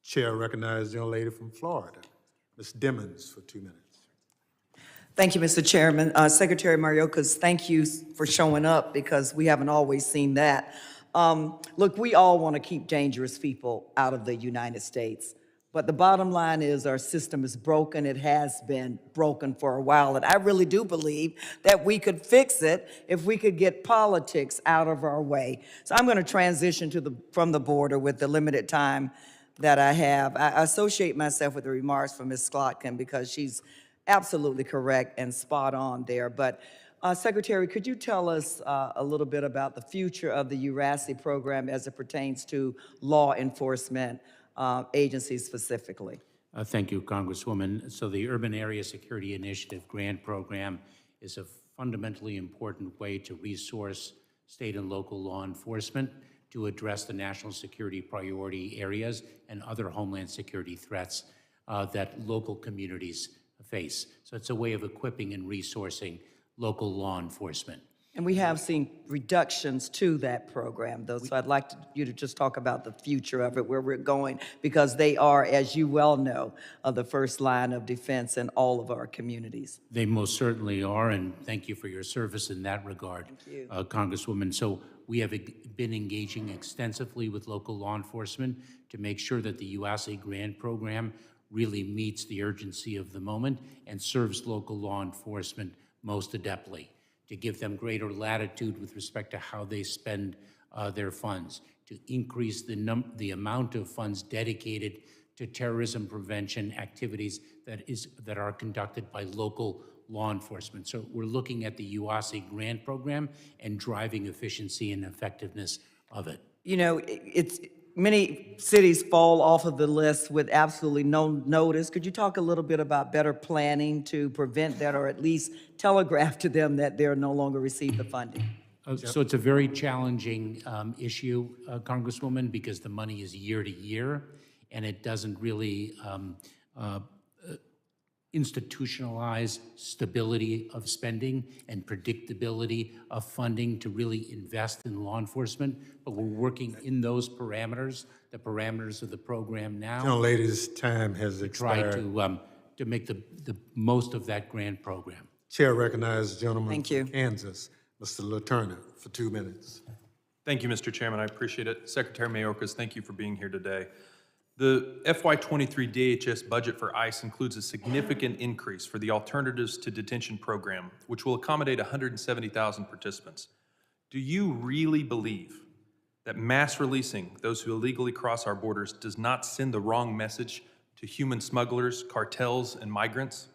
A: Chair recognizes gentlelady from Florida, Ms. Dimmons, for 2 minutes.
F: Thank you, Mr. Chairman. Secretary Mayorkas, thank you for showing up because we haven't always seen that. Look, we all want to keep dangerous people out of the United States, but the bottom line is our system is broken. It has been broken for a while, and I really do believe that we could fix it if we could get politics out of our way. So I'm going to transition from the border with the limited time that I have. I associate myself with the remarks from Ms. Slotkin because she's absolutely correct and spot on there. But Secretary, could you tell us a little bit about the future of the URASI program as it pertains to law enforcement agencies specifically?
C: Thank you, Congresswoman. So the Urban Area Security Initiative grant program is a fundamentally important way to resource state and local law enforcement to address the national security priority areas and other homeland security threats that local communities face. So it's a way of equipping and resourcing local law enforcement.
F: And we have seen reductions to that program, though, so I'd like you to just talk about the future of it, where we're going, because they are, as you well know, the first line of defense in all of our communities.
C: They most certainly are, and thank you for your service in that regard, Congresswoman. So we have been engaging extensively with local law enforcement to make sure that the UASI grant program really meets the urgency of the moment and serves local law enforcement most adeptly, to give them greater latitude with respect to how they spend their funds, to increase the amount of funds dedicated to terrorism prevention activities that are conducted by local law enforcement. So we're looking at the UASI grant program and driving efficiency and effectiveness of it.
F: You know, it's, many cities fall off of the list with absolutely no notice. Could you talk a little bit about better planning to prevent that, or at least telegraph to them that they're no longer receive the funding?
C: So it's a very challenging issue, Congresswoman, because the money is year to year, and it doesn't really institutionalize stability of spending and predictability of funding to really invest in law enforcement. But we're working in those parameters, the parameters of the program now.
A: Gentlelady's time has expired.
C: Try to make the most of that grant program.
A: Chair recognizes the gentleman
F: Thank you.
A: from Kansas, Mr. LaTurner, for 2 minutes.
G: Thank you, Mr. Chairman. I appreciate it. Secretary Mayorkas, thank you for being here today. The FY23 DHS budget for ICE includes a significant increase for the Alternatives to Detention program, which will accommodate 170,000 participants. Do you really believe that mass releasing those who illegally cross our borders does not send the wrong message to human smugglers, cartels, and migrants?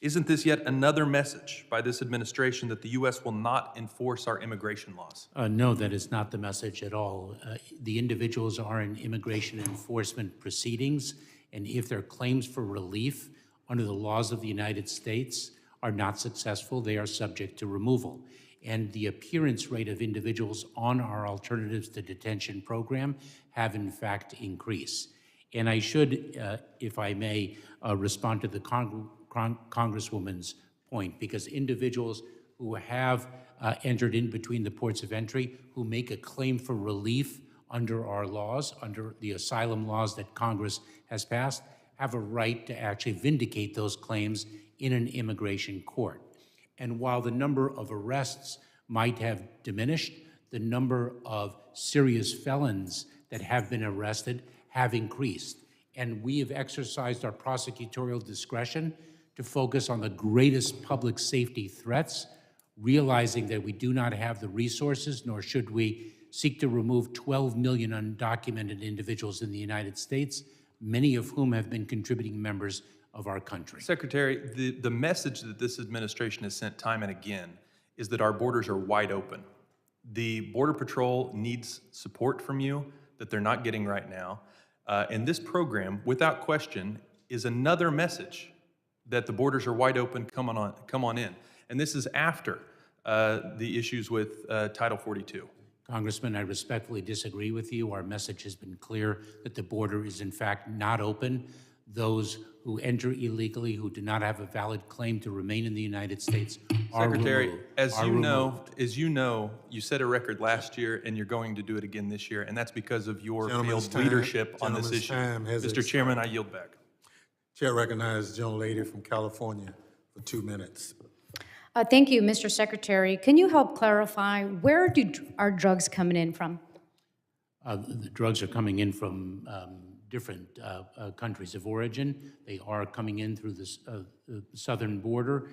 G: Isn't this yet another message by this administration that the U.S. will not enforce our immigration laws?
C: No, that is not the message at all. The individuals are in immigration enforcement proceedings, and if their claims for relief under the laws of the United States are not successful, they are subject to removal. And the appearance rate of individuals on our Alternatives to Detention program have in fact increased. And I should, if I may, respond to the Congresswoman's point, because individuals who have entered in between the ports of entry, who make a claim for relief under our laws, under the asylum laws that Congress has passed, have a right to actually vindicate those claims in an immigration court. And while the number of arrests might have diminished, the number of serious felons that have been arrested have increased. And we have exercised our prosecutorial discretion to focus on the greatest public safety threats, realizing that we do not have the resources, nor should we seek to remove 12 million undocumented individuals in the United States, many of whom have been contributing members of our country.
G: Secretary, the message that this administration has sent time and again is that our borders are wide open. The Border Patrol needs support from you that they're not getting right now. And this program, without question, is another message that the borders are wide open, come on in. And this is after the issues with Title 42.
C: Congressman, I respectfully disagree with you. Our message has been clear that the border is in fact not open. Those who enter illegally, who do not have a valid claim to remain in the United States are
G: Secretary,
C: removed.
G: as you know, you set a record last year and you're going to do it again this year, and that's because of your field leadership on this issue. Mr. Chairman, I yield back.
A: Chair recognizes the gentlelady from California for 2 minutes.
H: Thank you, Mr. Secretary. Can you help clarify, where are drugs coming in from?
C: The drugs are coming in from different countries of origin. They are coming in through the southern border,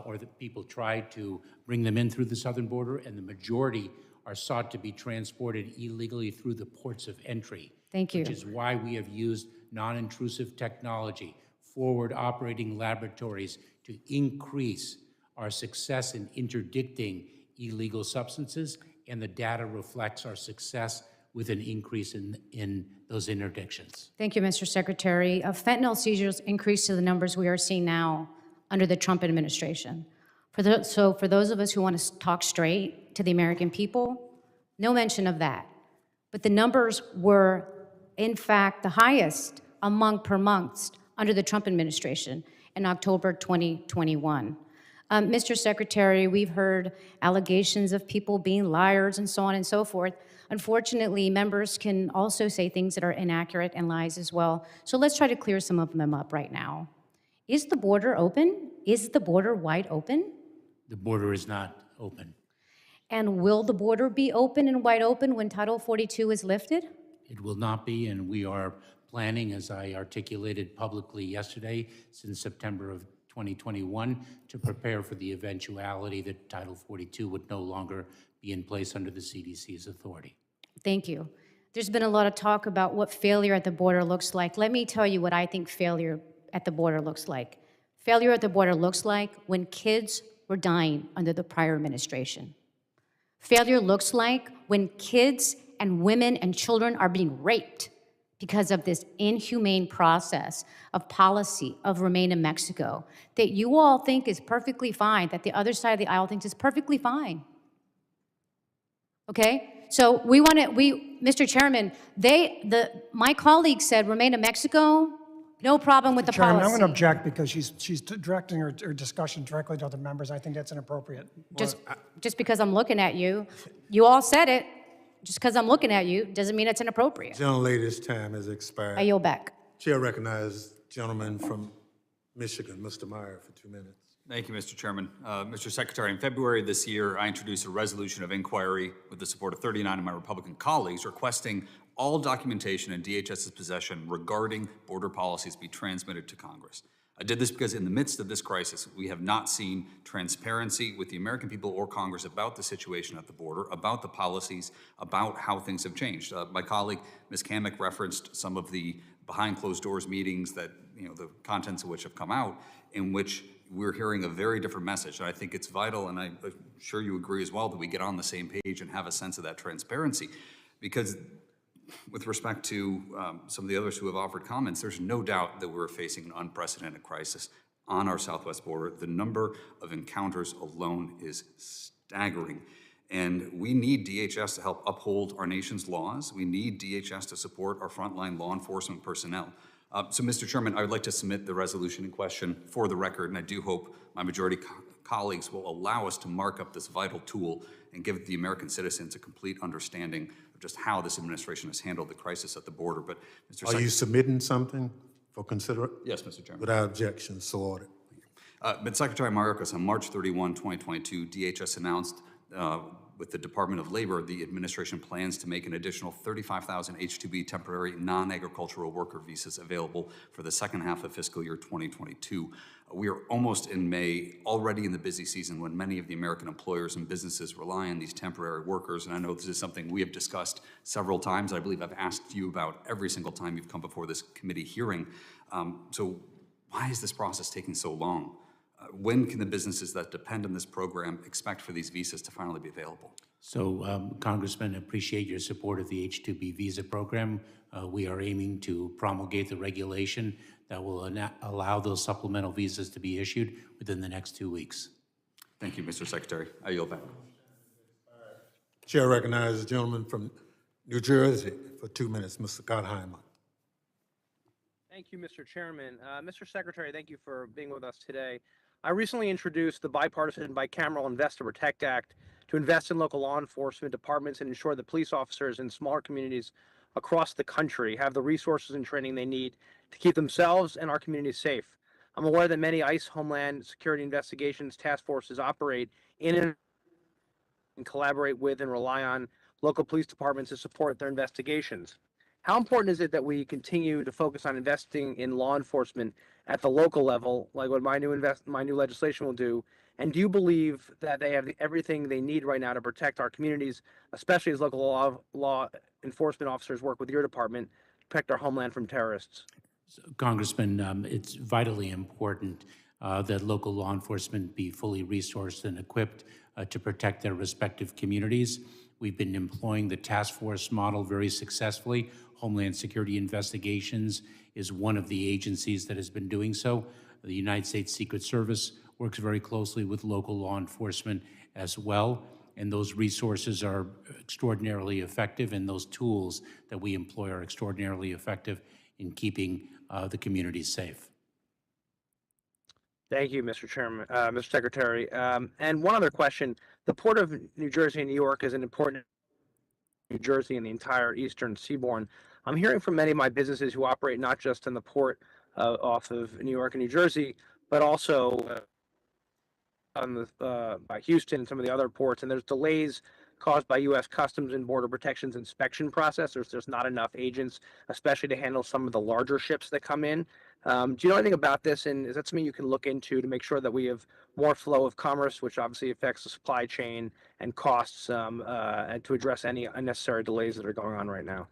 C: or the people try to bring them in through the southern border, and the majority are sought to be transported illegally through the ports of entry.
H: Thank you.
C: Which is why we have used non-intrusive technology, forward operating laboratories to increase our success in interdicting illegal substances, and the data reflects our success with an increase in those interdictions.
H: Thank you, Mr. Secretary. Fentanyl seizures increased to the numbers we are seeing now under the Trump administration. So for those of us who want to talk straight to the American people, no mention of that. But the numbers were, in fact, the highest per month under the Trump administration in October 2021. Mr. Secretary, we've heard allegations of people being liars and so on and so forth. Unfortunately, members can also say things that are inaccurate and lies as well. So let's try to clear some of them up right now. Is the border open? Is the border wide open?
C: The border is not open.
H: And will the border be open and wide open when Title 42 is lifted?
C: It will not be, and we are planning, as I articulated publicly yesterday, since September of 2021, to prepare for the eventuality that Title 42 would no longer be in place under the CDC's authority.
H: Thank you. There's been a lot of talk about what failure at the border looks like. Let me tell you what I think failure at the border looks like. Failure at the border looks like when kids were dying under the prior administration. Failure looks like when kids and women and children are being raped because of this inhumane process of policy of remain in Mexico that you all think is perfectly fine, that the other side of the aisle thinks is perfectly fine. Okay? So Mr. Chairman, my colleague said remain in Mexico, no problem with the
B: Chairman,
H: policy.
B: I'm going to object because she's directing her discussion directly to the members. I think that's inappropriate.
H: Just because I'm looking at you, you all said it. Just because I'm looking at you doesn't mean it's inappropriate.
A: Gentlelady's time has expired.
H: I yield back.
A: Chair recognizes gentleman from Michigan, Mr. Meyer, for 2 minutes.
I: Thank you, Mr. Chairman. Mr. Secretary, in February of this year, I introduced a resolution of inquiry with the support of 39 of my Republican colleagues requesting all documentation in DHS's possession regarding border policies be transmitted to Congress. I did this because in the midst of this crisis, we have not seen transparency with the American people or Congress about the situation at the border, about the policies, about how things have changed. My colleague, Ms. Kamek, referenced some of the behind closed doors meetings that, the contents of which have come out, in which we're hearing a very different message. And I think it's vital, and I'm sure you agree as well, that we get on the same page and have a sense of that transparency. Because with respect to some of the others who have offered comments, there's no doubt that we're facing an unprecedented crisis on our southwest border. The number of encounters alone is staggering. And we need DHS to help uphold our nation's laws. We need DHS to support our frontline law enforcement personnel. So, Mr. Chairman, I would like to submit the resolution in question for the record, and I do hope my majority colleagues will allow us to mark up this vital tool and give the American citizens a complete understanding of just how this administration has handled the crisis at the border. But, Mr.
A: Are you submitting something for consideration?
I: Yes, Mr. Chairman.
A: Without objection, so ordered.
I: But Secretary Mayorkas, on March 31, 2022, DHS announced with the Department of Labor, the administration plans to make an additional 35,000 H-2B temporary non-agricultural worker visas available for the second half of fiscal year 2022. We are almost in May, already in the busy season when many of the American employers and businesses rely on these temporary workers. And I know this is something we have discussed several times. I believe I've asked you about every single time you've come before this committee hearing. So why is this process taking so long? When can the businesses that depend on this program expect for these visas to finally be available?
C: So, Congressman, appreciate your support of the H-2B visa program. We are aiming to promulgate the regulation that will allow those supplemental visas to be issued within the next 2 weeks.
I: Thank you, Mr. Secretary. I yield back.
A: Chair recognizes the gentleman from New Jersey for 2 minutes, Mr. Gottheimer.
J: Thank you, Mr. Chairman. Mr. Secretary, thank you for being with us today. I recently introduced the Bipartisan Bicameral Invest to Protect Act to invest in local law enforcement departments and ensure that police officers in smaller communities across the country have the resources and training they need to keep themselves and our communities safe. I'm aware that many ICE Homeland Security Investigations task forces operate in and collaborate with and rely on local police departments to support their investigations. How important is it that we continue to focus on investing in law enforcement at the local level, like what my new legislation will do? And do you believe that they have everything they need right now to protect our communities, especially as local law enforcement officers work with your department to protect our homeland from terrorists?
C: So, Congressman, it's vitally important that local law enforcement be fully resourced and equipped to protect their respective communities. We've been employing the task force model very successfully. Homeland Security Investigations is one of the agencies that has been doing so. The United States Secret Service works very closely with local law enforcement as well, and those resources are extraordinarily effective, and those tools that we employ are extraordinarily effective in keeping the communities safe.
J: Thank you, Mr. Chairman, Mr. Secretary. And one other question. The Port of New Jersey and New York is an important New Jersey and the entire eastern seaboard. I'm hearing from many of my businesses who operate not just in the port off of New York and New Jersey, but also on the by Houston and some of the other ports, and there's delays caused by U.S. Customs and Border Protection's inspection process. There's not enough agents, especially to handle some of the larger ships that come in. Do you know anything about this, and is that something you can look into to make sure that we have more flow of commerce, which obviously affects the supply chain and costs, and to address any unnecessary delays that are going on right now?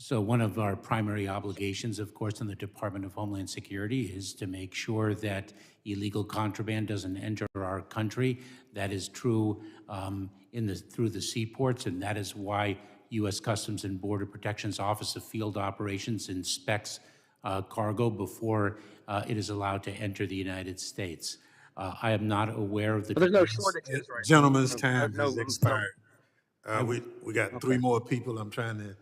C: So one of our primary obligations, of course, in the Department of Homeland Security is to make sure that illegal contraband doesn't enter our country. That is true through the seaports, and that is why U.S. Customs and Border Protection's Office of Field Operations inspects cargo before it is allowed to enter the United States. I am not aware of the.
J: But there's no shortages right now.
A: Gentleman's
J: No,
A: time
J: no,
A: has
J: no.
A: expired. We got three more people. I'm trying to.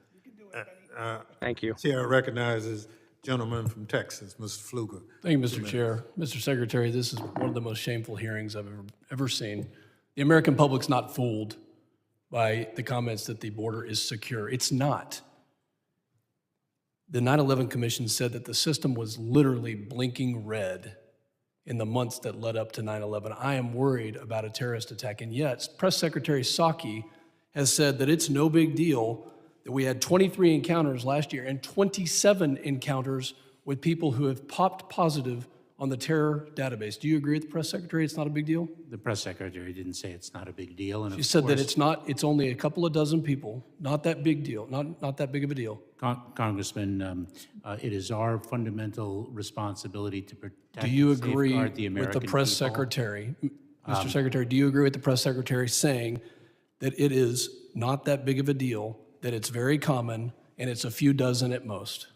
J: Thank you.
A: Chair recognizes gentleman from Texas, Mr. Fluger.
K: Thank you, Mr. Chair. Mr. Secretary, this is one of the most shameful hearings I've ever seen. The American public's not fooled by the comments that the border is secure. It's not. The 9/11 Commission said that the system was literally blinking red in the months that led up to 9/11. I am worried about a terrorist attack, and yet Press Secretary Psaki has said that it's no big deal that we had 23 encounters last year and 27 encounters with people who have popped positive on the terror database. Do you agree with the press secretary it's not a big deal?
C: The press secretary didn't say it's not a big deal. And
K: She said that it's only a couple of dozen people, not that big deal, not that big of a deal.
C: Congressman, it is our fundamental responsibility to protect
K: Do you
C: and
K: agree
C: safeguard the American
K: with the press
C: people.
K: secretary, Mr. Secretary, do you agree with the press secretary saying that it is not that big of a deal, that it's very common, and it's a few dozen at most?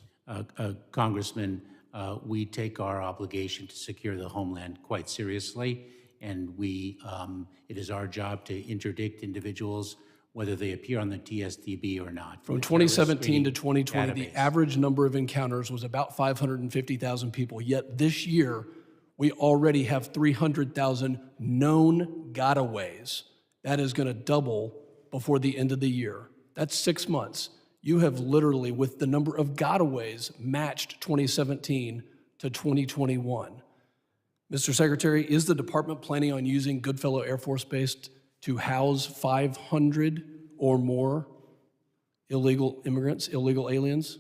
C: Congressman, we take our obligation to secure the homeland quite seriously, and it is our job to interdict individuals whether they appear on the TSDB or not.
K: From
C: The terrorist
K: 2017 to
C: screening
K: 2020, the
C: database.
K: average number of encounters was about 550,000 people. Yet this year, we already have 300,000 known gotaways. That is going to double before the end of the year. That's 6 months. You have literally, with the number of gotaways, matched 2017 to 2021. Mr. Secretary, is the department planning on using Goodfellow Air Force Base to house 500 or more illegal immigrants, illegal aliens?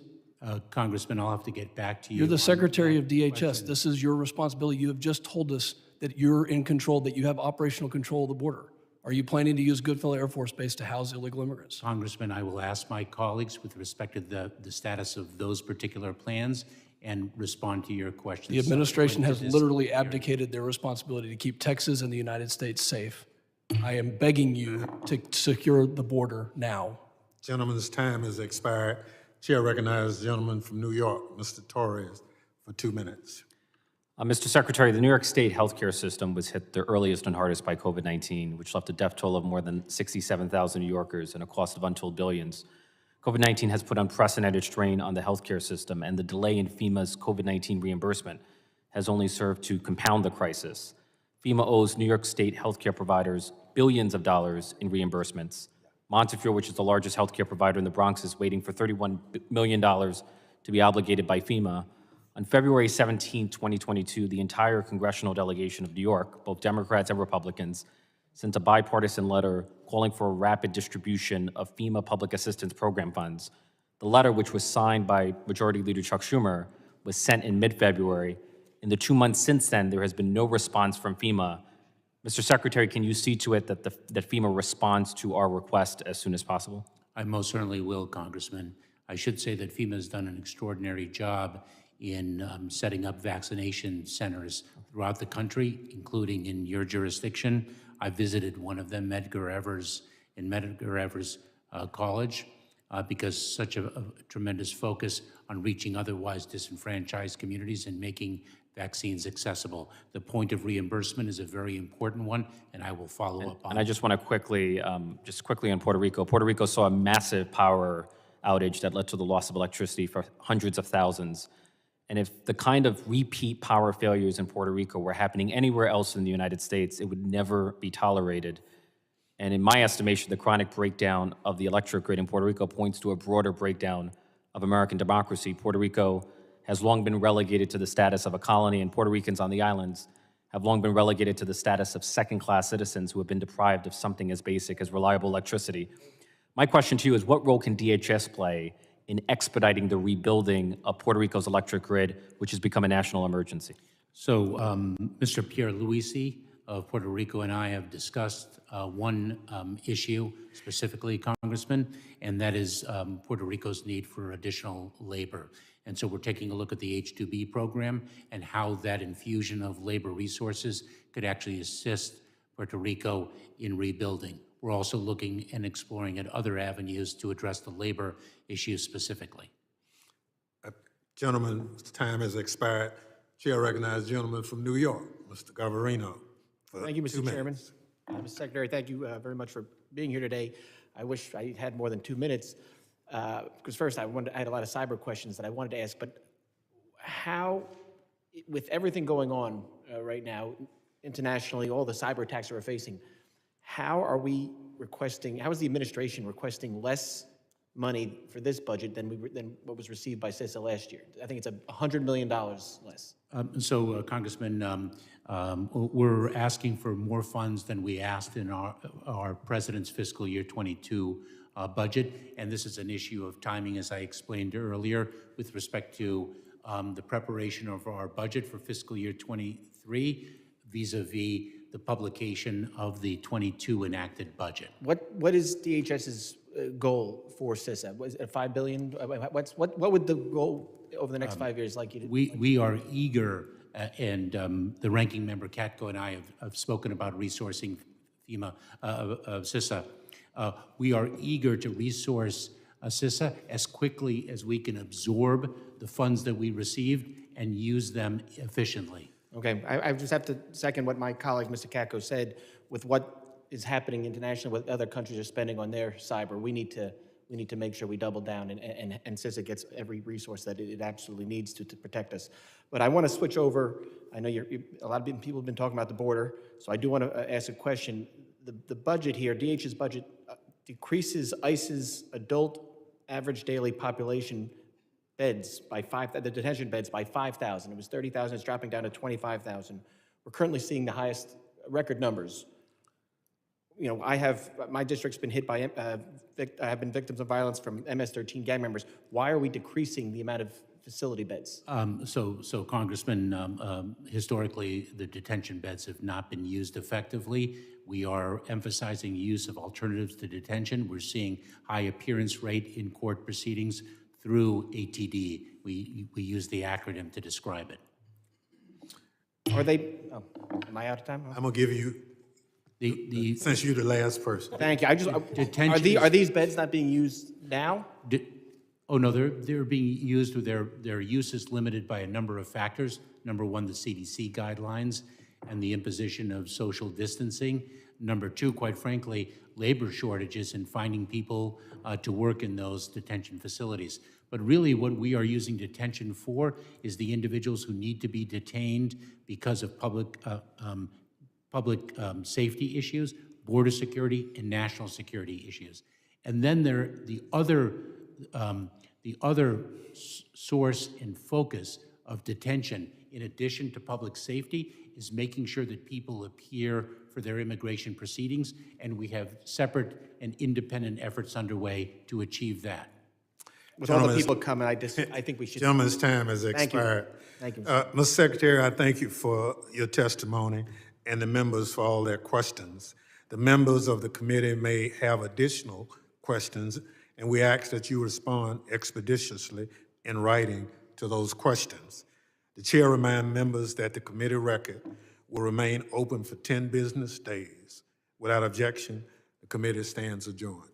C: Congressman, I'll have to get back to you.
K: You're the
C: on
K: Secretary
C: that
K: of DHS.
C: question.
K: This is your responsibility. You have just told us that you're in control, that you have operational control of the border. Are you planning to use Goodfellow Air Force Base to house illegal immigrants?
C: Congressman, I will ask my colleagues with respect to the status of those particular plans and respond to your questions.
K: The administration has
C: subsequent to this
K: literally abdicated their responsibility to keep Texas and the United States safe. I am begging you to secure the border now.
A: Gentleman's time has expired. Chair recognizes the gentleman from New York, Mr. Torres, for 2 minutes.
L: Mr. Secretary, the New York State healthcare system was hit the earliest and hardest by COVID-19, which left a death toll of more than 67,000 New Yorkers and a cost of untold billions. COVID-19 has put unprecedented strain on the healthcare system, and the delay in FEMA's COVID-19 reimbursement has only served to compound the crisis. FEMA owes New York State healthcare providers billions of dollars in reimbursements. Montefiore, which is the largest healthcare provider in the Bronx, is waiting for $31 million to be obligated by FEMA. On February 17, 2022, the entire congressional delegation of New York, both Democrats and Republicans, sent a bipartisan letter calling for a rapid distribution of FEMA public assistance program funds. The letter, which was signed by Majority Leader Chuck Schumer, was sent in mid-February. In the 2 months since then, there has been no response from FEMA. Mr. Secretary, can you see to it that that FEMA responds to our request as soon as possible?
C: I most certainly will, Congressman. I should say that FEMA has done an extraordinary job in setting up vaccination centers throughout the country, including in your jurisdiction. I visited one of them, Medgar Evers College, because such a tremendous focus on reaching otherwise disenfranchised communities and making vaccines accessible. The point of reimbursement is a very important one, and I will follow up on it.
L: And I just want to quickly on Puerto Rico. Puerto Rico saw a massive power outage that led to the loss of electricity for hundreds of thousands. And if the kind of repeat power failures in Puerto Rico were happening anywhere else in the United States, it would never be tolerated. And in my estimation, the chronic breakdown of the electric grid in Puerto Rico points to a broader breakdown of American democracy. Puerto Rico has long been relegated to the status of a colony, and Puerto Ricans on the islands have long been relegated to the status of second-class citizens who have been deprived of something as basic as reliable electricity. My question to you is, what role can DHS play in expediting the rebuilding of Puerto Rico's electric grid, which has become a national emergency?
C: So, Mr. Pierre Luisi of Puerto Rico and I have discussed one issue specifically, Congressman, and that is Puerto Rico's need for additional labor. And so we're taking a look at the H-2B program and how that infusion of labor resources could actually assist Puerto Rico in rebuilding. We're also looking and exploring at other avenues to address the labor issue specifically.
A: Gentleman's time has expired. Chair recognizes the gentleman from New York, Mr. Gavarino.
M: Thank you,
A: 2
M: Mr. Chairman.
A: minutes.
M: Mr. Secretary, thank you very much for being here today. I wish I had more than 2 minutes, because first I had a lot of cyber questions that I wanted to ask, but how, with everything going on right now, internationally, all the cyber attacks that we're facing, how are we requesting, how is the administration requesting less money for this budget than what was received by CISA last year? I think it's $100 million less.
C: Congressman, we're asking for more funds than we asked in our president's fiscal year 22 budget, and this is an issue of timing, as I explained earlier, with respect to the preparation of our budget for fiscal year 23 vis-a-vis the publication of the 22 enacted budget.
M: What is DHS's goal for CISA? Was it $5 billion? What would the goal over the next 5 years like you to?
C: We are eager, and the ranking member Katko and I have spoken about resourcing FEMA, CISA. We are eager to resource CISA as quickly as we can absorb the funds that we received and use them efficiently.
M: Okay, I just have to second what my colleague, Mr. Katko, said. With what is happening internationally, what other countries are spending on their cyber, we need to make sure we double down and CISA gets every resource that it absolutely needs to protect us. But I want to switch over. I know a lot of people have been talking about the border, so I do want to ask a question. The budget here, DH's budget, decreases ICE's adult average daily population beds by the detention beds by 5,000. It was 30,000, it's dropping down to 25,000. We're currently seeing the highest record numbers. You know, my district's been hit by, have been victims of violence from MS-13 gang members. Why are we decreasing the amount of facility beds?
C: So Congressman, historically, the detention beds have not been used effectively. We are emphasizing use of alternatives to detention. We're seeing high appearance rate in court proceedings through ATD. We use the acronym to describe it.
M: Are they, am I out of time?
A: I'm gonna give you, since you're the last person.
M: Thank you.
C: Detention
M: are these beds not being used now?
C: Oh, no, they're being used, or their use is limited by a number of factors. Number one, the CDC guidelines and the imposition of social distancing. Number two, quite frankly, labor shortages and finding people to work in those detention facilities. But really what we are using detention for is the individuals who need to be detained because of public safety issues, border security, and national security issues. And then the other source and focus of detention, in addition to public safety, is making sure that people appear for their immigration proceedings, and we have separate and independent efforts underway to achieve that.
M: With all the people coming, I think we should.
A: Gentleman's time has expired.
M: Thank you.
A: Mr. Secretary, I thank you for your testimony and the members for all their questions. The members of the committee may have additional questions, and we ask that you respond expeditiously in writing to those questions. The chair reminds members that the committee record will remain open for 10 business days. Without objection, the committee stands adjourned.